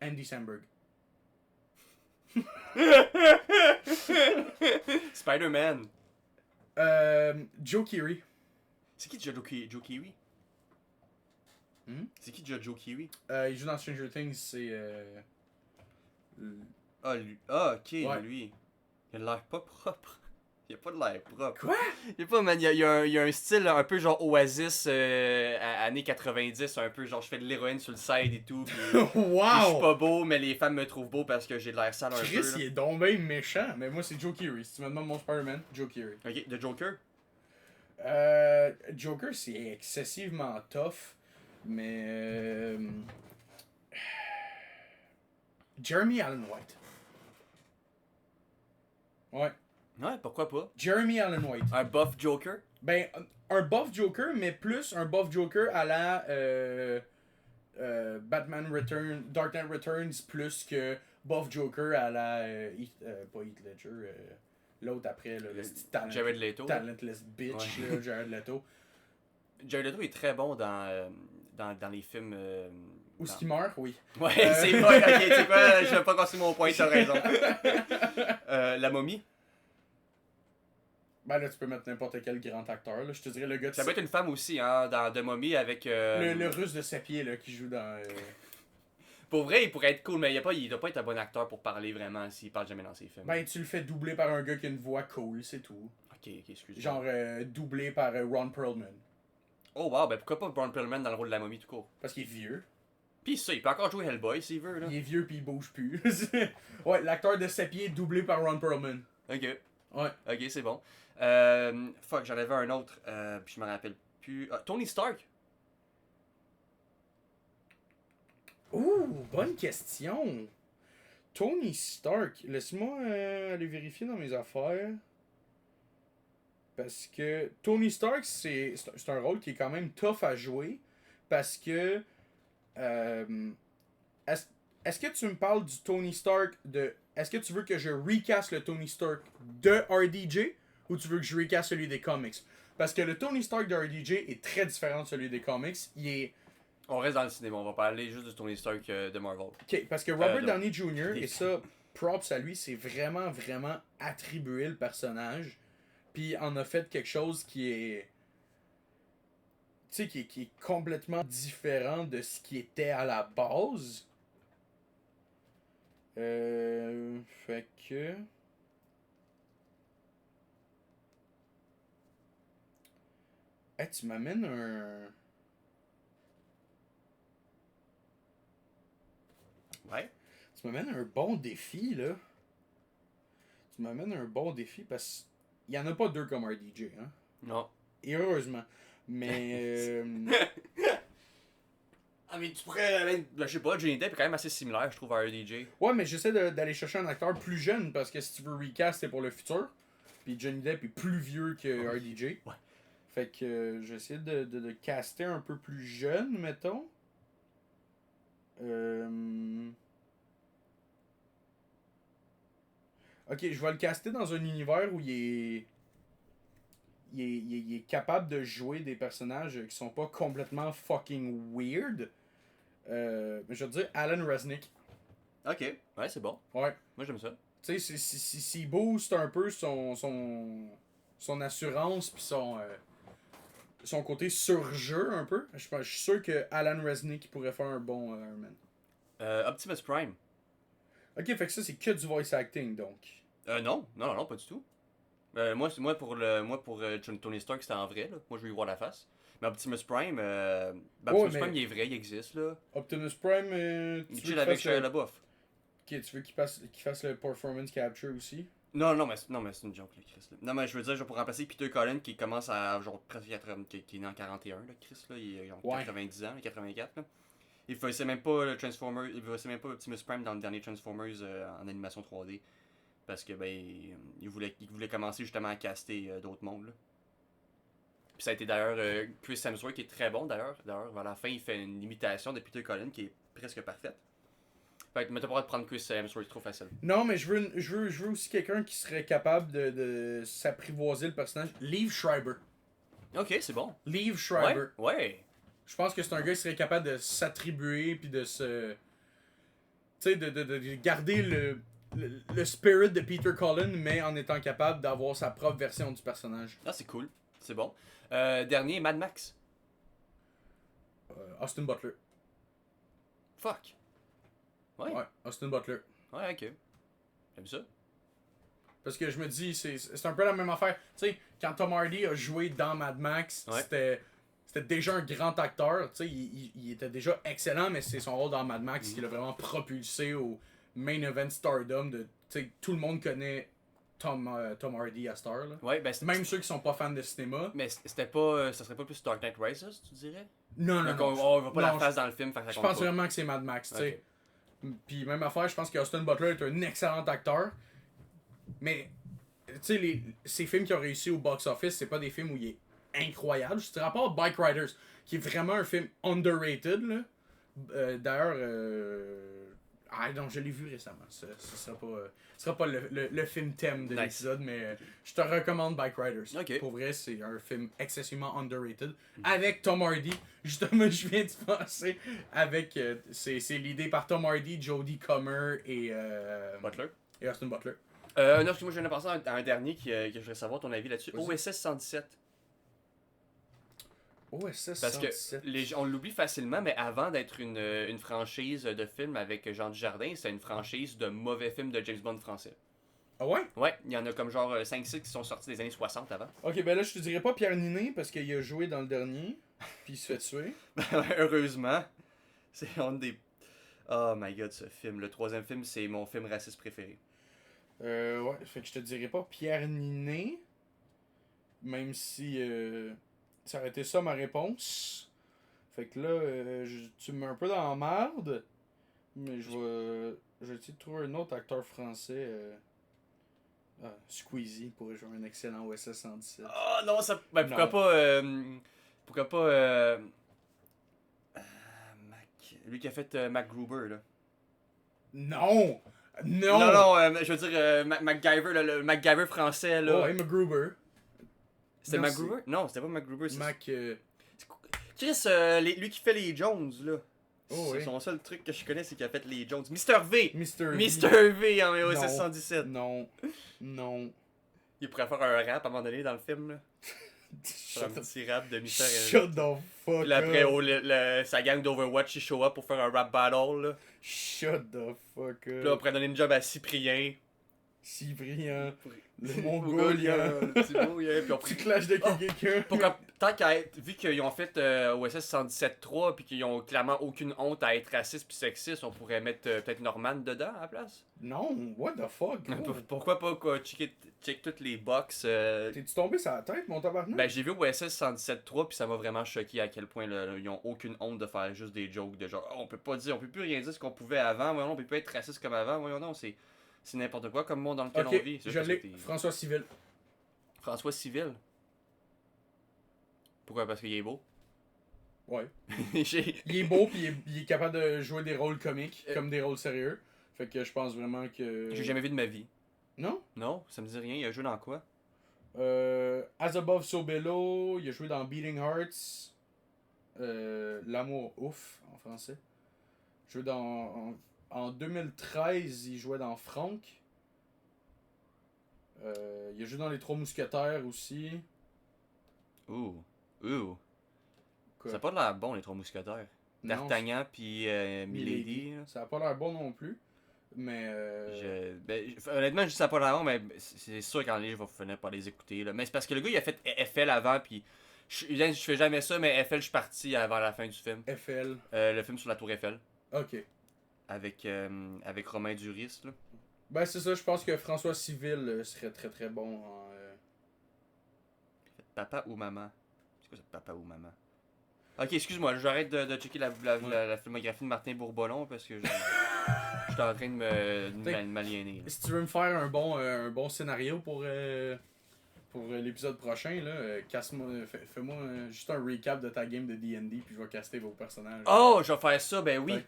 Andy Samberg. Spider-Man. Joe Keery. C'est qui Joe Kiwi? Hmm? C'est qui Joe Kiwi? Il joue dans Stranger Things, c'est. Ah, lui. Ah, ok, Ouais. lui. Il a l'air pas propre. Il a pas de l'air propre. Quoi? Il a pas, man. Il y a un style un peu genre Oasis années 90, un peu genre je fais de l'héroïne sur le side et tout. Puis, puis je suis Wow! pas beau, mais les femmes me trouvent beau parce que j'ai de l'air sale un Chris, peu. il est donc bien méchant. Mais moi, c'est Joe Keery. Si tu me demandes mon Spider-Man, Joe Keery. Ok, The Joker. Joker, c'est excessivement tough. Mais. Jeremy Allen White. Ouais. Ouais, pourquoi pas? Jeremy Allen White. Un buff Joker. Ben, un buff Joker, mais plus un buff Joker à la Batman Returns, Dark Knight Returns, plus que buff Joker à la. Pas Heath Ledger, l'autre après, là, le petit Jared Leto. talentless bitch, Ouais. là, Jared Leto. Jared Leto est très bon dans les films. Où dans- ce qu'il meurt, oui. Ouais, c'est pas. Ok, tu sais quoi, je vais pas continuer mon point, t'as raison. La momie. Ben là, tu peux mettre n'importe quel grand acteur, là. Je te dirais le gars de Ça peut être une femme aussi, hein, dans The Mummy avec. le russe de 7 pieds, là, qui joue dans. Pour vrai, il pourrait être cool, mais il doit pas être un bon acteur pour parler vraiment s'il parle jamais dans ses films. Ben, tu le fais doubler par un gars qui a une voix cool, c'est tout. Ok, excuse-moi. Genre, doublé par Ron Perlman. Oh wow, ben pourquoi pas Braun Perlman dans le rôle de la momie tout court. Parce qu'il est vieux. Pis ça, il peut encore jouer Hellboy s'il veut, là. Il est vieux puis il bouge plus. Ouais, l'acteur de 7 pieds doublé par Ron Perlman. Ok, Ouais. ok, c'est bon. Fuck, j'en avais un autre, puis je me rappelle plus. Ah, Tony Stark. Ouh, bonne question. Tony Stark. Laisse-moi aller vérifier dans mes affaires. Parce que Tony Stark, c'est un rôle qui est quand même tough à jouer. Parce que. Est-ce que tu me parles du Tony Stark de. Est-ce que tu veux que je recast le Tony Stark de RDJ ou tu veux que je recast celui des comics? Parce que le Tony Stark de RDJ est très différent de celui des comics. Il est. On reste dans le cinéma, on va parler juste de Tony Stark de Marvel. Ok, parce que Robert non. Downey Jr., et ça, props à lui, c'est vraiment, vraiment attribué le personnage. Puis en a fait quelque chose qui est. Tu sais, qui est complètement différent de ce qui était à la base. Fait que... Hey, tu m'amènes un... Ouais. Tu m'amènes un bon défi, là. Tu m'amènes un bon défi parce qu'il y en a pas deux comme RDJ, hein. Non. Et heureusement. Mais... Ah, mais tu pourrais. Je sais pas, Johnny Depp est quand même assez similaire, je trouve, à RDJ. Ouais, mais j'essaie d'aller chercher un acteur plus jeune parce que si tu veux recast, c'est pour le futur. Puis Johnny Depp est plus vieux que RDJ. Ouais. Fait que j'essaie de caster un peu plus jeune, mettons. Ok, je vais le caster dans un univers où il est capable de jouer des personnages qui sont pas complètement fucking weird. Je veux dire Alan Resnick. Ok, ouais, c'est bon. Ouais. Moi, j'aime ça. Tu sais, s'il booste un peu son assurance puis son côté surjeu un peu, je suis sûr que Alan Resnick pourrait faire un bon Iron Man. Optimus Prime. Ok, fait que ça, c'est que du voice acting, donc. Non, pas du tout. Moi pour Tony Stark, c'était en vrai, là. Moi, je veux y voir la face. Mais Optimus Prime, Optimus Prime, il est vrai, il existe, là. Optimus Prime, Il chill avec Shia LaBeouf. Ok, tu veux qu'il fasse le performance capture aussi? Non, mais c'est une joke, là, Chris. Là. Non, mais je veux dire, genre, pour remplacer Peter Cullen, qui commence à, genre, presque 80, qui est né en 41, là, Chris, là, il a genre, 90 ans, 84, là. Il faisait même pas le Transformer, il faisait même pas Optimus Prime dans le dernier Transformers en animation 3D. Parce que, ben, il voulait commencer justement à caster d'autres mondes, là. Puis ça a été d'ailleurs Chris Hemsworth qui est très bon, d'ailleurs. D'ailleurs, vers la fin, il fait une imitation de Peter Cullen qui est presque parfaite. Fait que, mais t'as pas le droit de prendre Chris Hemsworth, trop facile. Non, mais je veux aussi quelqu'un qui serait capable de s'apprivoiser le personnage. Liev Schreiber. Ok, c'est bon. Liev Schreiber. Ouais. Je pense que c'est un gars qui serait capable de s'attribuer puis de se. Tu sais, de garder le spirit de Peter Cullen, mais en étant capable d'avoir sa propre version du personnage. Ah, c'est cool. C'est bon. Dernier, Mad Max. Austin Butler. Fuck. Ouais, Austin Butler. ok. J'aime ça. Parce que je me dis, c'est un peu la même affaire. Tu sais, quand Tom Hardy a joué dans Mad Max, c'était déjà un grand acteur. Tu sais, il était déjà excellent, mais c'est son rôle dans Mad Max qui l'a vraiment propulsé au main event stardom. Tu sais, tout le monde connaît Tom Hardy à Star. Là. Ouais, ben Même ceux qui sont pas fans de cinéma. Mais c'était pas. Ça serait pas plus Dark Knight Rises, tu dirais? Non. On voit pas la face dans le film, fait que ça je compte pense pas. vraiment que c'est Mad Max, tu sais. Ok. Puis même affaire, je pense qu'Austin Butler est un excellent acteur. Mais, tu sais, ces films qui ont réussi au box-office, c'est pas des films où il est incroyable. Je te rappelle Bike Riders, qui est vraiment un film underrated, là. D'ailleurs, ah non, je l'ai vu récemment. Ce sera pas le film thème de l'épisode, mais je te recommande Bike Riders. Ok. Pour vrai, c'est un film excessivement underrated. Avec Tom Hardy. Justement, je viens de penser. Avec. C'est l'idée par Tom Hardy, Jodie Comer et. Butler. Et Austin Butler. Non, parce que moi je viens de penser à un dernier que je voudrais savoir ton avis là-dessus. Vas-y. OSS 117. OSS Parce 117. que on l'oublie facilement, mais avant d'être une franchise de films avec Jean Dujardin, c'était une franchise de mauvais films de James Bond français. Ah ouais? Ouais, il y en a comme genre 5-6 qui sont sortis des années 60 avant. Ok, ben là, je te dirais pas Pierre Ninet parce qu'il a joué dans le dernier, puis il se fait tuer. Heureusement. C'est un des. Oh my god, ce film. Le troisième film, c'est mon film raciste préféré. Ouais, fait que je te dirais pas Pierre Ninet, même si ça aurait été ça ma réponse. Fait que là, tu me mets un peu dans la merde, mais je vais essayer de trouver un autre acteur français. Squeezie pourrait jouer un excellent OSS 117. Oh non, ça. Ben, pourquoi Non. pas. Pourquoi pas. Lui qui a fait MacGruber, là. Non! Je veux dire MacGyver, le MacGyver français, là. Oh, hey, MacGruber. C'était non, MacGruber? Non, c'était pas MacGruber. Mac. Chris, lui qui fait les Jones, là. Oh, oui. Son seul truc que je connais, c'est qu'il a fait les Jones. Mr. V! Mr. Mr. V en OSS Non. 117. Non. Il pourrait faire un rap à un moment donné dans le film, là. Faire un petit rap de Mystère. Shut the fuck Puis là, après, up. sa gang d'Overwatch, ils show up pour faire un rap battle. Là. Shut the fuck Puis là, up. après, donner une job à Cyprien. Cyprien. Le Mongolien. Mongolien. Le petit Mongolien. Puis Tu après, clashes de quelqu'un. pourquoi, tant qu'à être, vu qu'ils ont fait OSS 117.3 puis qu'ils ont clairement aucune honte à être raciste puis sexiste, on pourrait mettre peut-être Norman dedans à la place. Non, what the fuck, gros? Pourquoi pas quoi, check toutes les box. T'es-tu tombé sur la tête, mon tabarnak? Ben j'ai vu OSS 117.3 puis ça m'a vraiment choqué à quel point là, ils ont aucune honte de faire juste des jokes de genre on peut plus rien dire ce qu'on pouvait avant, voyons, on peut pas être raciste comme avant, voyons non, c'est n'importe quoi comme monde dans lequel on Ok, vit. C'est je juste l'ai. parce que t'es- François Civil. François Civil. Pourquoi? Parce qu'il est beau. Ouais. J'ai- Il est beau pis il est capable de jouer des rôles comiques comme des rôles sérieux. Fait que je pense vraiment que... J'ai jamais vu de ma vie. Non? Non, ça me dit rien. Il a joué dans quoi? As Above So Below, il a joué dans Beating Hearts. L'amour ouf en français. Il jouait en 2013, il jouait dans Franck. Il a joué dans Les Trois Mousquetaires aussi. Ouh. Quoi? Ça a pas l'air bon, les trois mousquetaires. Non, D'Artagnan puis Milady. là. ça a pas l'air bon non plus. Mais Honnêtement, je dis ça a pas l'air bon, mais c'est sûr qu'en ligne, je vais finir par les écouter. Là. Mais c'est parce que le gars, il a fait FL avant, puis je fais jamais ça, mais FL, je suis parti avant la fin du film. FL. Le film sur la Tour Eiffel, Ok. avec Romain Duris. Là. Ben c'est ça, je pense que François Civil serait très très bon en... Papa ou maman? C'est quoi ça, papa ou maman? Ok, excuse-moi, j'arrête de checker la filmographie de Martin Bourboulon parce que je suis en train de m'aliéner. Là. Si tu veux me faire un bon scénario pour l'épisode prochain, là, casse-moi, fais-moi juste un recap de ta game de D&D puis je vais caster vos personnages. Oh, je vais faire ça, ben oui. Ouais.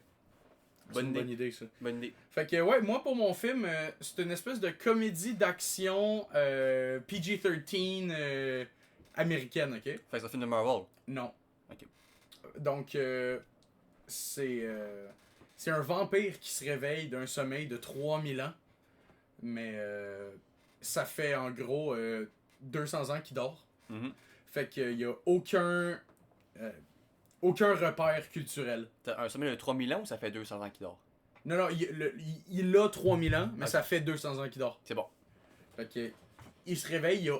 C'est une bonne idée ça. Bonne idée. Fait que ouais, moi pour mon film, c'est une espèce de comédie d'action PG-13 américaine, ok? Fait que c'est un film de Marvel. Non. Ok. Donc c'est un vampire qui se réveille d'un sommeil de 3000 ans. Mais ça fait en gros 200 ans qu'il dort. Mhm. Fait qu'il y a aucun repère culturel. T'as un sommeil de 3000 ans ou ça fait 200 ans qu'il dort? Non, il a 3000 ans, mais Ok. ça fait 200 ans qu'il dort. C'est bon. Fait que il se réveille, il y a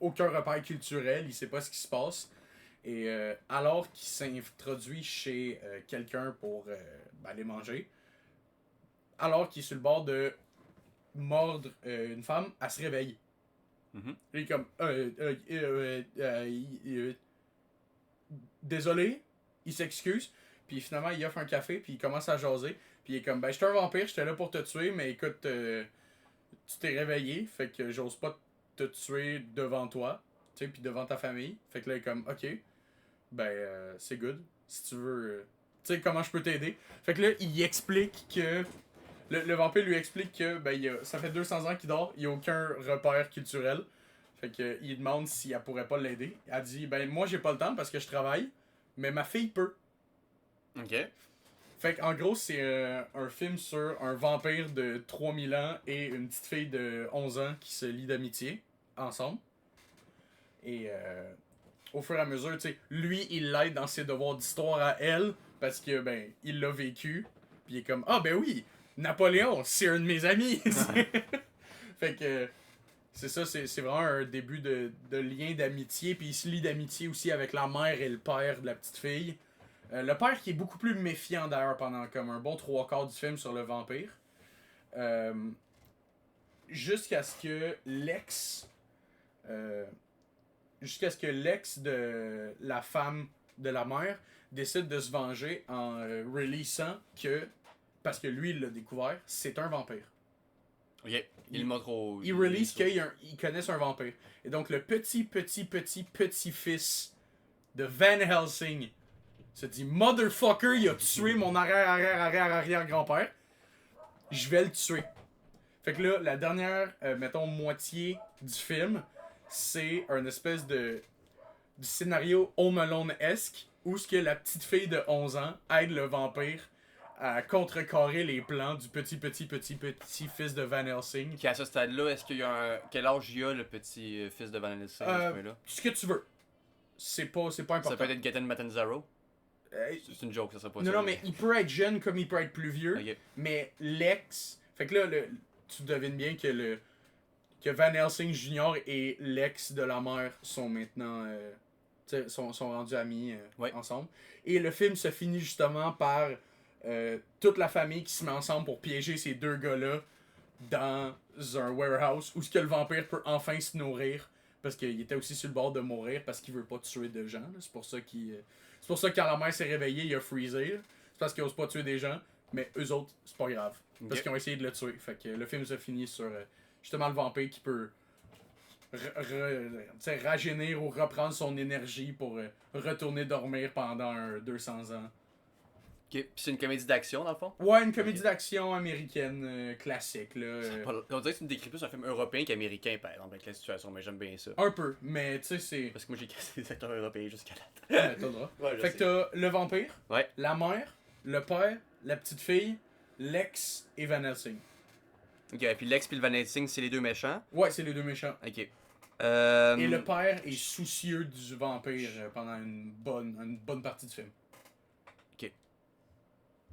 aucun repère culturel, il sait pas ce qui se passe. Et alors qu'il s'introduit chez quelqu'un pour aller manger, alors qu'il est sur le bord de mordre une femme, elle se réveille. Mhm. Il est comme désolé, il s'excuse, puis finalement il offre un café, puis il commence à jaser, puis il est comme ben je suis un vampire, j'étais là pour te tuer, mais écoute, tu t'es réveillé, fait que j'ose pas te tuer devant toi, tu sais, puis devant ta famille. Fait que là il est comme ok, ben c'est good, si tu veux, tu sais comment je peux t'aider. Fait que là il explique que le vampire lui explique que ça fait 200 ans qu'il dort, il n'y a aucun repère culturel. Fait que il demande si elle pourrait pas l'aider. Elle dit ben moi j'ai pas le temps parce que je travaille, mais ma fille peut. Ok. Fait qu'en gros c'est un film sur un vampire de 3000 ans et une petite fille de 11 ans qui se lient d'amitié ensemble. Et au fur et à mesure, tu sais, lui il l'aide dans ses devoirs d'histoire à elle parce que ben il l'a vécu. Puis il est comme ah ben oui, Napoléon, c'est un de mes amis. Fait que c'est ça, c'est vraiment un début de lien d'amitié. Puis il se lie d'amitié aussi avec la mère et le père de la petite fille. Le père qui est beaucoup plus méfiant d'ailleurs pendant comme un bon 3/4 du film sur le vampire. Jusqu'à ce que l'ex de la femme de la mère décide de se venger en releasant que, parce que lui il l'a découvert, c'est un vampire. Ok. Il le montre au. Il release qu'ils connaissent un vampire. Et donc le petit-fils de Van Helsing se dit motherfucker, il a tué mon arrière-grand-père. Je vais le tuer. Fait que là, la dernière, mettons, moitié du film, c'est un espèce de scénario Home Alone-esque où ce que la petite fille de 11 ans aide le vampire à contrecarrer les plans du petit fils de Van Helsing. Qui à ce stade-là, est-ce qu'il y a quel âge il y a le petit fils de Van Helsing à ce point-là? Ce que tu veux. C'est pas important. Ça peut être Gaten Matanzaro? C'est une joke, ça serait pas ça. Non, mais il peut être jeune comme il peut être plus vieux. Ok. Mais l'ex. Fait que là, tu devines bien que Van Helsing Jr. et l'ex de la mère sont maintenant. Sont rendus amis ensemble. Et le film se finit justement par toute la famille qui se met ensemble pour piéger ces deux gars-là dans un warehouse où ce que le vampire peut enfin se nourrir. Parce qu'il était aussi sur le bord de mourir parce qu'il veut pas tuer de gens. Là. C'est pour ça que quand la mère s'est réveillée, il a freezé. Là. C'est parce qu'il ose pas tuer des gens. Mais eux autres, c'est pas grave. Parce qu'ils ont essayé de le tuer. Fait que le film se finit sur justement le vampire qui peut rajeunir ou reprendre son énergie pour retourner dormir pendant 200 ans. Ok, puis c'est une comédie d'action dans le fond? Ouais, une comédie d'action américaine classique. Là, On dirait que tu me décris plus un film européen qu'américain par exemple avec la situation, mais j'aime bien ça. Un peu, mais tu sais, c'est. Parce que moi j'ai cassé des acteurs européens jusqu'à date. Ouais, t'as le droit. Ouais, fait que t'as le vampire, Ouais. la mère, le père, la petite fille, l'ex et Van Helsing. Ok, puis Lex puis le Van Helsing, c'est les deux méchants. Ouais, c'est les deux méchants. Ok. Et le père est soucieux du vampire pendant une bonne partie du film.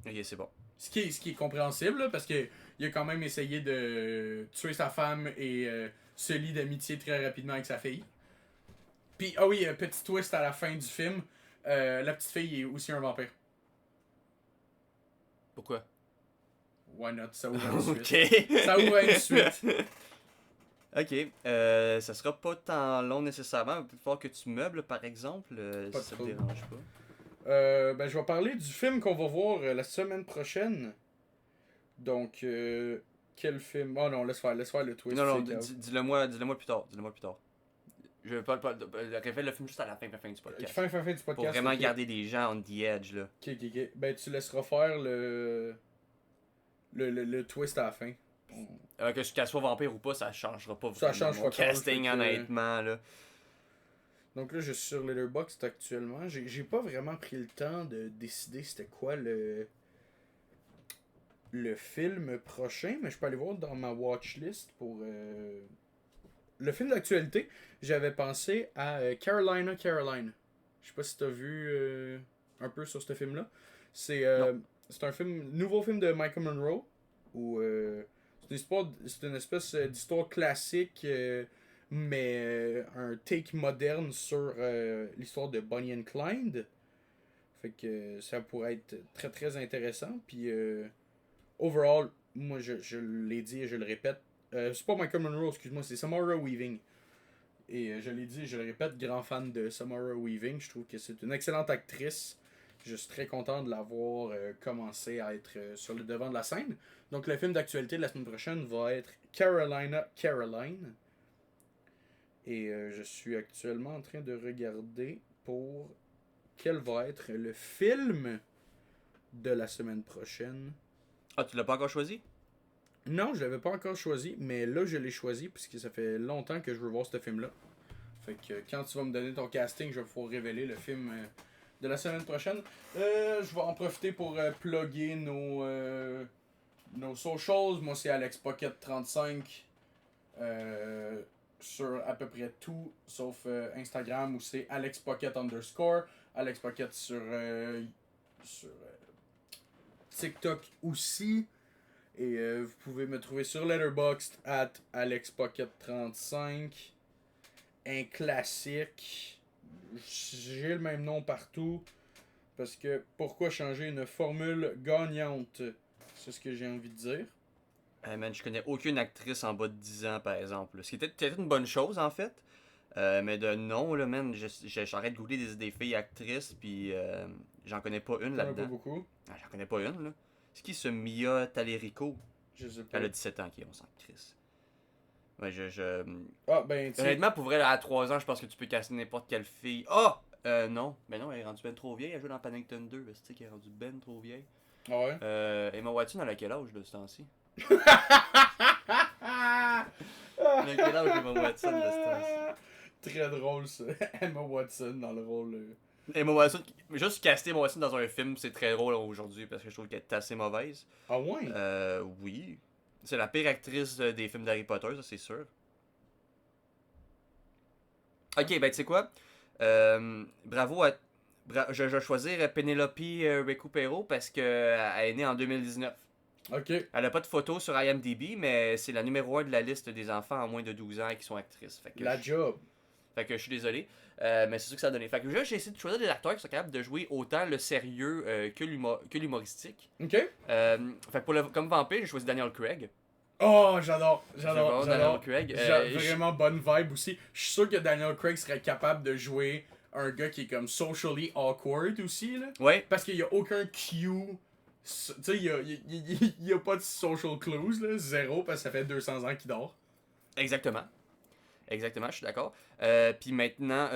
Ok, c'est bon. Ce qui est compréhensible, là, parce qu'il a quand même essayé de tuer sa femme et se lie d'amitié très rapidement avec sa fille. Puis, ah oui, petit twist à la fin du film, la petite fille est aussi un vampire. Pourquoi? Why not? Ça ouvre une suite. Ok. Ça ouvre une suite. Ok, ça sera pas tant long nécessairement. Il va falloir que tu meubles par exemple, Pas si ça te trop. dérange pas. Ben, je vais parler du film qu'on va voir la semaine prochaine. Donc, quel film? Oh non, laisse faire le twist. Non, c'est dis-le moi plus tard. Je veux pas révèle le film juste à la fin du podcast. Fin du podcast. Pour vraiment ok. garder les gens on the edge là. Ok. Ben, tu laisseras faire le twist à la fin. Qu'elle soit vampire ou pas, ça changera pas Ça vraiment change mon pas casting grand-chose, honnêtement là. Donc là, je suis sur Letterboxd actuellement. J'ai pas vraiment pris le temps de décider c'était quoi le film prochain, mais je peux aller voir dans ma watchlist pour le film d'actualité. J'avais pensé à Carolina. Je sais pas si t'as vu un peu sur ce film-là. C'est un nouveau film de Michael Monroe où c'est une espèce d'histoire classique. Mais un take moderne sur l'histoire de Bonnie and Clyde. Fait que ça pourrait être très très intéressant. Puis, overall, moi je l'ai dit et je le répète. C'est pas Michael Monroe, excuse-moi, c'est Samara Weaving. Et je l'ai dit et je le répète, grand fan de Samara Weaving. Je trouve que c'est une excellente actrice. Je suis très content de l'avoir commencé à être sur le devant de la scène. Donc, le film d'actualité de la semaine prochaine va être Carolina Caroline. Et je suis actuellement en train de regarder pour quel va être le film de la semaine prochaine. Ah, tu l'as pas encore choisi? Non, je l'avais pas encore choisi, mais là je l'ai choisi puisque ça fait longtemps que je veux voir ce film-là. Fait que quand tu vas me donner ton casting, je vais pouvoir révéler le film de la semaine prochaine. Je vais en profiter pour plugger nos socials. Moi c'est Alex Pocket 35. Sur à peu près tout, sauf Instagram où c'est AlexPocket_. AlexPocket sur TikTok aussi. Et vous pouvez me trouver sur Letterboxd @AlexPocket35. Un classique. J'ai le même nom partout. Parce que pourquoi changer une formule gagnante? C'est ce que j'ai envie de dire. Man, je connais aucune actrice en bas de 10 ans, par exemple. Ce qui était peut-être une bonne chose, en fait. Mais de non, là, man, j'arrête de googler des filles actrices, puis j'en connais pas une là-dedans. Pas beaucoup. Ah, j'en connais pas une, là. C'est qui ce Mia Talerico? Je sais pas. Elle a 17 ans, ok, on s'en crisse. Ouais, Ah, ben, tu honnêtement, pour vrai, à 3 ans, je pense que tu peux casser n'importe quelle fille. Ah! Non. Mais non, elle est rendue ben trop vieille. Elle joue dans Paddington 2. Tu sais qu'elle est rendue ben trop vieille. Ah ouais? Emma Watson, elle a quel âge de ce temps-ci? Elle a quel âge Emma Watson de ce temps-ci? Très drôle ça. Emma Watson dans le rôle Emma Watson, juste caster Emma Watson dans un film, c'est très drôle aujourd'hui parce que je trouve qu'elle est assez mauvaise. Ah ouais? Oui. C'est la pire actrice des films d'Harry Potter, ça c'est sûr. Ok, ben tu sais quoi? Bravo à. Je vais choisir Penelope Recupero parce qu'elle est née en 2019. Ok. Elle a pas de photo sur IMDb, mais c'est la numéro 1 de la liste des enfants en moins de 12 ans qui sont actrices. La job. Fait que je suis désolé. Mais c'est ça que ça a donné. Fait que là, j'ai essayé de choisir des acteurs qui sont capables de jouer autant le sérieux que l'humoristique. Ok. Fait que comme vampire, j'ai choisi Daniel Craig. Oh, j'adore. Daniel Craig. Vraiment bonne vibe aussi. Je suis sûr que Daniel Craig serait capable de jouer un gars qui est comme socially awkward aussi, là. Ouais, Parce qu'il y a aucun cue. Tu sais, il y a pas de social clues, là. Zéro, parce que ça fait 200 ans qu'il dort. exactement. Exactement, je suis d'accord. Puis maintenant,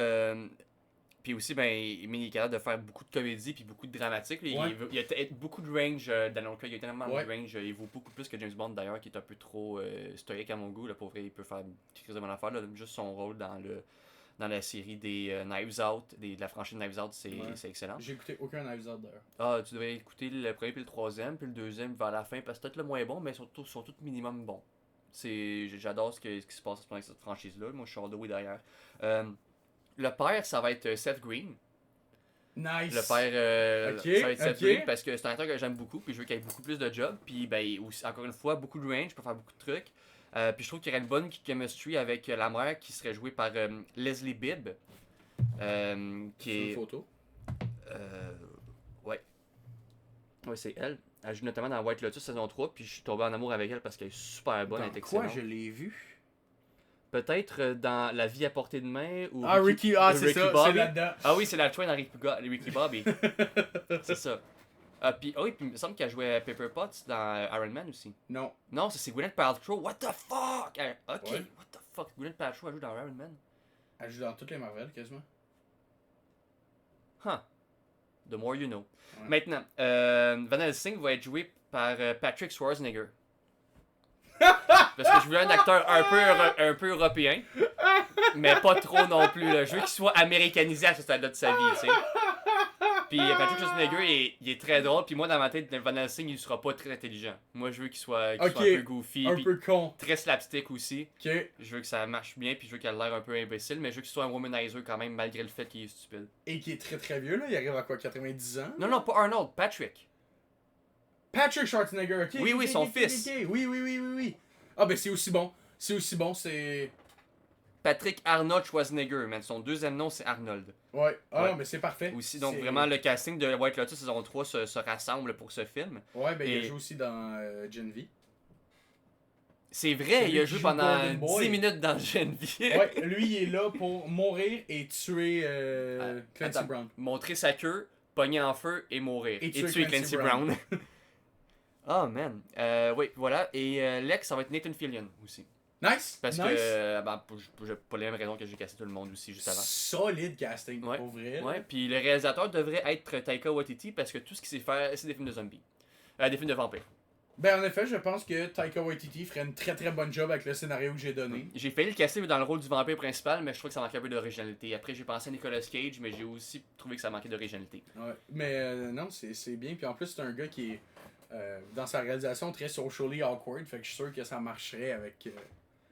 puis aussi, ben, il est capable de faire beaucoup de comédie puis beaucoup de dramatique. Ouais. Il a beaucoup de range Daniel Craig. Il a tellement Ouais. de range. Il vaut beaucoup plus que James Bond d'ailleurs, qui est un peu trop stoïque à mon goût. Là, pour vrai, il peut faire quelque chose de bonne affaire. Là. Juste son rôle dans la série des Knives Out, de la franchise Knives Out, c'est excellent. J'ai écouté aucun Knives Out d'ailleurs. Ah, tu devrais écouter le premier puis le troisième, puis le deuxième vers la fin, parce que c'est peut-être le moins bon, mais ils sont tous minimum bons. J'adore ce qui se passe dans cette franchise-là. Moi, je suis all the way derrière. Le père, ça va être Seth Green. Nice. Le père, Ok, ça va être Seth ok. Green parce que c'est un acteur que j'aime beaucoup, puis je veux qu'il ait beaucoup plus de jobs. Puis, ben, aussi, encore une fois, beaucoup de range, peut faire beaucoup de trucs. Puis je trouve qu'il y aurait une bonne chemistry avec la mère qui serait jouée par Leslie Bibb. Qui Sur une est. photo. Ouais. Ouais, c'est elle. Elle joue notamment dans White Lotus saison 3, puis je suis tombé en amour avec elle parce qu'elle est super bonne, elle est Dans excellente. quoi je l'ai vu? Peut-être dans La vie à portée de main ou Ah, Ricky, de c'est Ricky ça, c'est Bobby. là-dedans. Ah oui, c'est la twin dans Ricky Bobby. C'est ça. Puis, oh oui, puis il me semble qu'elle jouait Pepper Potts dans Iron Man aussi. Non. Non, c'est Gwyneth Paltrow. What the fuck? Ok, Ouais. what the fuck? Gwyneth Paltrow, elle joue dans Iron Man. Elle joue dans toutes les Marvel quasiment. Huh. The more you know. Ouais. Maintenant, Van Helsing va être joué par Patrick Schwarzenegger. Parce que je voulais un acteur un peu européen, mais pas trop non plus. Là. Je veux qu'il soit américanisé à ce stade-là de sa vie, tu sais. Puis Patrick Schwarzenegger, il est très drôle, puis moi dans ma tête, Van Helsing, il sera pas très intelligent. Moi je veux qu'il soit un peu goofy, un puis peu con. très slapstick aussi. Ok. Je veux que ça marche bien, puis je veux qu'il ait l'air un peu imbécile, mais je veux qu'il soit un womanizer quand même, malgré le fait qu'il est stupide. Et qui est très très vieux là, il arrive à quoi, 90 ans? Non, pas Arnold, Patrick. Patrick Schwarzenegger, ok. Oui, ok, son ok, fils. ok. Oui. Ah ben c'est aussi bon. C'est... Patrick Arnold Schwarzenegger, man. Son deuxième nom, c'est Arnold. Ouais. Ah Ouais. non, mais c'est parfait. Aussi, donc C'est- vraiment, le casting de White Lotus saison 3 se rassemble pour ce film. Ouais, ben il a Et- joué aussi dans Gen V. C'est vrai, C'est il lui a qui joué joue pendant Golden Boy. 10 minutes dans Gen V. Ouais, lui il est là pour mourir et tuer Clancy Attends. Brown. Montrer sa queue, pogner en feu et mourir. Et Et tuer tuer Clancy Clancy Brown. Oh man. Oui, voilà. Et Lex, ça va être Nathan Fillion aussi. Nice! Parce nice. que, pour les mêmes raisons que j'ai cassé tout le monde aussi juste avant. Solide casting, Ouais. pour vrai. là. Ouais, puis le réalisateur devrait être Taika Waititi parce que tout ce qu'il sait faire, c'est des films de zombies. Des films de vampires. Ben en effet, je pense que Taika Waititi ferait une très très bonne job avec le scénario que j'ai donné. J'ai failli le casser dans le rôle du vampire principal, mais je trouve que ça manquait un peu d'originalité. Après, j'ai pensé à Nicolas Cage, mais j'ai aussi trouvé que ça manquait d'originalité. Ouais. Mais non, c'est bien. Puis en plus, c'est un gars qui est dans sa réalisation très socially awkward. Fait que je suis sûr que ça marcherait avec.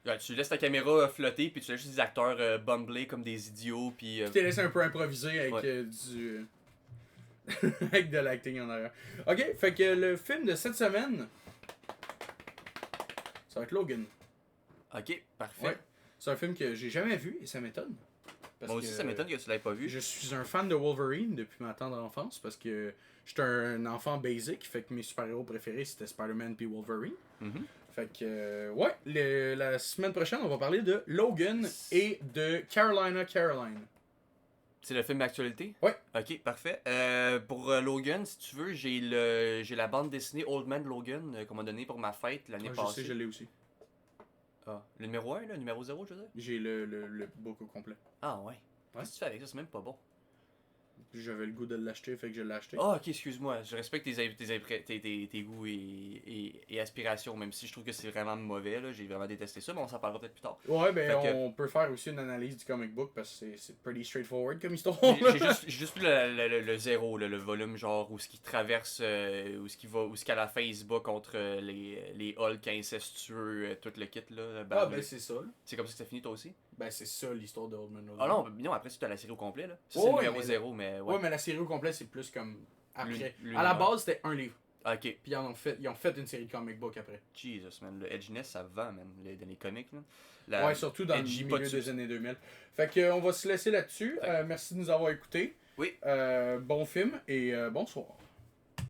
Ouais, tu laisses ta caméra flotter, puis tu laisses juste des acteurs bumblés comme des idiots, puis... Tu t'es laissé un peu improviser avec Ouais. du. avec de l'acting en arrière. Ok, fait que le film de cette semaine. Ça va être Logan. Ok, parfait. Ouais. C'est un film que j'ai jamais vu et ça m'étonne. Parce Moi aussi, que ça m'étonne que tu l'aies pas vu. Je suis un fan de Wolverine depuis ma tendre enfance parce que j'étais un enfant basic, fait que mes super-héros préférés c'était Spider-Man puis Wolverine. Mhm. Fait que, ouais, la semaine prochaine, on va parler de Logan et de Caroline. C'est le film d'actualité? Ouais. Ok, parfait. Pour Logan, si tu veux, j'ai la bande dessinée Old Man Logan qu'on m'a donnée pour ma fête l'année Je passée. sais, je l'ai aussi. Ah, le numéro 1, le numéro 0, je veux dire? J'ai le book au complet. Ah ouais. Ouais. Qu'est-ce que tu fais avec ça? C'est même pas bon. Puis j'avais le goût de l'acheter, fait que je l'ai acheté. Ah, ok, excuse-moi. Je respecte tes goûts et aspirations, même si je trouve que c'est vraiment mauvais. Là. J'ai vraiment détesté ça, mais on s'en parlera peut-être plus tard. Ouais, ben Fait que- on peut faire aussi une analyse du comic book parce que c'est pretty straightforward comme histoire. J'ai juste vu le zéro, là, le volume genre où ce qui traverse, où ce qui va, où ce qu'à la fin il se bat contre les Hulk incestueux, tout le kit là. Ah, barbelé. ben c'est ça. Là. C'est comme ça que ça finit toi aussi? Ben c'est ça l'histoire de Old Man Logan. Ah non, après tu as la série au complet là. Ça, Ouais, c'est le ouais, numéro mais- 0, mais ouais. Ouais, mais la série au complet, c'est plus comme après. L'une- À la ouais. base, c'était un livre. Ok. Puis ils ont fait une série de comic book après. Jesus man, le edginess ça vend man, dans les comics là. Ouais, surtout dans le edgy, milieu pas de des subs- années 2000. Fait que on va se laisser là-dessus. Fait Merci de nous avoir écoutés. Oui. Bon film et bonsoir.